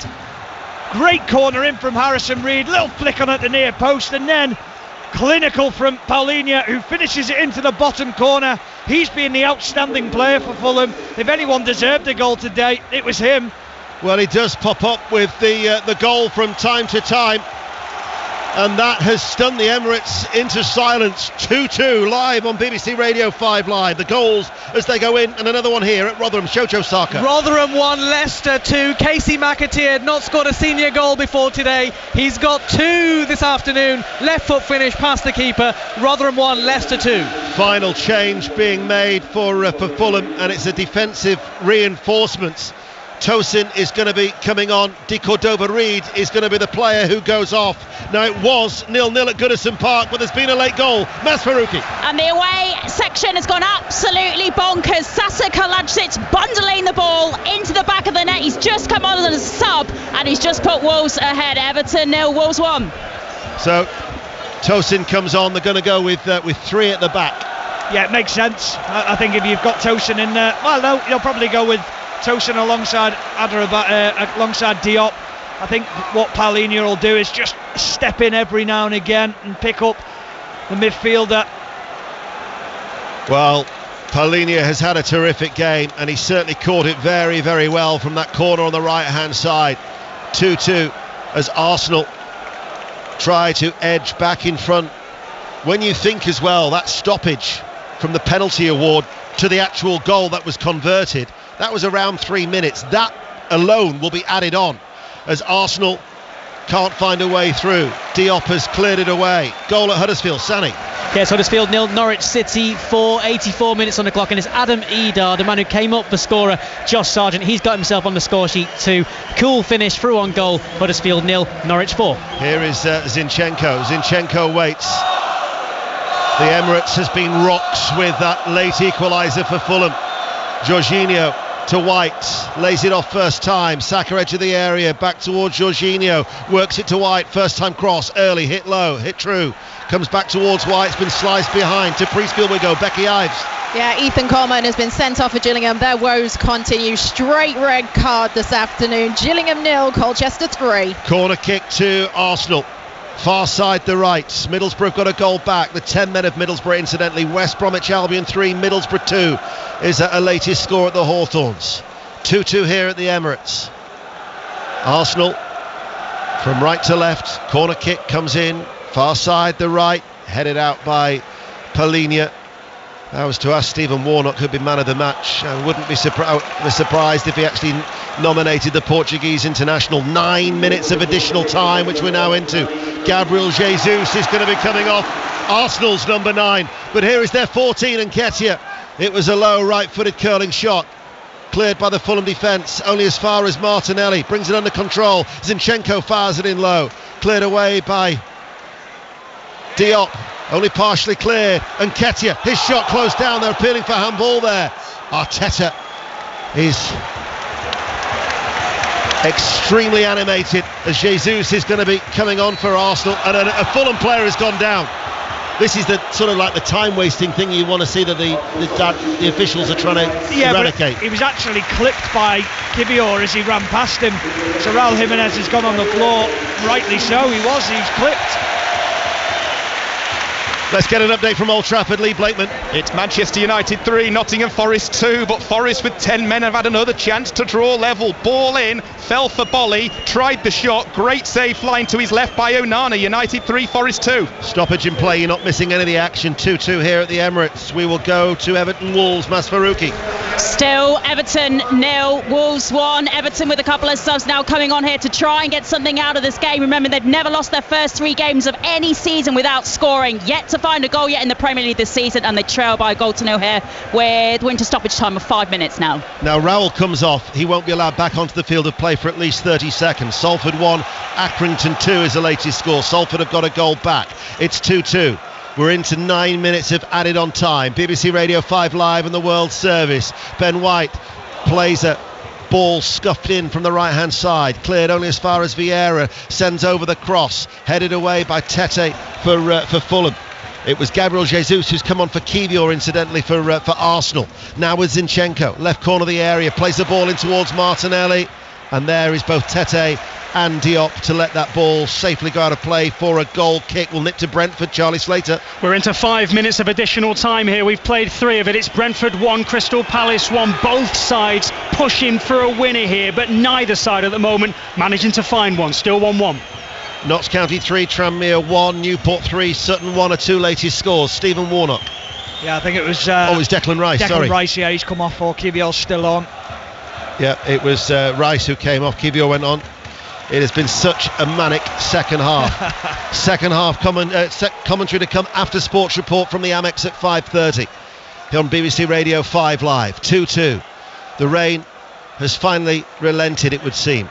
Great corner in from Harrison Reed, little flick on at the near post, and then clinical from Paulinho, who finishes it into the bottom corner. He's been the outstanding player for Fulham. If anyone deserved a goal today, it was him. Well, he does pop up with the goal from time to time, and that has stunned the Emirates into silence. 2-2 live on BBC Radio 5 Live. The goals as they go in, and another one here at Rotherham. Shocho Saka. Rotherham 1, Leicester 2. Casey McAteer had not scored a senior goal before today. He's got 2 this afternoon. Left foot finish past the keeper. Rotherham 1, Leicester 2. Final change being made for Fulham, and it's a defensive reinforcement. Tosin is going to be coming on. De Cordova-Reid is going to be the player who goes off. Now, it was 0-0 at Goodison Park, but there's been a late goal. Mas Faruqi. And the away section has gone absolutely bonkers. Sasa Kalajdzic bundling the ball into the back of the net. He's just come on as a sub, and he's just put Wolves ahead. Everton 0, Wolves 1. So Tosin comes on. They're going to go with 3 at the back. Yeah, it makes sense. I think if you've got Tosin in there, well, no, you'll probably go with Tosin alongside alongside Diop. I think what Paulinho will do is just step in every now and again and pick up the midfielder. Well, Paulinho has had a terrific game, and he certainly caught it very, very well from that corner on the right-hand side. 2-2 as Arsenal try to edge back in front. When you think as well, that stoppage from the penalty award to the actual goal that was converted, that was around 3 minutes. That alone will be added on as Arsenal can't find a way through. Diop has cleared it away. Goal at Huddersfield. Sani. Yes, Huddersfield 0, Norwich City 4, 84 minutes on the clock, and it's Adam Edar, the man who came up for scorer Josh Sargent. He's got himself on the score sheet too. Cool finish, through on goal. Huddersfield 0, Norwich 4. Here is Zinchenko. Zinchenko waits. The Emirates has been rocks with that late equaliser for Fulham. Jorginho to White, lays it off first time. Saka edge of the area, back towards Jorginho, works it to White. First time cross, early, hit low, hit true. Comes back towards White, it's been sliced behind. To Priestfield we go, Becky Ives. Yeah, Ethan Coleman has been sent off for Gillingham. Their woes continue. Straight red card this afternoon. Gillingham 0, Colchester 3. Corner kick to Arsenal. Far side the right. Middlesbrough got a goal back. The 10 men of Middlesbrough, incidentally. West Bromwich Albion 3, Middlesbrough 2 is a latest score at the Hawthorns. 2-2 here at the Emirates. Arsenal from right to left. Corner kick comes in. Far side the right. Headed out by Polinia. I was to ask Stephen Warnock who'd be man of the match. I wouldn't be surprised if he actually nominated the Portuguese international. 9 minutes of additional time, which we're now into. Gabriel Jesus is going to be coming off, Arsenal's number 9. But here is their 14, and Nketiah. It was a low right-footed curling shot. Cleared by the Fulham defence, only as far as Martinelli. Brings it under control. Zinchenko fires it in low. Cleared away by Diop. Only partially cleared. And Nketiah, his shot close down. They're appealing for handball there. Arteta is extremely animated as Jesus is going to be coming on for Arsenal, and a Fulham player has gone down. This is the sort of like the time wasting thing you want to see that the officials are trying to eradicate. But he was actually clipped by Kivior as he ran past him. So Raul Jimenez has gone on the floor, rightly so. He's clipped. Let's get an update from Old Trafford. Lee Blakeman. It's Manchester United 3, Nottingham Forest 2, but Forest with 10 men have had another chance to draw level. Ball in, fell for Bolly, tried the shot, great save flying to his left by Onana. United 3, Forest 2. Stoppage in play, you're not missing any of the action. 2-2 here at the Emirates. We will go to Everton Wolves. Mas Farouki. Still Everton 0, Wolves 1. Everton with a couple of subs now coming on here to try and get something out of this game. Remember, they've never lost their first 3 games of any season without scoring. Yet to find a goal yet in the Premier League this season, and they trail by a goal to nil here with winter stoppage time of 5 minutes now. Now Raul comes off. He won't be allowed back onto the field of play for at least 30 seconds. Salford 1, Accrington 2 is the latest score. Salford have got a goal back. It's 2-2. We're into 9 minutes of added on time. BBC Radio 5 Live and the World Service. Ben White plays a ball scuffed in from the right hand side, cleared only as far as Vieira, sends over the cross, headed away by Tete for Fulham. It was Gabriel Jesus who's come on for Kivior, incidentally, for Arsenal. Now with Zinchenko, left corner of the area, plays the ball in towards Martinelli, and there is both Tete and Diop to let that ball safely go out of play for a goal kick. We'll nip to Brentford. Charlie Slater. We're into 5 minutes of additional time here. We've played 3 of it. It's Brentford 1, Crystal Palace 1. Both sides pushing for a winner here, but neither side at the moment managing to find one. Still 1-1. Notts County 3, Tranmere 1, Newport 3, Sutton 1 are 2 latest scores. Stephen Warnock. Yeah, I think it was... it's Declan Rice, Declan Rice, yeah, he's come off for Kivior's still on. Yeah, it was Rice who came off, Kivior went on. It has been such a manic second half. Second half commentary to come after Sports Report from the Amex at 5:30 here on BBC Radio 5 Live. 2-2. The rain has finally relented, it would seem,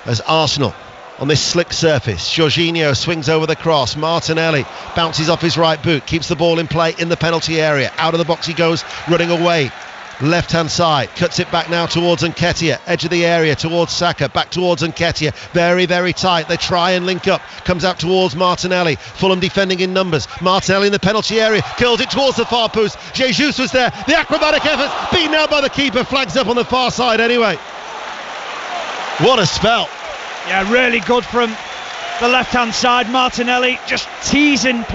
as Arsenal on this slick surface. Jorginho swings over the cross. Martinelli bounces off his right boot, keeps the ball in play in the penalty area. Out of the box he goes, running away. Left hand side, cuts it back now towards Nketiah, edge of the area towards Saka, back towards Nketiah, very very tight, they try and link up, comes out towards Martinelli. Fulham defending in numbers. Martinelli in the penalty area, curls it towards the far post. Jesus was there, the acrobatic effort, beaten out by the keeper, flags up on the far side anyway. What a spell. Yeah, really good from the left hand side. Martinelli just teasing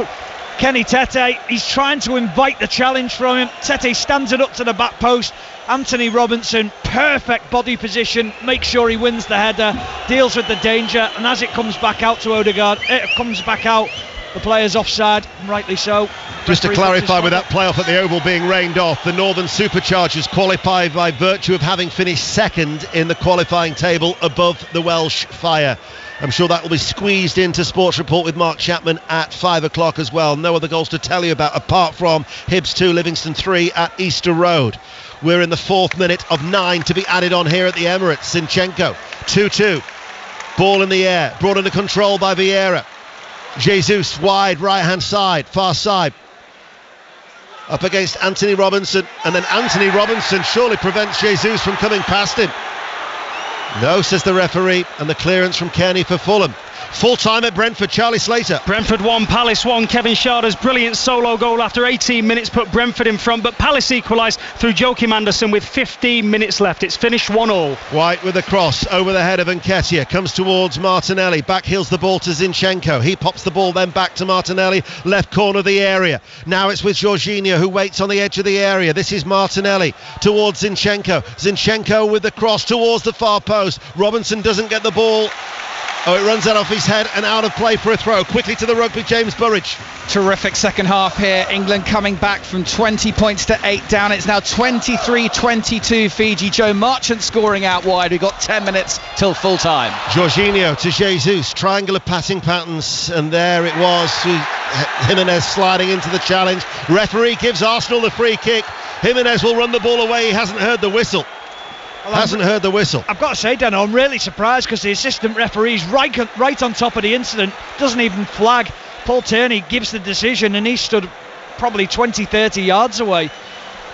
Kenny Tete. He's trying to invite the challenge from him. Tete stands it up to the back post. Anthony Robinson, perfect body position, makes sure he wins the header, deals with the danger, and as it comes back out to Odegaard, it comes back out. The player's offside, rightly so. Just to clarify, with that playoff at the Oval being rained off, the Northern Superchargers qualify by virtue of having finished second in the qualifying table above the Welsh Fire. I'm sure that will be squeezed into Sports Report with Mark Chapman at 5 o'clock as well. No other goals to tell you about apart from Hibs 2, Livingston 3 at Easter Road. We're in the 4th minute of 9 to be added on here at the Emirates. Zinchenko, 2-2. Ball in the air, brought under control by Vieira. Jesus wide right hand side, far side, up against Anthony Robinson, and then Anthony Robinson surely prevents Jesus from coming past him. No, says the referee, and the clearance from Kearney for Fulham. Full time at Brentford, Charlie Slater. Brentford 1, Palace 1. Kevin Sharder's brilliant solo goal after 18 minutes put Brentford in front, but Palace equalised through Joachim Andersen with 15 minutes left. It's finished 1-1. White with a cross over the head of Nketiah, comes towards Martinelli, backheels the ball to Zinchenko. He pops the ball then back to Martinelli, left corner of the area. Now it's with Jorginho, who waits on the edge of the area. This is Martinelli towards Zinchenko. Zinchenko with the cross towards the far post. Robinson doesn't get the ball. Oh, it runs out off his head and out of play for a throw. Quickly to the rugby, James Burridge. Terrific second half here. England coming back from 20 points to 8 down. It's now 23-22 Fiji. Joe Marchant scoring out wide. We've got 10 minutes till full time. Jorginho to Jesus. Triangular passing patterns. And there it was. Jimenez sliding into the challenge. Referee gives Arsenal the free kick. Jimenez will run the ball away. He hasn't heard the whistle. Heard the whistle. I've got to say, Dan, I'm really surprised because the assistant referee's right on top of the incident, doesn't even flag. Paul Tierney gives the decision and he stood probably 20-30 yards away.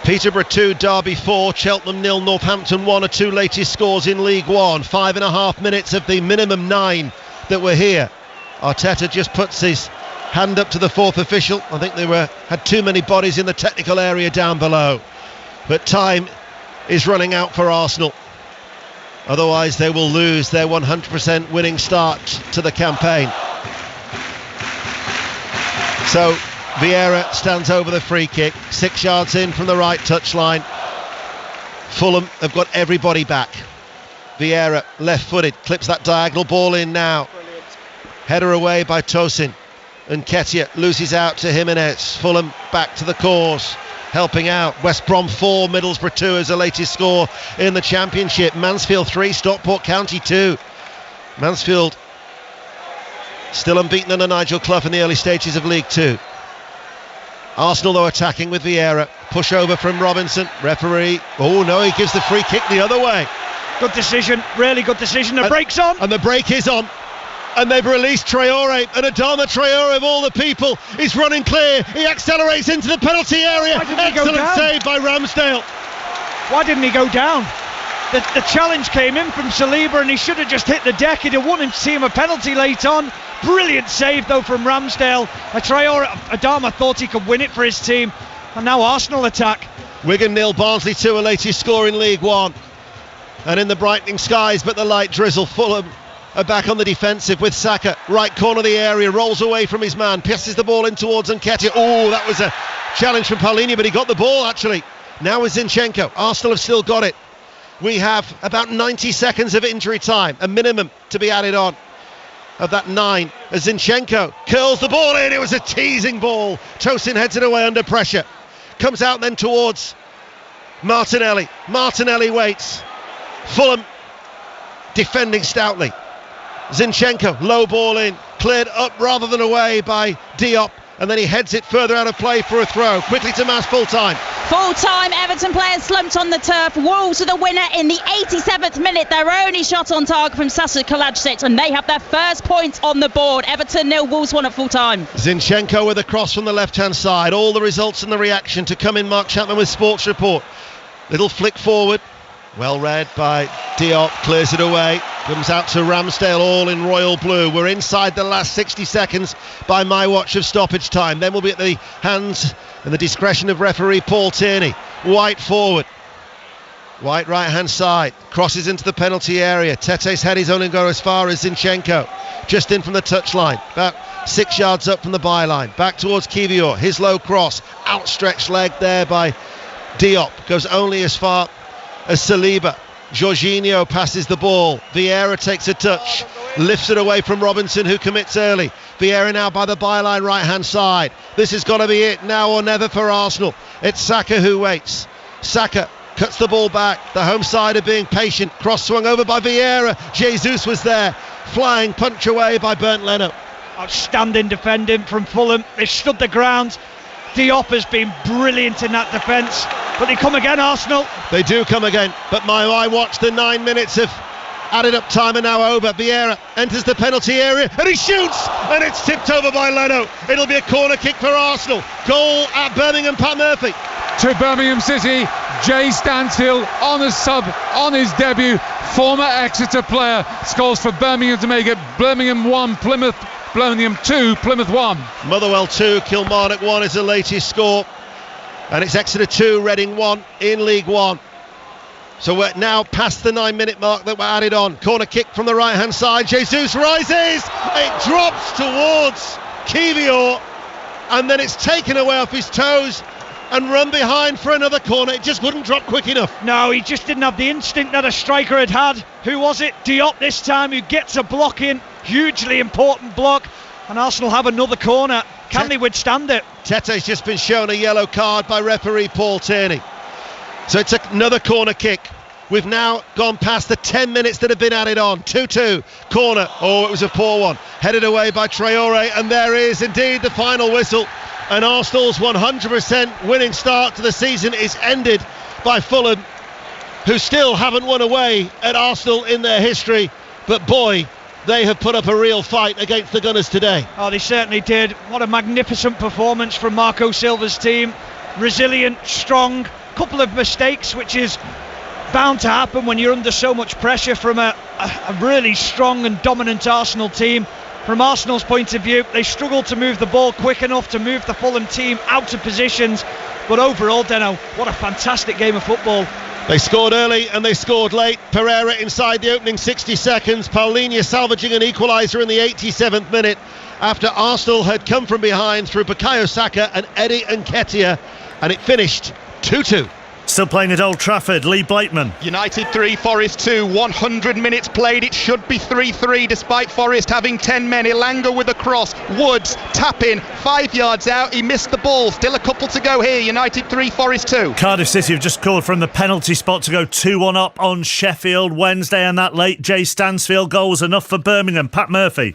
Peterborough 2, Derby 4, Cheltenham 0, Northampton 1 are two latest scores in League One. 5.5 minutes of the minimum 9 that were here. Arteta just puts his hand up to the fourth official. I think they had too many bodies in the technical area down below. But time is running out for Arsenal. Otherwise they will lose their 100% winning start to the campaign. So Vieira stands over the free kick, 6 yards in from the right touchline. Fulham have got everybody back. Vieira, left-footed, clips that diagonal ball in now. Brilliant. Header away by Tosin. And Nketiah loses out to Jimenez. Fulham back to the cause, helping out. West Brom 4, Middlesbrough 2 is the latest score in the Championship. Mansfield 3, Stockport County 2. Mansfield still unbeaten under Nigel Clough in the early stages of League 2. Arsenal though attacking with Vieira. Push over from Robinson. Referee. Oh no, he gives the free kick the other way. Good decision, really good decision. The break's on. And the break is on. And they've released Traore, and Adama Traore of all the people is running clear. He accelerates into the penalty area. Excellent save by Ramsdale. Why didn't he go down? The challenge came in from Saliba and he should have just hit the deck. He'd have wanted to see him a penalty late on. Brilliant save though from Ramsdale. Adama thought he could win it for his team, and now Arsenal attack. Wigan 0, Barnsley 2, a latest score in League One. And in the brightening skies but the light drizzle, Fulham are back on the defensive with Saka, right corner of the area, rolls away from his man, passes the ball in towards Nketiah. Oh, that was a challenge from Paulinho, but he got the ball actually. Now with Zinchenko, Arsenal have still got it. We have about 90 seconds of injury time, a minimum to be added on of that 9, as Zinchenko curls the ball in. It was a teasing ball. Tosin heads it away under pressure, comes out then towards Martinelli. Martinelli waits. Fulham defending stoutly. Zinchenko, low ball in, cleared up rather than away by Diop, and then he heads it further out of play for a throw. Quickly to Mass, full time. Full time, Everton players slumped on the turf. Wolves are the winner in the 87th minute. Their only shot on target from Sasa Kalajic, and they have their first point on the board. Everton 0, Wolves 1 at full time. Zinchenko with a cross from the left hand side. All the results and the reaction to come in. Mark Chapman with Sports Report. Little flick forward. Well read by Diop, clears it away, comes out to Ramsdale, all in royal blue. We're inside the last 60 seconds by my watch of stoppage time. Then we'll be at the hands and the discretion of referee Paul Tierney. White forward, White right hand side, crosses into the penalty area. Tete's head is only going as far as Zinchenko, just in from the touchline, about 6 yards up from the byline. Back towards Kivior, his low cross, outstretched leg there by Diop, goes only as far as Saliba. Jorginho passes the ball. Vieira takes a touch, lifts it away from Robinson, who commits early. Vieira now by the byline right hand side. This has got to be it, now or never for Arsenal. It's Saka who waits. Saka cuts the ball back. The home side are being patient. Cross swung over by Vieira. Jesus was there. Flying punch away by Bernd Leno. Outstanding defending from Fulham. They've stood the ground. Diop has been brilliant in that defence, but they come again, Arsenal. They do come again, but my watch, the 9 minutes of Added up time and now over. Vieira enters the penalty area and he shoots, and it's tipped over by Leno. It'll be a corner kick for Arsenal. Goal at Birmingham, Pat Murphy. To Birmingham City, Jay Stansfield on a sub on his debut. Former Exeter player scores for Birmingham to make it Birmingham 1, Birmingham 2, Plymouth 1. Motherwell 2, Kilmarnock 1 is the latest score, and it's Exeter 2, Reading 1 in League 1. So we're now past the 9-minute mark that we're added on. Corner kick from the right hand side. Jesus rises, it drops towards Kiwior, and then it's taken away off his toes and run behind for another corner. It just wouldn't drop quick enough. No, he just didn't have the instinct that a striker had had. Who was it? Diop this time, who gets a block in. Hugely important block. And Arsenal have another corner. Can they withstand it? Tete's just been shown a yellow card by referee Paul Tierney. So it's another corner kick. We've now gone past the 10 minutes that have been added on. 2-2, corner. Oh, it was a poor one. Headed away by Traore, and there is indeed the final whistle. And Arsenal's 100% winning start to the season is ended by Fulham, who still haven't won away at Arsenal in their history. But boy, they have put up a real fight against the Gunners today. Oh, they certainly did. What a magnificent performance from Marco Silva's team. Resilient, strong, couple of mistakes, which is bound to happen when you're under so much pressure from a really strong and dominant Arsenal team. From Arsenal's point of view, they struggled to move the ball quick enough to move the Fulham team out of positions. But overall, Deno, what a fantastic game of football. They scored early and they scored late. Pereira inside the opening 60 seconds. Paulinho salvaging an equaliser in the 87th minute after Arsenal had come from behind through Bukayo Saka and Eddie Nketiah, and it finished 2-2. Still playing at Old Trafford, Lee Blakeman. United 3, Forest 2, 100 minutes played. It should be 3-3 despite Forest having 10 men. Elanga with a cross, Woods tap in, 5 yards out, he missed the ball. Still a couple to go here. United 3, Forest 2. Cardiff City have just scored from the penalty spot to go 2-1 up on Sheffield Wednesday, and that late Jay Stansfield goal was enough for Birmingham. Pat Murphy.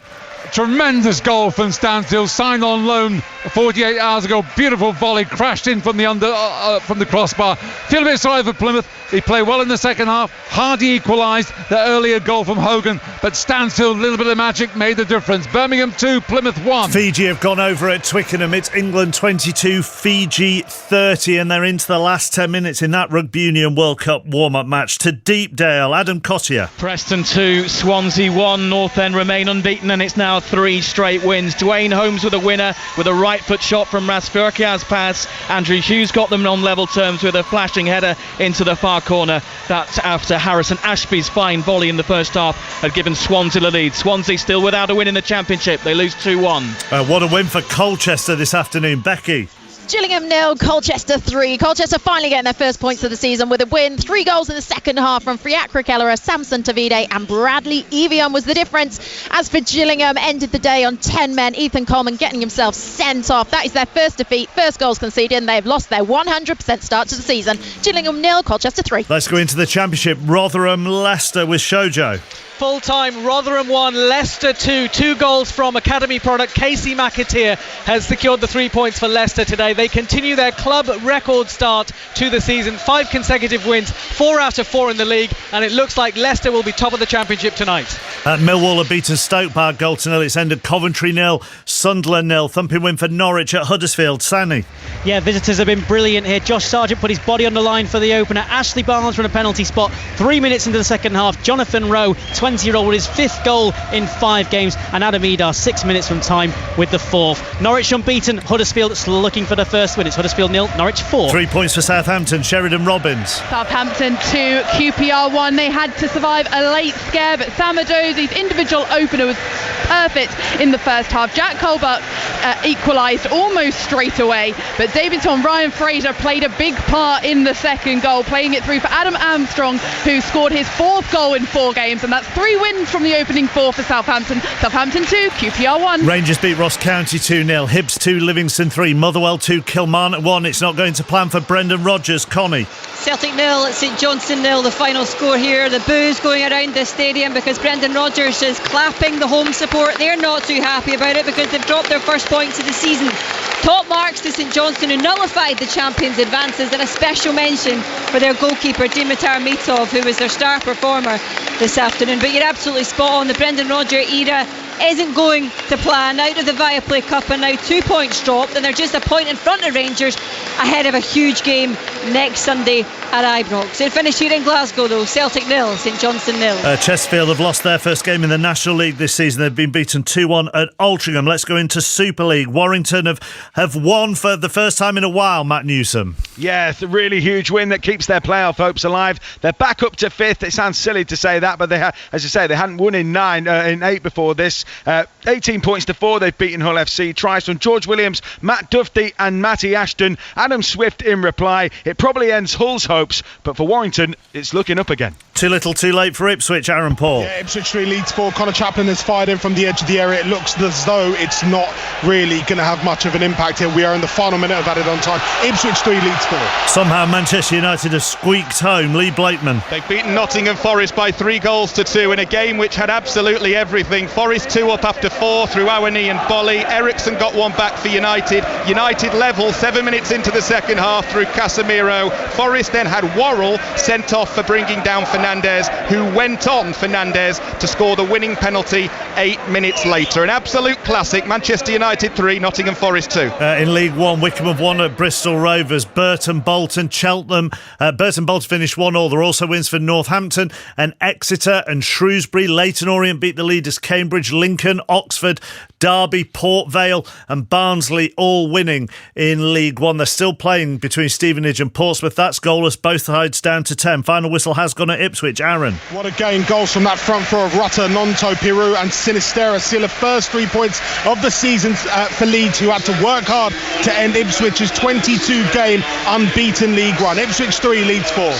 Tremendous goal from Stansfield, signed on loan 48 hours ago. Beautiful volley, crashed in from the crossbar. Feel a bit sorry for Plymouth. They play well in the second half. Hardy equalised the earlier goal from Hogan, but Stansfield, a little bit of magic, made the difference. Birmingham 2, Plymouth 1. Fiji have gone over at Twickenham. It's England 22, Fiji 30, and they're into the last 10 minutes in that Rugby Union World Cup warm-up match. To Deepdale, Adam Cottier. Preston 2, Swansea 1. North End remain unbeaten, and it's now 3 straight wins. Dwayne Holmes with a winner with a right foot shot from Rasfurkia's pass. Andrew Hughes got them on level terms with a flashing header into the far corner. That's after Harrison Ashby's fine volley in the first half had given Swansea the lead. Swansea still without a win in the Championship. They lose 2-1. What a win for Colchester this afternoon. Becky. Gillingham 0, Colchester 3. Colchester finally getting their first points of the season with a win. 3 goals in the second half from Friakra Kelleher, Samson Tavide and Bradley Evian was the difference. As for Gillingham, ended the day on 10 men. Ethan Coleman getting himself sent off. That is their first defeat, first goals conceded, and they've lost their 100% start to the season. Gillingham 0, Colchester 3. Let's go into the Championship. Rotherham, Leicester with Shojo. Full-time, Rotherham 1, Leicester 2. 2 goals from academy product Casey McAteer has secured the 3 points for Leicester today. They continue their club record start to the season. 5 consecutive wins, 4 out of 4 in the league, and it looks like Leicester will be top of the Championship tonight. Millwall have beaten Stoke by a goal to 0. It's ended Coventry 0, Sunderland 0. Thumping win for Norwich at Huddersfield. Sanny. Yeah, visitors have been brilliant here. Josh Sargent put his body on the line for the opener. Ashley Barnes from a penalty spot. 3 minutes into the second half, Jonathan Rowe, 20-year-old, with his 5th goal in 5 games, and Adam Edar 6 minutes from time with the 4th. Norwich unbeaten, Huddersfield still looking for the first win. It's Huddersfield 0, Norwich 4. 3 points for Southampton. Sheridan Robbins. Southampton 2, QPR 1. They had to survive a late scare, but Sam Adosi's individual opener was perfect in the first half. Jack Colbert equalised almost straight away, but Davidson Ryan Fraser played a big part in the second goal, playing it through for Adam Armstrong, who scored his 4th goal in 4 games, and that's 3 wins from the opening 4 for Southampton. Southampton 2, QPR 1. Rangers beat Ross County 2-0. Hibs 2, Livingston 3. Motherwell 2, Kilmarnock 1. It's not going to plan for Brendan Rodgers. Connie. Celtic 0, St Johnstone 0, the final score here. The boos going around the stadium because Brendan Rodgers is clapping the home support. They're not too happy about it because they've dropped their first points of the season. Top marks to St Johnstone, who nullified the champions' advances, and a special mention for their goalkeeper Dimitar Mitov, who was their star performer. this afternoon. But you're absolutely spot on. The Brendan Rodgers era isn't going to plan. Out of the Viaplay Cup, and now 2 points dropped, and they're just a point in front of Rangers ahead of a huge game next Sunday at Ibrox. It finished here in Glasgow though. Celtic 0, St Johnstone 0. Chesterfield have lost their first game in the National League this season. They've been beaten 2-1 at Altrincham. Let's go into Super League. Warrington have won for the first time in a while, Matt Newsom. Yeah, it's a really huge win that keeps their playoff hopes alive. They're back up to 5th. It sounds silly to say that, but they as you say, they hadn't won in 8 before this. 18 points to 4. They've beaten Hull FC. Tries from George Williams, Matt Duffy and Matty Ashton. Adam Swift in reply. It probably ends Hull's hopes, but for Warrington, it's looking up again. Too little, too late for Ipswich, Aaron Paul. Yeah, Ipswich 3 leads 4. Connor Chaplin has fired in from the edge of the area. It looks as though it's not really going to have much of an impact here. We are in the final minute of added on time. Ipswich 3 leads 4. Somehow Manchester United have squeaked home. Lee Blakeman. They've beaten Nottingham Forest by 3-2 in a game which had absolutely everything. Forest 2 up after 4 through Awani and Bolly. Eriksson got one back for United. United level 7 minutes into the second half through Casemiro. Forest then had Worrell sent off for bringing down Fernandes, who went on Fernandes to score the winning penalty 8 minutes later. An absolute classic. Manchester United 3, Nottingham Forest 2. In League One, Wickham have won at Bristol Rovers. Burton, Bolton, Cheltenham. Burton Bolton finished 1-1. There are also wins for Northampton and Exeter and Shrewsbury. Leyton Orient beat the leaders Cambridge, Lincoln, Oxford, Derby, Port Vale and Barnsley all winning in League One. They're still playing between Stevenage and Portsmouth. That's goalless. Both sides down to 10. Final whistle has gone at Ipswich. Aaron. What a game. Goals from that front four of Rutter, Nonto, Piru and Sinistera seal the first 3 points of the season for Leeds, who had to work hard to end Ipswich's 22-game unbeaten League One. Ipswich 3, Leeds 4.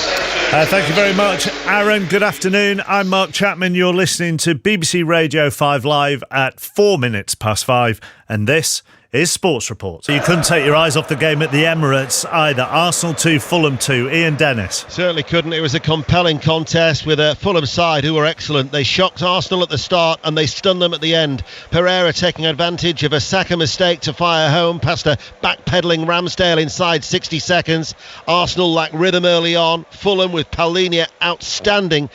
Thank you very much, Aaron. Good afternoon. I'm Mark Chapman. You're listening to BBC Radio 5 Live at 4 minutes past 5, and this is Sports Report. So you couldn't take your eyes off the game at the Emirates either. Arsenal 2, Fulham 2. Ian Dennis. Certainly couldn't. It was a compelling contest with a Fulham side who were excellent. They shocked Arsenal at the start and they stunned them at the end. Pereira taking advantage of a Saka mistake to fire home past a backpedalling Ramsdale inside 60 seconds. Arsenal lacked rhythm early on. Fulham with Paulinho outstanding,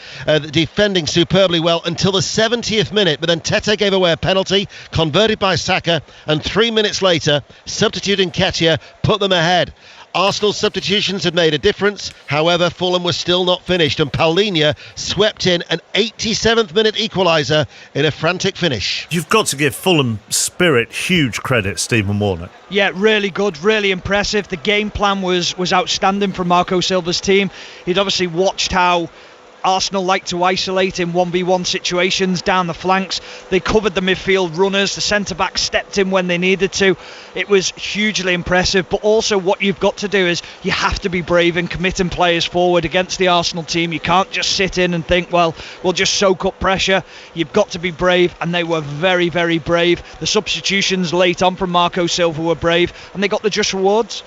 defending superbly well until the 70th minute, but then Tete gave away a penalty converted by Saka, and 3 minutes later, substituting Nketiah put them ahead. Arsenal's substitutions had made a difference. However, Fulham was still not finished, and Paulinho swept in an 87th minute equaliser in a frantic finish. You've got to give Fulham spirit huge credit, Stephen Warnock. Yeah, really good, really impressive. The game plan was outstanding from Marco Silva's team. He'd obviously watched how Arsenal like to isolate in 1v1 situations down the flanks. They covered the midfield runners. The centre-back stepped in when they needed to. It was hugely impressive, but also what you've got to do is you have to be brave in committing players forward against the Arsenal team. You can't just sit in and think, well, we'll just soak up pressure. You've got to be brave, and they were very, very brave. The substitutions late on from Marco Silva were brave, and they got the just rewards.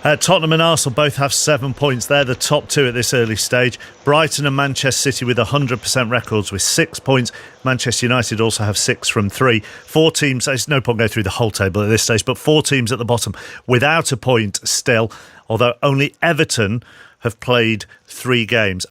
Tottenham and Arsenal both have 7 points. They're the top two at this early stage. Brighton and Manchester City with 100% records with 6 points. Manchester United also have 6 from 3. 4 teams, there's no point going through the whole table at this stage, but 4 teams at the bottom without a point still, although only Everton have played 3 games.